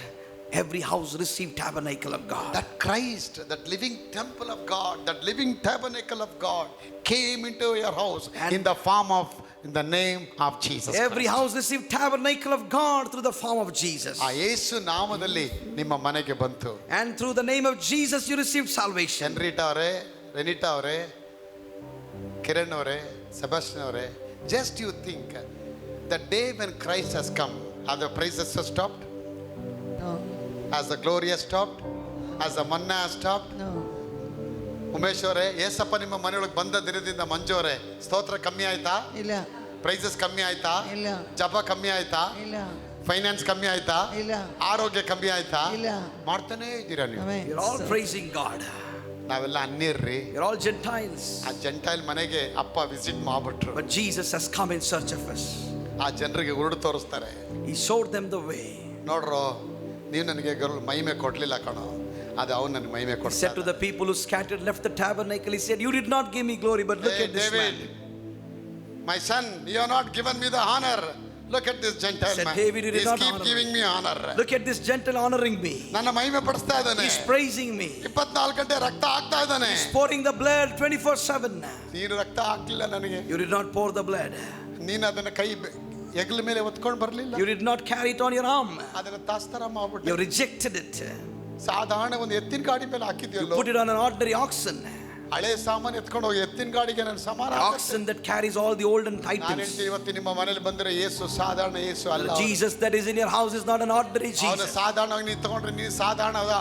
every house received tabernacle of God. That Christ, that living temple of God, that living tabernacle of God came into your house in the form of, in the name of Jesus. Every house received tabernacle of God through the form of Jesus. ಆ ಯೇಸು ನಾಮದಲ್ಲಿ ನಿಮ್ಮ ಮನೆಗೆ ಬಂತು. And through the name of Jesus you received salvation. Henrietta ಅವರೇ, ರೆನಿಟಾ ಅವರೇ, ಕಿರಣ್ ಅವರೇ, Sebastian ಅವರೇ, just you think the day when Christ has come, have the praises stopped? No. Has the glory has stopped? Has the manna has stopped? No. Umesh ಅವರೇ, ಏಸಪ್ಪ ನಿಮ್ಮ ಮನೆಯೊಳಗೆ ಬಂದ ದಿನದಿಂದ ಮಂಜು ಅವರೇ ಸ್ತೋತ್ರ ಕಮ್ಮಿ ಆಯ್ತಾ? ಇಲ್ಲ. ಪ್ರೈಸಸ್ ಕಮ್ಮಿ ಆಯ್ತಾ? ಇಲ್ಲ. ಜಪ ಕಮ್ಮಿ ಆಯ್ತಾ? ಇಲ್ಲ. ಫೈನಾನ್ಸ್ ಕಮ್ಮಿ ಆಯ್ತಾ? ಇಲ್ಲ. ಆರೋಗ್ಯ ಕಮ್ಮಿ ಆಯ್ತಾ? ಇಲ್ಲ. ಮಾಡ್ತಾನೆ ಇದ್ದೀರಾ ನೀವು? Amen. You're all praising God. ನಾವೆಲ್ಲ ಅನ್ಯರ್ರಿ. You're all Gentiles. ಆ ಜೆಂಟೈಲ್ ಮನೆಗೆ ಅಪ್ಪ ವಿಸಿಟ್ ಮಾಡ್ಬಿಟ್ರು. But Jesus has come in search of us. ಆ ಜನರಿಗೆ ಉರುಡು ತೋರಿಸ್ತಾರೆ. He showed them the way. ನೋಡ್ರೋ, ನೀವು ನನಗೆ ಮಹಿಮೆ ಕೊಡ್ಲಿಲ್ಲ ಕಣೋ, ಅದು ಅವನು ನನಗೆ ಮಹಿಮೆ He said to ಕೊಡ್ತಾನೆ. the people who scattered, left the tabernacle, he said, you did not give me glory, but look Hey, at this David, man. my son, you have not given me the honor. Look at this Gentile Said, man. David, you did He's not keep honor giving me honor. Look at this Gentile honoring me. ನನ್ನ ಮಹಿಮೆ ಪಡಿಸ್ತಾ ಇದ್ದಾನೆ. He's praising me. 24 ಗಂಟೆ ರಕ್ತ ಹಾಕ್ತಾ ಇದ್ದಾನೆ. He's pouring the blood 24/7. ನೀನು ರಕ್ತ ಹಾಕ್ಲಿಲ್ಲ ನನಗೆ. You did not pour the blood. ನೀನು ಅದನ್ನ ಕೈ ಹೆಗಲ ಮೇಲೆ ಒತ್ಕೊಂಡು ಬರಲಿಲ್ಲ. You did not carry it on your arm. ಅದನ್ನ ತಾಸ್ತರ ಮಾಡ್ಬಿಟ್ಟು You rejected it. ಸಾಧಾರಣ ಒಂದು ಎತ್ತಿನ ಗಾಡಿ ಮೇಲೆ ಹಾಕಿದ್ಯಲ್ಲೋ. Put it on an ordinary oxen. ಹಳೆ ಸಾಮಾನು ಎತ್ಕೊಂಡು ಹೋಗಿ ಎತ್ತಿನ ಗಾಡಿಗೆ ನಾನು ಸಮಾನ. Oxen that carries all the olden ನಾನು items. ಹೇಳ್ತೀನಿ, ಇವತ್ತು ನಿಮ್ಮ ಮನೇಲಿ ಬಂದ್ರೆ ಯೇಸು ಸಾಧಾರಣ ಯೇಸು ಅಲ್ಲ. Jesus that is in your house is not an ordinary ಅವನು Jesus. ಸಾಧಾರಣವಾಗಿ ನೀನು ತಗೊಂಡ್ರೆ ನೀನು ಸಾಧಾರಣವಾದ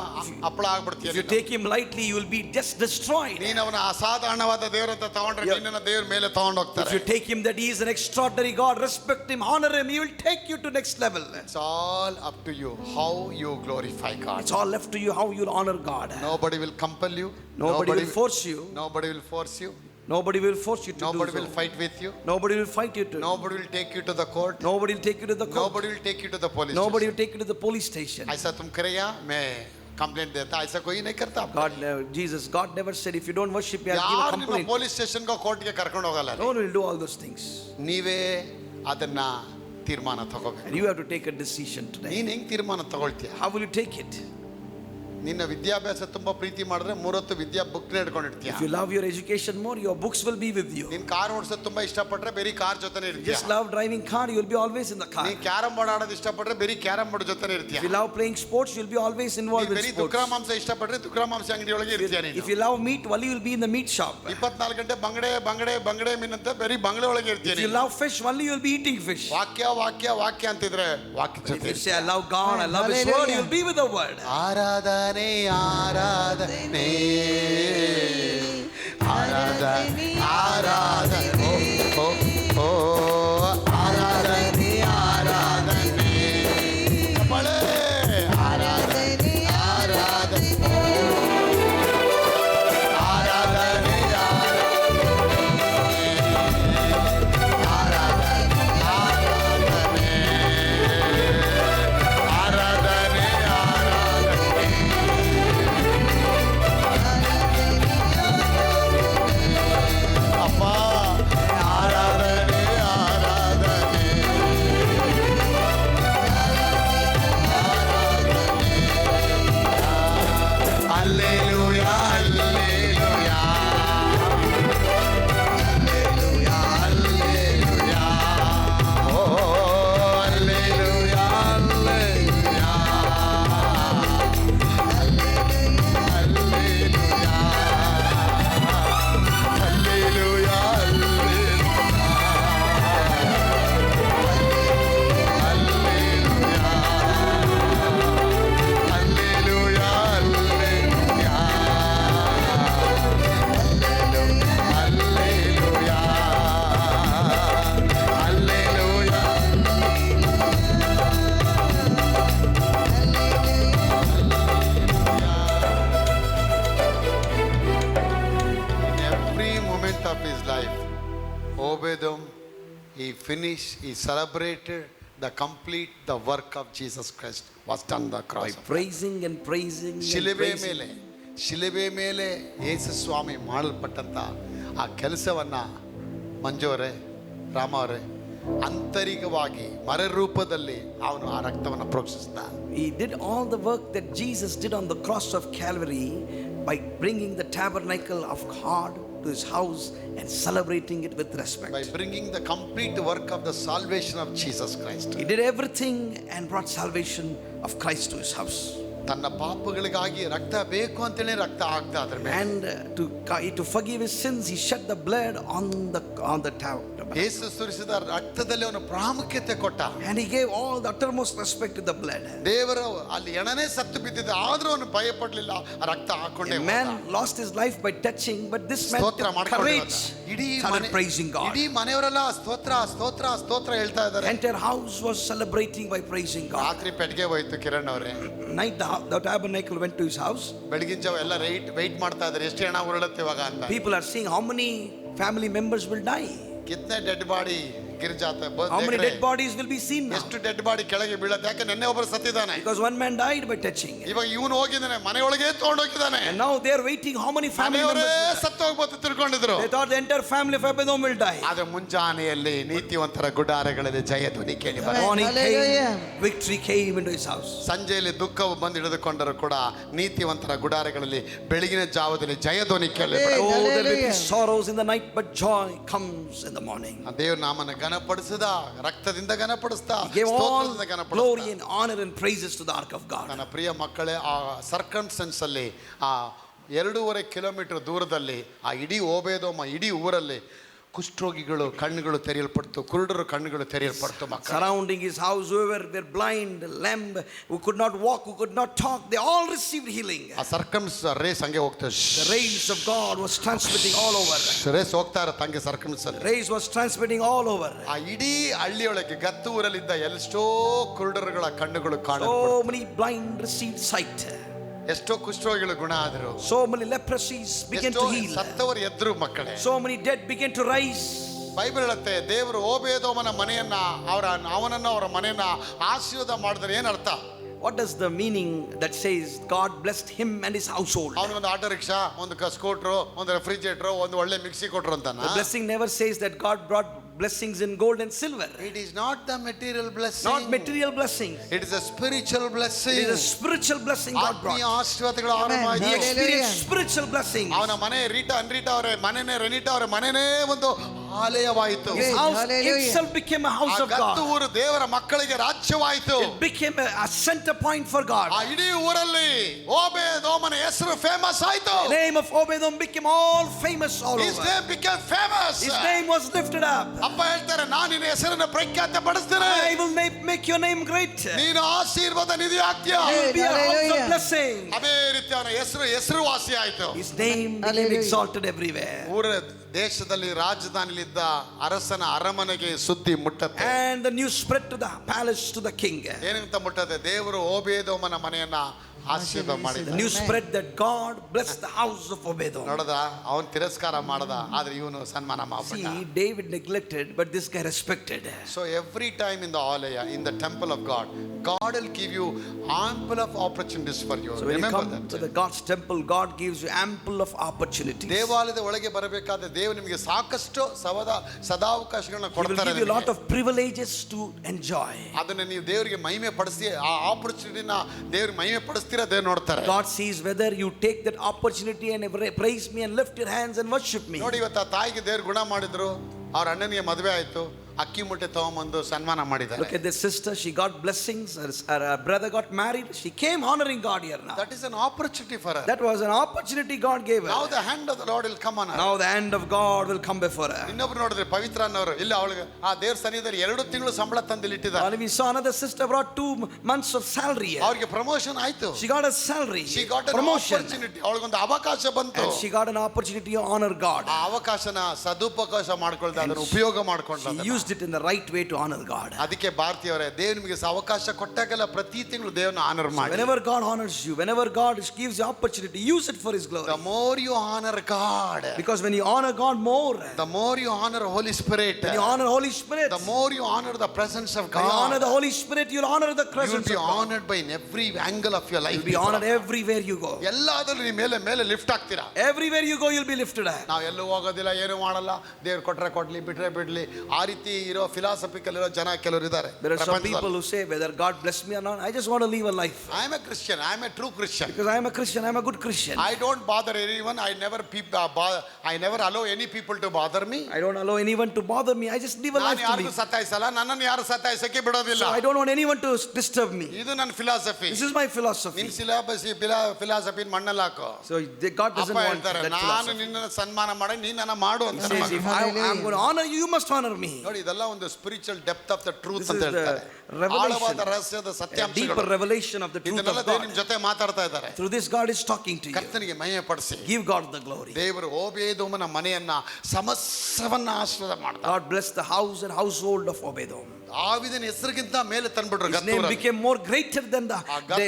ಹಪ್ಪಳ ಆಗ್ಬಿಡ್ತೀಯ. If you take him lightly, you will be just destroyed. ನೀನು ಅವನ ಅಸಾಧಾರಣವಾದ ದೇವರಂತ ತಗೊಂಡ್ರೆ ನಿನ್ನನ್ನು ದೇವ್ರ ಮೇಲೆ ತಗೊಂಡು If ಹೋಗ್ತಾರೆ. you take him that he is an extraordinary God, respect him, honor him, he will take you to next level. It's all up to you how you glorify God. It's all left to you how you'll honor God. Nobody will compel you. Nobody will force you. Nobody will force you. Nobody will force you to Nobody do will so. fight with you. Nobody will fight you to. Nobody will take you to the court. Nobody will take you to the court. Nobody will take you to the police Nobody station. will take you to the police station. ऐसा तुम करेगा मैं complaint देता, ऐसा कोई नहीं करता. God never said, if you don't worship me, I'll give a ಯಾರು ನಿಮ್ಮ complaint. ಪೊಲೀಸ್ ಸ್ಟೇಷನ್ ಕೋರ್ಟ್ ಗೆ ಕರ್ಕೊಂಡು ಹೋಗಲ್ಲ. No one will do all those things. ನೀವೇ ಅದನ್ನ ತೀರ್ಮಾನ ತಗೋಬೇಕು. And you have to take a decision today. ನೀನ್ ಹೆಂಗ್ ತೀರ್ಮಾನ ತಗೊಳ್ತೀಯ? How will you take it? ನಿನ್ನ ವಿದ್ಯಾಭ್ಯಾಸ ತುಂಬಾ ಪ್ರೀತಿ ಮಾಡಿದ್ರೆ 3 ವಿದ್ಯಾ book ಇಟ್ಕೊಂಡಿರ್ತೀಯ. If you love your education more, your books will be with you. ನೀನ್ ಕಾರ್ ಓಡಿಸೋದು ತುಂಬಾ ಇಷ್ಟಪಟ್ರೆ ಬರೀ ಕಾರ್ ಜೊತೆನೇ ಇರ್ತೀಯ. Just love driving car, you will be always in the car. ನೀನ್ ಕ್ಯಾರಂ ಬೋರ್ಡ್ ಆಡೋದು ಇಷ್ಟಪಟ್ರೆ ಬರೀ ಕ್ಯಾರಂ ಬೋರ್ಡ್ ಜೊತೆನೇ ಇರ್ತೀಯ. If you love playing sports, you will be always involved ನೀನ್ in ಬರೀ sports. ದುಕ್ರಾ ಮಾಂಸ ಇಷ್ಟಪಟ್ರೆ ದುಕ್ರಾ ಮಾಂಸ ಅಂಗಡಿ ಒಳಗೆ ಇರ್ತೀಯ ನೀನು. If you love meat, only you will be in the meat shop. 24 ಗಂಟೆ ಬಂಗಡೆ ಮೀನ್ ಅಂತ ಬರೀ ಬಂಗಡೆ ಒಳಗೆ ಇರ್ತೀಯ If you ನೀನು. love fish, only you will be eating fish. ವಾಕ್ಯ ಅಂತಿದ್ರೆ ವಾಕ್ಯ If ಜೊತೆ you say, I love God, I love His word, you will be with the word. ಆರಾಧನೆ ಆರಾಧನೆ ಆರಾಧನೆ ಆರಾಧನೆ ಓ ಓ ಆರಾಧನೆ ಆರಾಧನೆ ಬಳೆ ಆರಾಧನೆ ಆರಾಧನೆ ಆರಾಧನೆ ಆರಾಧನೆ moment of his life, Obedom, he finished, he celebrated the work of Jesus Christ was done on the By cross. praising and praising and praising. ಶಿಲುಬೆ ಮೇಲೆ ಯೇಸು ಸ್ವಾಮಿ ಮಾಡಲ್ಪಟ್ಟಂತ ಆ ಕೆಲಸವನ್ನ ಮಂಜುವರೇ, ರಾಮ ಅವರೇ, ಆಂತರಿಕವಾಗಿ ಮರರೂಪದಲ್ಲಿ ಅವನು ಆ ರಕ್ತವನ್ನು ಪ್ರೋಕ್ಷಿಸಿದ. He did all the work that Jesus did on the cross of Calvary by bringing the tabernacle of God to his house and celebrating it with respect. By bringing the complete work of the salvation of Jesus Christ. He did everything and brought salvation of Christ to his house. ತನ್ನ ಪಾಪಗಳಿಗಾಗಿ ರಕ್ತ ಬೇಕು ಅಂತೇಳಿ ರಕ್ತ ಹಾಕ್ತಾ ಅದ್ರ ಮೇಲೆ. And to forgive his sins, he shed the blood on the tabernacle. ಯೇಸು ಸುರಿಸಿದ ರಕ್ತದಲ್ಲಿ ಅವನು ಪ್ರಾಮುಖ್ಯತೆ ಕೊಟ್ಟ. And he gave all the uttermost respect to the blood. ದೇವರು ಅಲ್ಲಿ ಎಣನೇ ಸತ್ತು ಬಿದ್ದಿದ್ದ, ಆದ್ರೂ ಅವನು ಭಯ ಪಡಲಿಲ್ಲ, ರಕ್ತ ಹಾಕೊಂಡೇ A man lost his life by touching, but this man took courage, started praising God. ಇಡೀ ಮನೆಯವರೆಲ್ಲ ಸ್ತೋತ್ರ ಸ್ತೋತ್ರ ಸ್ತೋತ್ರ ಹೇಳ್ತಾ ಇದ್ದಾರೆ. Entire house was celebrating by praising God. ರಾತ್ರಿ ಪೆಟ್ಟಿಗೆ ಹೋಯ್ತು ಕಿರಣ್ ಅವರೇ. Night the tabernacle went to his house. ಬೆಳಗಿನ ಜಾವ ಎಲ್ಲ ವೆಯ್ಟ್ ಮಾಡ್ತಾ ಇದ್ದಾರೆ, ಎಷ್ಟು ಹೆಣ ಉರುಳುತ್ತೆ ಇವಾಗ ಅಂತ. People are seeing how many family members will die. ಕಿತ್ನೆ ಡೆಡ್ ಬಾಡಿ ಗಿರ್ ಜಾತ. How many dead bodies will be seen now? ಎಷ್ಟು ಡೆಡ್ ಬಾಡಿ ಕೆಳಗೆ ಬೀಳತ್ತೆ, ಯಾಕೆ ನೆನ್ನೆ ಒಬ್ಬರು ಸತ್ತಿದ್ದಾನೆ. Because one man died by touching. ಇವಾಗ ಇವನು ಹೋಗಿದ್ದಾನೆ, ಮನೆಯೊಳಗೆ ತಗೊಂಡು ಹೋಗಿದ್ದಾನೆ. And now they are waiting how many family members will die. ಸತ್ತು ಹೋಗ್ಬೋದು ತಿಳ್ಕೊಂಡಿದ್ರು. They thought the entire family of Obedom will die. ಆದ್ರೆ ಮುಂಜಾನೆಯಲ್ಲಿ ನೀತಿವಂತರ ಗುಡಾರಗಳಲ್ಲಿ ಜಯ ಧ್ವನಿ ಕೇಳಿ ಬಂತು. Morning Hallelujah. came, victory came into his house. ಸಂಜೆಯಲ್ಲಿ ದುಃಖವು ಬಂದು ಹಿಡಿದುಕೊಂಡರು ಕೂಡ ನೀತಿವಂತರ ಗುಡಾರಗಳಲ್ಲಿ ಬೆಳಗಿನ ಜಾವದಲ್ಲಿ ಜಯ ಧ್ವನಿ ಕೇಳಿ ಬಂತು. Oh, there will be Hallelujah. sorrows in the night, but joy comes in the morning. ದೇವ್ರ ನಾಮನ ಘನಪಡಿಸಿದ, ರಕ್ತದಿಂದ ಘನಪಡಿಸ್ತಾ, He gave all ಸ್ತೋತ್ರದಿಂದ glory ಘನಪಡಿಸ್ತಾ. and honor and praises to the ark of God. ನನ್ನ ಪ್ರಿಯ ಮಕ್ಕಳೇ, ಆ ಸರ್ಕಮ್ಸ್ಟೆನ್ಸ್ ಅಲ್ಲಿ ಆ 2.5 ಕಿಲೋಮೀಟರ್ ದೂರದಲ್ಲಿ ಆ ಇಡೀ ಓಬೇದೋಮ ಇಡೀ ಊರಲ್ಲಿ ಕುಷ್ಠರೋಗಿಗಳು ಕಣ್ಣುಗಳು ತೆರೆಯಲ್ಪಡ್ತು, ಕುರುಡರು ಕಣ್ಣುಗಳು ತೆರೆಯಲ್ಪಡ್ತು. ಮಕ್ಕಳು Surrounding his house, whoever were blind, lame, who could not walk, who could not talk, they all received healing. ಆ ಸರ್ಕಮ್ಸ್ ರೇಸ್ ಹಂಗೆ ಹೋಗ್ತದೆ. The rays of God was transmitting all over. Race ಹೋಗ್ತಾ ಇರತ್ತೆ ಹಂಗೆ ಸರ್ಕಮ್ಸ್ ಅಲ್ಲಿ. Rays was transmitting all over. ಆ ಇಡೀ ಹಳ್ಳಿಯೊಳಗೆ ಗತ್ತು ಊರಲ್ಲಿದ್ದ ಎಷ್ಟೋ ಕುರುಡರುಗಳ ಕಣ್ಣುಗಳು ಕಾಣ, So many blind received sight. ಎಷ್ಟೋ ಕುಷ್ಠರೋಗಿಗಳು ಗುಣ ಆದರು, So many leprosies began to heal. ಸತ್ತವರು ಎದ್ರು ಮಕ್ಕಳೇ. So many dead began to rise. Bible ಹೇಳುತ್ತೆ, ದೇವರು ಓಬೇದೋಮನ ಮನೆಯನ್ನ ಅವನನ್ನ ಅವರ ಮನೆಯನ್ನ ಆಶೀರ್ವಾದ ಮಾಡಿದ್ರೆ ಏನ್ ಅರ್ಥ? What does the meaning that says God blessed him and his household? ಅವನಿಗೊಂದು ಆಟೋ ರಿಕ್ಷಾ, ಒಂದು ಸ್ಕೂಟ್ರು, ಒಂದು ರೆಫ್ರಿಜರೇಟರ್, ಒಂದು ಒಳ್ಳೆ ಮಿಕ್ಸಿ ಕೊಟ್ರು ಅಂತಾನ. The blessing never says that God brought blessings in gold and silver. It is not the material blessing. Not material blessings. It is a spiritual blessing. It is a spiritual blessing God ಆತ್ಮೀಯ brought. ಆಶೀರ್ವಾದಗಳು Amen. ಆರಂಭ He ಆಯ್ತು. experienced spiritual blessings. ಅವನ ಮನೆ ಅನ್ರೀಟಾ ಅವರೇ ಮನೆನೇ ರೆನಿಟಾ ಅವರ ಮನೆನೇ ಒಂದು ಆಲಯವಾಯಿತು. His Great. house Hallelujah. itself became a house ಆ of ಗತ್ತು God. ಊರು ದೇವರ ಮಕ್ಕಳಿಗೆ ರಾಜ್ಯವಾಯಿತು. It became a center point for God. ಆ ಇಡೀ ಊರಲ್ಲಿ ಓಬೇದೋಮನ ಹೆಸರು ಫೇಮಸ್ ಆಯಿತು. The name of Obedom became all famous all His over. name became famous. His name was lifted up. ಅಪ್ಪ ಹೇಳ್ತಾರೆ, ನಾನು ನಿನ್ನ ಹೆಸರನ್ನು ಪ್ರಖ್ಯಾತ ಪಡಿಸ್ತೇನೆ, I will make your name great. ನೀನು ಆಶೀರ್ವಾದ ನಿಧಿ ಆಗ್ತೀಯ. You will be a house of Hallelujah. blessing. ಅದೇ ರೀತಿ ಅವನ ಹೆಸರುವಾಸಿ ಆಯಿತು. His name became Hallelujah. exalted everywhere. ಊರ ದೇಶದಲ್ಲಿ ರಾಜಧಾನಿಲಿದ್ದ ಅರಸನ ಅರಮನೆಗೆ ಸುದ್ದಿ ಮುಟ್ಟತ್ತೆ. And the news spread to the palace, to the king. ಏನಂತ ಮುಟ್ಟತ್ತೆ? ದೇವರು ಓಬೇದೋಮನ ಮನೆಯನ್ನ ಆಶೀರ್ವಾದ The ಮಾಡಿದ. news spread that God blessed the house of Obedom. ನೋಡದ, ಅವನ್ ತಿರಸ್ಕಾರ ಮಾಡದ, ಆದ್ರೆ ಇವನು ಸನ್ಮಾನ ಮಾಡ್ಬಿಟ್ಟ. See, David neglected, but this guy respected. So every time in the alaya, in the temple of God, God will give you ample of opportunities for you. So when you Remember come to that. the God's temple, God gives you ample of opportunities. ದೇವಾಲಯದ ಒಳಗೆ ಬರಬೇಕಾದ್ರೆ ದೇವರು ನಿಮಗೆ ಸಾಕಷ್ಟು ಸದಾವಕಾಶಗಳನ್ನ He will ಕೊಡ್ತಾರೆ. give you a lot of privileges to enjoy. ಅದನ್ನ ನೀವು ದೇವರಿಗೆ ಮಹಿಮೆ ಪಡಿಸಿ, ಆ ಆಪರ್ಚುನಿಟಿನ ದೇವ್ರಿಗೆ ಮಹಿಮೆ ಪಡಿಸ್ತೀರಾ, ದೇವ್ರು ನೋಡ್ತಾರೆ. God sees whether you take that opportunity and praise me and lift your hands and worship me. ನೋಡಿ, ಇವತ್ತು ಆ ತಾಯಿಗೆ ದೇವ್ರು ಗುಣ ಮಾಡಿದ್ರು, ಅವ್ರ ಅಣ್ಣನಿಗೆ ಮದುವೆ ಆಯ್ತು, ಅಕ್ಕಿ ಮುಟ್ಟೆ ತಗೊಂಬಂದು ಸನ್ಮಾನ ಮಾಡಿದ್ದಾರೆ. Look at this sister, she got blessings, her brother got married, she came honoring God here now. That is an opportunity for her. That was an opportunity God gave her. Now the hand of the Lord will come on her. Now the hand of God will come before her. ಇನ್ನೊಬ್ರು ನೋಡಿದ್ರೆ ಪವಿತ್ರ ಅನ್ನೋರು, ಇಲ್ಲ ಅವಳಿಗೆ ಆ ದೇವ್ರ ಸನ್ನಿಧಿಯಲ್ಲಿ 2 ತಿಂಗಳು ಸಂಬಳ ತಂದಿಟ್ಟಿದ್ದಾರೆ. And we saw another sister brought 2 months of salary. ಅವ್ರಿಗೆ ಪ್ರಮೋಷನ್ ಆಯ್ತು. She got a salary. She got an promotion. opportunity. ಅವಳಿಗೊಂದು ಅವಕಾಶ ಬಂತು. And she got an opportunity to honor God. ಆ ಅವಕಾಶನ ಸದುಪಯೋಗ ಮಾಡ್ಕೊಳ್ತಾ ಅದನ್ನು ಉಪಯೋಗ ಮಾಡ್ಕೊಂಡ್ರು. She used used it in the right way to honor God. ಅದಕ್ಕೆ ಭಾರತೀಯವರೇ, ದೇವ್ರು ನಿಮಗೆ ಅವಕಾಶ ಕೊಟ್ಟಾಗೆಲ್ಲ ಪ್ರತಿ ತಿಂಗಳು ದೇವ್ರನ್ನ ಆನರ್ ಮಾಡಿ. Whenever God honors you, whenever God gives you opportunity, use it for His glory. The more you honor God, Because when you honor God more, the more you honor Holy Spirit, when you honor Holy Spirit, the more you honor the presence of when you honor God, the Holy Spirit, you'll honor the you will presence be of God. honored by in every angle of your life. You'll be honored everywhere you go. ಎಲ್ಲಾದ್ರೂ ನಿಮ್ಮ ಮೇಲೆ ಮೇಲೆ lift ಆಗ್ತೀರಾ. Everywhere you go, you'll be lifted up. ನಾವು ಎಲ್ಲೂ ಹೋಗೋದಿಲ್ಲ, ಏನು ಮಾಡಲ್ಲ, ದೇವ್ರು ಕೊಟ್ರೆ ಕೊಡ್ಲಿ, ಬಿಟ್ರೆ ಬಿಡ್ಲಿ, ಆ ರೀತಿ ಇರೋ ಫಿಲಾಸಫಿಕಲ್ ಇರೋ ಜನ ಕೆಲವರು ಇದ್ದಾರೆ. There are some people who say, whether God bless me or not, I just want to live a life. I am a Christian, I am a true Christian. Because I am a Christian, I am a good Christian. I don't bother anyone. I never allow any people to bother me. I don't allow anyone to bother me. I just live a ನಾನು life to ಯಾರಿಗೂ live. ಸತಾಯಿಸಲ್ಲ, ನನ್ನನ್ನು ಯಾರು ಸತಾಯಿಸಕ್ಕೆ ಬಿಡೋದಿಲ್ಲ. So I don't want anyone to disturb me. ಇದು ನನ್ನ philosophy. This is my philosophy. ನಿನ್ philosophy ಮಣ್ಣಲ್ಲಿ ಹಾಕೋ. So God doesn't ಅಪ್ಪ want ಹೇಳ್ತಾರೆ, that ನಾನು philosophy. ನಿನ್ನನ್ನು ಸನ್ಮಾನ ಮಾಡಿ ನೀನು ನನ್ನ ಮಾಡು ಅಂತ. He says, if I'm going to honor you, you must honor me. ನೋಡಿ, ಇದೆಲ್ಲ ಒಂದು spiritual depth of the truth This ಅಂತ is the ಹೇಳ್ತಾರೆ. revelation, ಆಳವಾದ ರಹಸ್ಯದ a deeper ಸತ್ಯಾಂಶಗಳು. revelation of the truth ಇದನ್ನೆಲ್ಲ of ದೇವ್ರು ನಿಮ್ God. ಜೊತೆ ಮಾತಾಡ್ತಾ ಇದ್ದಾರೆ. Through this, God is talking to you. ಕರ್ತನಿಗೆ ಮಹಿಮೆ ಪಡಿಸಿ. Give God the glory. ದೇವರು ಓಬೇದೋಮನ ಮನೆಯನ್ನ ಸಮಸ್ತವನ್ನ ಆಶೀರ್ವಾದ ಮಾಡ್ತಾರೆ. God bless the house and household of Obedom. ಆವಿದನ ಹೆಸರಿಗಿಂತ ಮೇಲೆ ತಂದ್ಬಿಟ್ರು. His name became more greater than the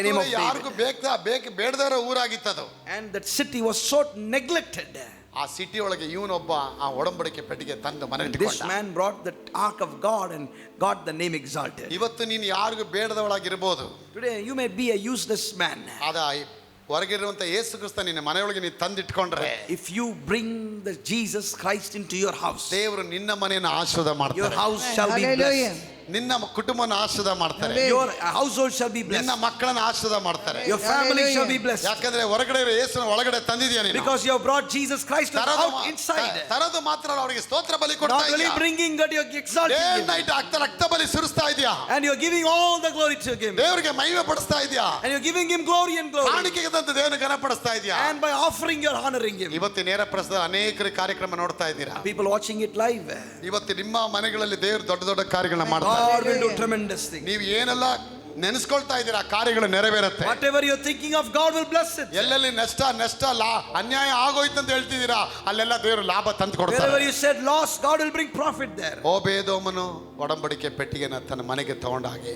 name of ಯಾರಿಗೂ David. ಬೇಡದವರ ಊರಾಗಿತ್ತದು. And that city was so neglected. ಆ ಸಿಟಿ ಒಳಗೆ ಇವನೊಬ್ಬ ಆ ಒಡಂಬಡಿಕೆ ಪೆಟ್ಟಿಗೆ ತಂದು ಮನೆ This ಇಟ್ಕೊಂಡ. man brought the ark of God and got the name exalted. ಇವತ್ತು ನೀನು ಯಾರಿಗೂ ಬೇಡದವಳಾಗಿರ್ಬೋದು. Today you may be a useless man. ಅದ ಹೊರಗಿರುವಂತ ಯೇಸು ಕ್ರಿಸ್ತ ನಿನ್ನ ಮನೆಯೊಳಗೆ ನೀನು ತಂದಿಟ್ಕೊಂಡ್ರೆ, If you bring the Jesus Christ into your house, ದೇವರು ನಿನ್ನ ಮನೆಯನ್ನು ಆಶೀರ್ವಾದ your ಮಾಡ್ತಾರೆ. house shall be Hallelujah. blessed. ನಿನ್ನ ಕುಟುಂಬನ ಆಶೀರ್ವಾದ ಮಾಡ್ತಾರೆ. Your household shall be ನಿನ್ನ blessed. ಮಕ್ಕಳನ್ನ ಆಶೀರ್ವಾದ ಮಾಡ್ತಾರೆ. Your family shall be blessed. ಯಾಕಂದ್ರೆ ಹೊರಗಡೆ ಇರೋ ಯೇಸುನ ಒಳಗಡೆ ತಂದಿದ್ಯಾ ನೀನು. Because you have brought Jesus Christ out inside. ತರದು ಮಾತ್ರ ಅಲ್ಲ, ಅವರಿಗೆ ಸ್ತೋತ್ರ ಬಲಿ ಕೊಡ್ತಾ Not only ಇದೀಯಾ. bringing that, you're exalting day him. Night ರಕ್ತ ಬಲಿ ಸುರಿಸ್ತಾ ಇದೀಯಾ. And you're giving all the glory to him. ದೇವರಿಗೆ ಮಹಿಮೆ ಪಡಿಸ್ತಾ ಇದೀಯಾ. And you're giving him glory and glory. ಕಾಣಿಕೆಗೆ ತಂದು ದೇವರನ್ನ ಘನಪಡಿಸ್ತಾ ಇದೀಯಾ. And by offering, you're honoring him. ಇವತ್ತು ನೇರ ಪ್ರಸಾದ ಅನೇಕರು ಕಾರ್ಯಕ್ರಮ ನೋಡ್ತಾ ಇದ್ದೀರಾ. People watching it live. ಇವತ್ತು ನಿಮ್ಮ ಮನೆಗಳಲ್ಲಿ ದೇವರು ದೊಡ್ಡ ದೊಡ್ಡ ಕಾರ್ಯಗಳನ್ನ ಮಾಡ್ತಾರೆ. God will do tremendous things. ನೀವು ಏನೆಲ್ಲ ನೆನೆಸ್ಕೊಳ್ತಾ ಇದ್ದೀರಾ ಕಾರ್ಯಗಳು ನೆರವೇರುತ್ತೆ. Whatever you're thinking of, God will bless it. ಎಲ್ಲೆಲ್ಲಿ ನಷ್ಟ ಅನ್ಯಾಯ ಆಗೋಯ್ತು ಅಂತ ಹೇಳ್ತಿದ್ದೀರಾ, ಅಲ್ಲೆಲ್ಲ ದೇವರು ಲಾಭ ತಂದು Wherever ಕೊಡ್ತಾರೆ. you said loss, God will bring profit there. ಓಬೇದೋಮನು ಒಡಂಬಡಿಕೆ ಪೆಟ್ಟಿಗೆನ ತನ್ನ ಮನೆಗೆ ತಗೊಂಡಾಗೆ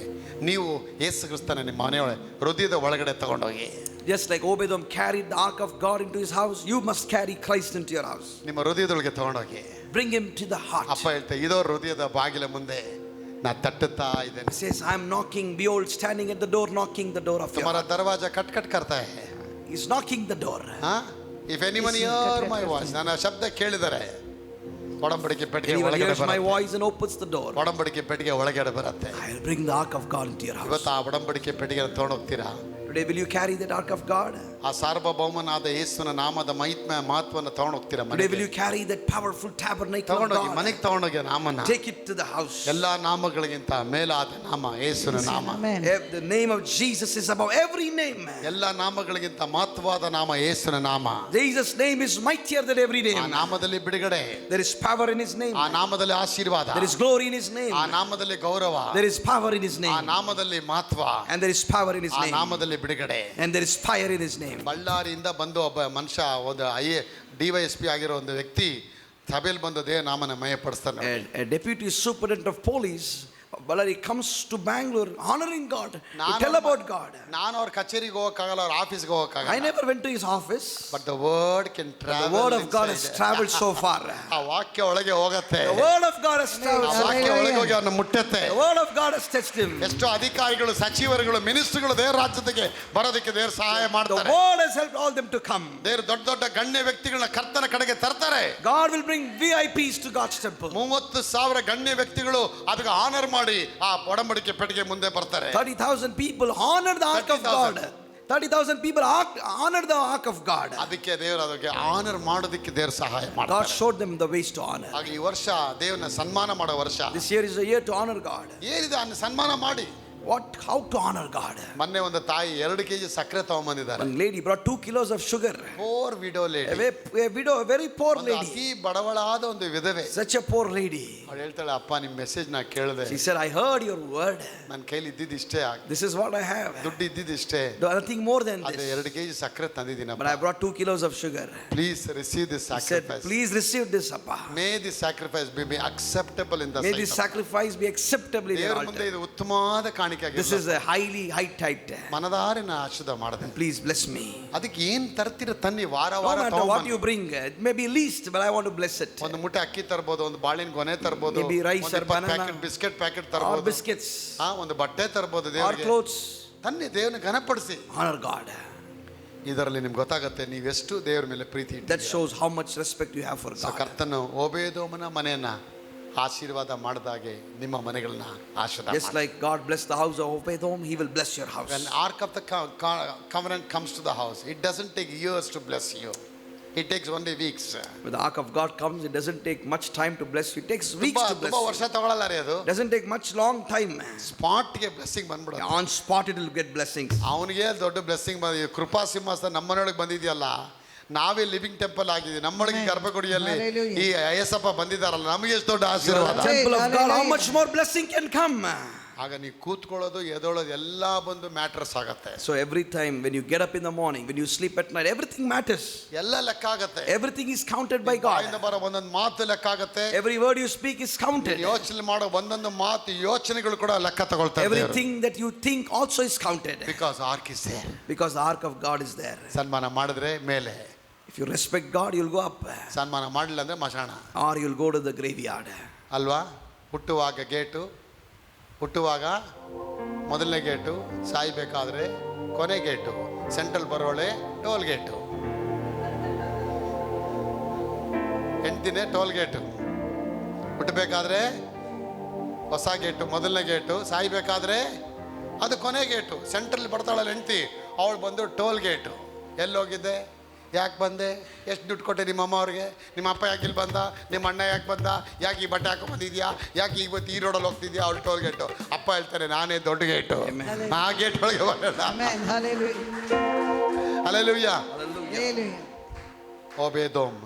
ನೀವು ಯೇಸು ಕ್ರಿಸ್ತನ ನಿಮ್ಮ ಮನೆಯೊಳಗೆ ಹೃದಯದ ಒಳಗಡೆ ತಗೊಂಡೋಗಿ. Just like Obedom carried the ark of God into his house, you must carry Christ into your house. ನಿಮ್ಮ ಹೃದಯದೊಳಗೆ ತಗೊಂಡೋಗಿ. Bring him to the heart. ಅಪ್ಪ ಹೇಳ್ತಾ, ಇದೋ ಹೃದಯದ ಬಾಗಿಲ ಮುಂದೆ ನಾ ತಟ್ಟುತ್ತಾ ಇದ್ದೇನೆ. He says, I'm knocking, behold, standing at the door, knocking the door of your तुम्हारा heart. दरवाजा खट खट करता है. He's knocking the door. If anyone hear my voice, ನನ್ನ ಶಬ್ದ ಕೇಳಿದರೆ ಒಡಂಬಡಿಕೆ ಪೆಟ್ಟಿಗೆ Anyone ಒಳಗಡೆ hears my ಬರುತ್ತೆ. voice and opens the door, ಒಡಂಬಡಿಕೆ ಪೆಟ್ಟಿಗೆ ಒಳಗಡೆ ಬರುತ್ತೆ. I'll bring the ark of God into your house. ಇವತ್ತು ಆ ಒಡಂಬಡಿಕೆ ಪೆಟ್ಟಿಗೆ ತಗೊಂಡು ಹೋಗ್ತೀರಾ? Today, will you carry that ark of God? ಆ ಸಾರ್ವಭೌಮನಾದ ಯೇಸುವಿನ ನಾಮದ ಮಹತ್ವವನ್ನು ತಗೊಂಡು ಹೋಗ್ತೀರಾ? Today, will ಮನೆಗೆ you carry that powerful tabernacle of ತಗೊಂಡೋಗಿ, God? ಮನೆಗೆ ತಗೊಂಡೋಗಿ ನಾಮನ. Take it to the house. ಎಲ್ಲಾ ನಾಮಗಳಿಗಿಂತ ಮೇಲಾದ ನಾಮ ಯೇಸುವಿನ ನಾಮ. Amen. The name of Jesus is above every name. ಎಲ್ಲಾ ನಾಮಗಳಿಗಿಂತ ಮಹತ್ವವಾದ ನಾಮ ಯೇಸುವಿನ ನಾಮ. Jesus' name is mightier than every ಆ name. ನಾಮದಲ್ಲಿ ಬಿಡುಗಡೆ, There is power in his name. ಆ ನಾಮದಲ್ಲಿ ಆಶೀರ್ವಾದ, There is glory in his name. ಆ ನಾಮದಲ್ಲಿ ಗೌರವ, There is power in his ಆ name. ನಾಮದಲ್ಲಿ ಮಹತ್ವ, And there is power in his ಆ name. ನಾಮದಲ್ಲಿ ಬಿಡುಗಡೆ. And there is fire in his name. ಬಳ್ಳಾರಿಯಿಂದ ಬಂದು ಒಬ್ಬ ಮನುಷ್ಯ, ಒಂದು DYSP ಆಗಿರೋ ಒಂದು ವ್ಯಕ್ತಿ ಸಭೆಯಲ್ಲಿ ಬಂದು ದೇವ ನಾಮನ ಮಯಪಡಿಸ್ತಾನೆ. A deputy superintendent of police, Ballari comes to Bangalore honoring God, to tell about God. ನಾನು ಅವ್ರ ಕಚೇರಿಗೆ ಹೋಗಕ್ಕಾಗಲ್ಲ, ಅವ್ರ ಆಫೀಸ್ಗೆ I ಹೋಗಕ್ಕಾಗಲ್ಲ. never went to his office. But the word can The travel. word of God has traveled so far. ಆ ವಾಕ್ಯ ಒಳಗೆ ಹೋಗತ್ತೆ. The word of God has ಆ traveled so far. ವಾಕ್ಯ ಒಳಗೆ ಹೋಗಿ ಅವನ್ನ ಮುಟ್ಟತ್ತೆ. The word of God has touched him. ಎಷ್ಟೋ ಅಧಿಕಾರಿಗಳು, ಸಚಿವರುಗಳು, ಮಿನಿಸ್ಟರ್ಗಳು ದೇವರ ರಾಜ್ಯಕ್ಕೆ ಬರೋದಕ್ಕೆ ದೇವರು ಸಹಾಯ The ಮಾಡ್ತಾರೆ. word has helped all them to come. ದೇವರು ದೊಡ್ಡ ದೊಡ್ಡ ಗಣ್ಯ ವ್ಯಕ್ತಿಗಳನ್ನ ಕರ್ತನ ಕಡೆಗೆ ತರ್ತಾರೆ. God will bring VIPs to God's temple. 30,000 ಗಣ್ಯ ವ್ಯಕ್ತಿಗಳು ಅದಕ್ಕೆ ಆನರ್ ಮಾಡಿ ಆ ಒಡಂಬಡಿಕೆ ಪೆಟ್ಟಿಗೆ ಮುಂದೆ ಬರ್ತಾರೆ. 30,000 people honored the ark of God. 30,000 people honored the ark of God. ಅದಕ್ಕೆ ದೇವರು ಅದಕ್ಕೆ ಆನರ್ ಮಾಡೋದಕ್ಕೆ ದೇವರು ಸಹಾಯ God ಮಾಡ್ತಾರೆ. showed them the ways to honor. ಹಾಗೆ ಈ ವರ್ಷ ದೇವರನ್ನ ಸನ್ಮಾನ ಮಾಡೋ ವರ್ಷ. This year is a year to honor God. ಏನಿದೆ ಸನ್ಮಾನ ಮಾಡಿ. how to honor God. ಮೊನ್ನೆ ಒಂದು ತಾಯಿ 2 kg ಸಕ್ಕರೆ ತಗೊಂಬಂದಿದ್ದಾರೆ. One lady brought 2 kilos of sugar. Poor widow lady, A widow, a very poor ಒಂದು lady, ಅತಿ ಬಡವಳಾದ ಒಂದು ವಿಧವೆ. such a poor lady. ಅವಳು ಹೇಳ್ತಾಳೆ, ಅಪ್ಪ ನಿಮ್ಮ ಮೆಸೇಜ್ ನಾ ಕೇಳಿದೆ, She said, I heard your word. ನನ್ನ ಕೈಲಿ ಇದ್ದಿದ್ದು ಇಷ್ಟೇ, This is what I have. ದುಡ್ಡು ಇದ್ದಿದ್ದು ಇಷ್ಟೇ, Nothing more than ಅದೇ this. 2 kg ಸಕ್ಕರೆ ತಂದಿದ್ದೀನಪ್ಪ. But I brought 2 kilos of sugar. Please receive this He said, sacrifice. please receive this, Appa. May the sacrifice B acceptable in the May this sacrifice be acceptable in your ದೇವರ ಮುಂದೆ altar. ಇದು ಉತ್ತಮವಾದ ಕಾಣಿಕೆ This is a highly high type. ಮನದಾರಿನ ಆಶೀರ್ವಾದ ಮಾಡಿದೆ. Please bless me. ಅದಕ್ಕೆ ಏನ್ ತರ್ತೀರ ತನ್ನಿ, ವಾರ No ವಾರ matter what you bring, it may be least, but I want to bless it. ಒಂದು ಮುಟ್ಟೆ ಅಕ್ಕಿ ತರ್ಬೋದು, ಒಂದು ಬಾಳಿನ ಗೊನೆ ತರ್ಬೋದು, Maybe rice or banana. Packet biscuit packet Or ತರ್ಬೋದು, biscuits, ಒಂದು ಬಟ್ಟೆ ತರ್ಬೋದು or ದೇವರಿಗೆ. clothes. ತನ್ನಿ, ದೇವರನ್ನ ಘನಪಡಿಸಿ. Honor God. ಇದರಲ್ಲಿ ನಿಮ್ಗೆ ಗೊತ್ತಾಗುತ್ತೆ ನೀವೆಷ್ಟು ದೇವರ ಮೇಲೆ ಪ್ರೀತಿ That ಇಟ್ಟಿದ್ದೀರಾ. shows how much respect you have for so God. ಕರ್ತನು ಓಬೇದೋಮನ ಮನೆಯನ್ನ ಆಶೀರ್ವಾದ ಮಾಡಿದಾಗೆ ನಿಮ್ಮ ಮನೆಗಳನ್ನ ಆಶೀರ್ವಾದ Just like God blessed the house of Obed-Edom, He will bless your house. When Ark of the Covenant comes to the house, it doesn't take years to bless you. It takes only weeks. When the ark of God comes, it doesn't take much time to bless you. It takes weeks to bless ತುಂಬಾ you. ವರ್ಷ ತಗೊಳ್ಳಲ್ಲ ರೀ ಅದು. Doesn't take much long time. ಸ್ಪಾಟ್ಗೆ blessing ಬಂದ್ಬಿಡುತ್ತೆ. On spot it will get blessings. ಅವನಿಗೆ ದೊಡ್ಡ blessing ಬಂದಿದೆ. ಕೃಪಾ ಸಿಂಹಾಸನ ನಮ್ಮನೊಳಗೆ ಬಂದಿದೆಯಲ್ಲ, ನಾವೇ ಲಿವಿಂಗ್ ಟೆಂಪಲ್ ಆಗಿದ್ದೀವಿ. ನಮ್ಮೊಳಗೆ ಗರ್ಭಗುಡಿಯಲ್ಲಿ ಈ ಅಯ್ಯಸಪ್ಪ ಬಂದಿದ್ದಾರಲ್ಲ, ನಮಗೆ ಎಷ್ಟು ದೊಡ್ಡ ಆಶೀರ್ವಾದ. Temple of God, how much more blessing can come? ಆಗ ನೀವು ಕೂತ್ಕೊಳ್ಳೋದು ಎದೊಳೋದು ಎಲ್ಲ ಬಂದು ಮ್ಯಾಟರ್ಸ್ ಆಗತ್ತೆ. So every time when you get up in the morning, when you sleep at night, everything matters. ಎಲ್ಲ ಲೆಕ್ಕ ಆಗತ್ತೆ. Everything is counted by ಬಾಯಿಂದ God. ಬರೋ ಒಂದೊಂದು ಮಾತು ಲೆಕ್ಕ ಆಗತ್ತೆ. Every word you speak is counted. ಯೋಚನೆ ಮಾಡೋ ಒಂದೊಂದು ಮಾತು ಯೋಚನೆಗಳು ಕೂಡ ಲೆಕ್ಕ ತಗೊಳ್ತಾರೆ. Everything that you think also is counted. Because ark is there. Because the ark of God is there. ಸನ್ಮಾನ ಮಾಡಿದ್ರೆ ಮೇಲೆ, If you respect God, you'll go up. ಸನ್ಮಾನ ಮಾಡಲಿಲ್ಲ ಅಂದ್ರೆ ಮಶಾಣ Or you'll go to the graveyard. ಅಲ್ವಾ? ಹುಟ್ಟುವಾಗ ಮೊದಲನೇ gate, ಸಾಯ್ಬೇಕಾದ್ರೆ ಕೊನೆ ಗೇಟು, ಸೆಂಟ್ರಲ್ ಬರೋಳೆ ಟೋಲ್ ಗೇಟು, ಹೆಂಡ್ತಿನೇ ಟೋಲ್ ಗೇಟು. ಹುಟ್ಟಬೇಕಾದ್ರೆ ಹೊಸ ಗೇಟು, ಮೊದಲನೇ ಗೇಟು. ಸಾಯ್ಬೇಕಾದ್ರೆ ಅದು ಕೊನೆ ಗೇಟು. ಸೆಂಟ್ರಲ್ ಬರ್ತಾಳಲ್ಲ ಹೆಂಡ್ತಿ, ಅವಳು ಬಂದು ಟೋಲ್ ಗೇಟು. ಎಲ್ಲೋಗಿದ್ದೆ, ಯಾಕೆ ಬಂದೆ, ಎಷ್ಟು ದುಡ್ಡು ಕೊಟ್ಟೆ ನಿಮ್ಮ ಅಮ್ಮ ಅವ್ರಿಗೆ, ನಿಮ್ಮ ಅಪ್ಪ ಯಾಕೆ ಇಲ್ಲಿ ಬಂದ, ನಿಮ್ಮ ಅಣ್ಣ ಯಾಕೆ ಬಂದ, ಯಾಕೆ ಈ ಬಟ್ಟೆ ಹಾಕೊಂಡು ಬಂದಿದ್ಯಾ, ಯಾಕೆ ಇವತ್ತು ಈ ರೋಡಲ್ಲಿ ಹೋಗ್ತಿದ್ಯಾ, ಅವಳು ಟೋಲ್ ಗೇಟು. ಅಪ್ಪ ಹೇಳ್ತಾರೆ, ನಾನೇ ದೊಡ್ಡ ಗೇಟು, ಆ ಗೇಟ್ ಒಳಗೆ ಬರೋಣ. Amen. Hallelujah. ಹಲ್ಲೆಲೂಯಾ. Hallelujah. ಓಬೇದೋಮ್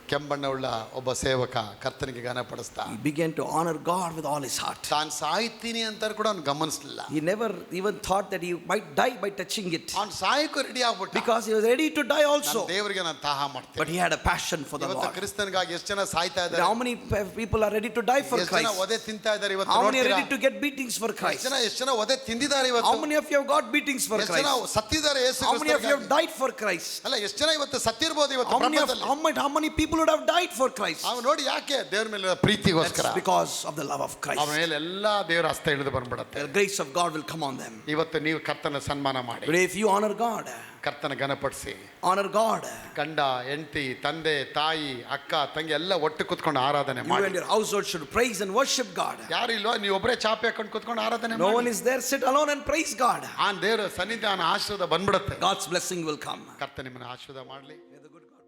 ಕೆಂಬಣ್ಣವುಳ್ಳ ಒಬ್ಬ ಸೇವಕ ಕರ್ತನಿಗೆ ಘನಪಡಿಸ್ತಾ He began to honor God with all his heart. ತಾನು ಸಾಯ್ತೀನಿ ಅಂತ ಕೂಡ ಅವ್ನು ಗಮನಿಸಲಿಲ್ಲ. He never even thought that he might die by touching it. ಅವ್ನು ಸಾಯಕ್ಕೂ ರೆಡಿ ಆಗ್ಬಿಟ್ಟ. Because he was ready to die also. ದೇವರಿಗೆ ನಾನು ದಾಹ ಮಾಡ್ತೀನಿ. But he had a passion for the ಇವತ್ತು Lord. ಕ್ರಿಸ್ತನಿಗಾಗಿ ಎಷ್ಟು ಜನ ಸಾಯ್ತಾ ಇದ್ದಾರೆ. How many people are ready to die for ಎಷ್ಟು ಜನ Christ? ಒದೆ ತಿಂತಾ ಇದ್ದಾರೆ ಇವತ್ತು How many are ನೋಡ್ತೀರಾ? ready to get beatings for Christ? ಎಷ್ಟು ಜನ ಒದೆ ತಿಂದಿದ್ದಾರೆ ಇವತ್ತು. How many of you have got beatings for ಎಷ್ಟು ಜನ Christ? ಸತ್ತಿದ್ದಾರೆ Yesu How many of you have ಕ್ರಿಸ್ತನಿಗಾಗಿ. died for Christ? ಅಲ್ಲ, ಎಷ್ಟು ಜನ ಇವತ್ತು ಸತ್ತಿರಬಹುದು ಇವತ್ತು How ಪ್ರಪಂಚದಲ್ಲಿ. many people would have died for Christ? ಅವ್ನು ನೋಡಿ ಯಾಕೆ ದೇವರ ಮೇಲೆ ಪ್ರೀತಿಗೋಸ್ಕರ. That's because of the love of ಅವನ Christ. ಮೇಲೆ ಎಲ್ಲ ದೇವರ ಹಸ್ತ ಹಿಡಿದು ಬಂದ್ಬಿಡುತ್ತೆ. The grace of God will come on them. ಇವತ್ತು ನೀವು ಕರ್ತನ ಸನ್ಮಾನ ಮಾಡಿ, Today if you honor God, ಕರ್ತನ ಘನಪಡಿಸಿ, honor God. ಗಂಡ ಹೆಂಡತಿ ತಂದೆ ತಾಯಿ ಅಕ್ಕ ತಂಗಿ ಎಲ್ಲ ಒಟ್ಟು ಕುತ್ಕೊಂಡು ಆರಾಧನೆ You ಮಾಡಿ. and your household should praise and worship God. ಯಾರು ಇಲ್ವಾ, ನೀವು ಒಬ್ಬರೇ ಚಾಪೆ ಹಾಕೊಂಡು ಕುತ್ಕೊಂಡು ಆರಾಧನೆ No one ಮಾಡಿ. is there, sit alone and praise God. ಆ ದೇವರ ಸನ್ನಿಧಾನ ಆಶೀರ್ವಾದ ಬಂದ್ಬಿಡುತ್ತೆ. God's blessing will come. ಕರ್ತ ನಿಮ್ಮನ್ನ ಆಶೀರ್ವಾದ ಮಾಡಲಿ. May the good God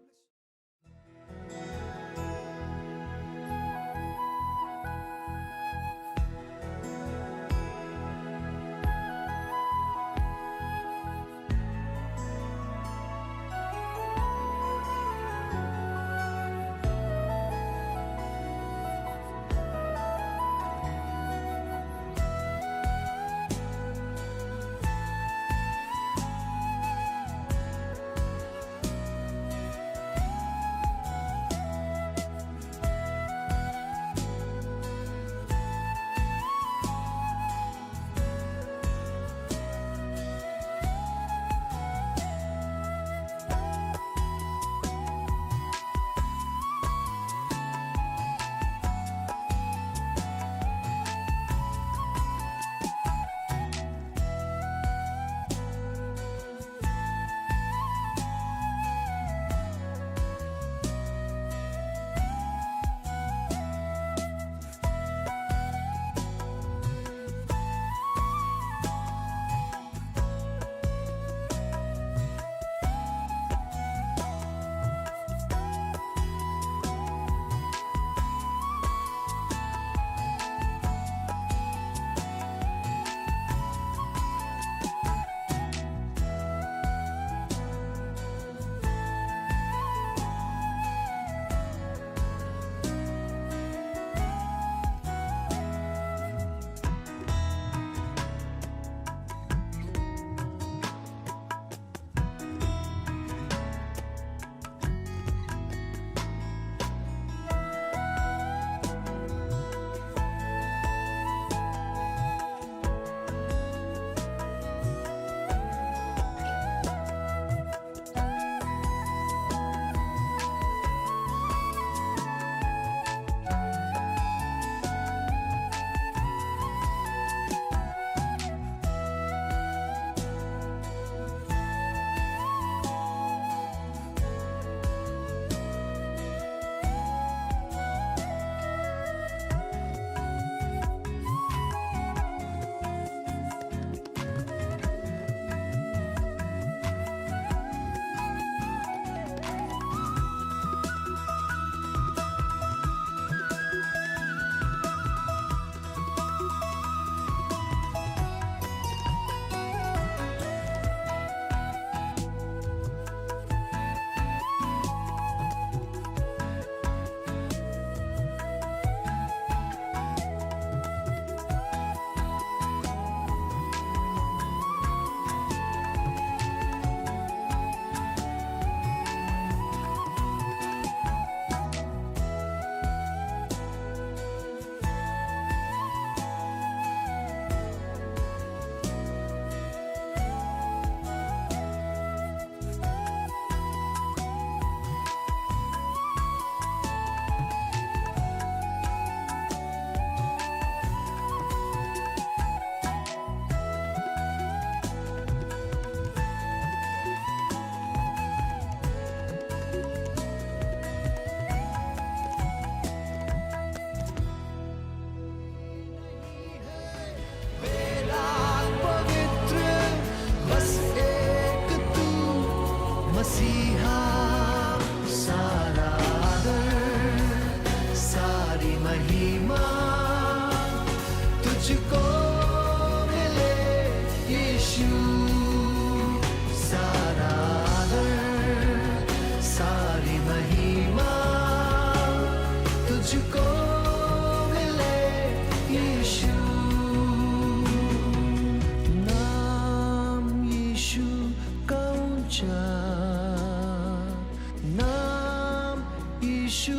यीशु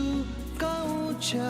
का ऊंचा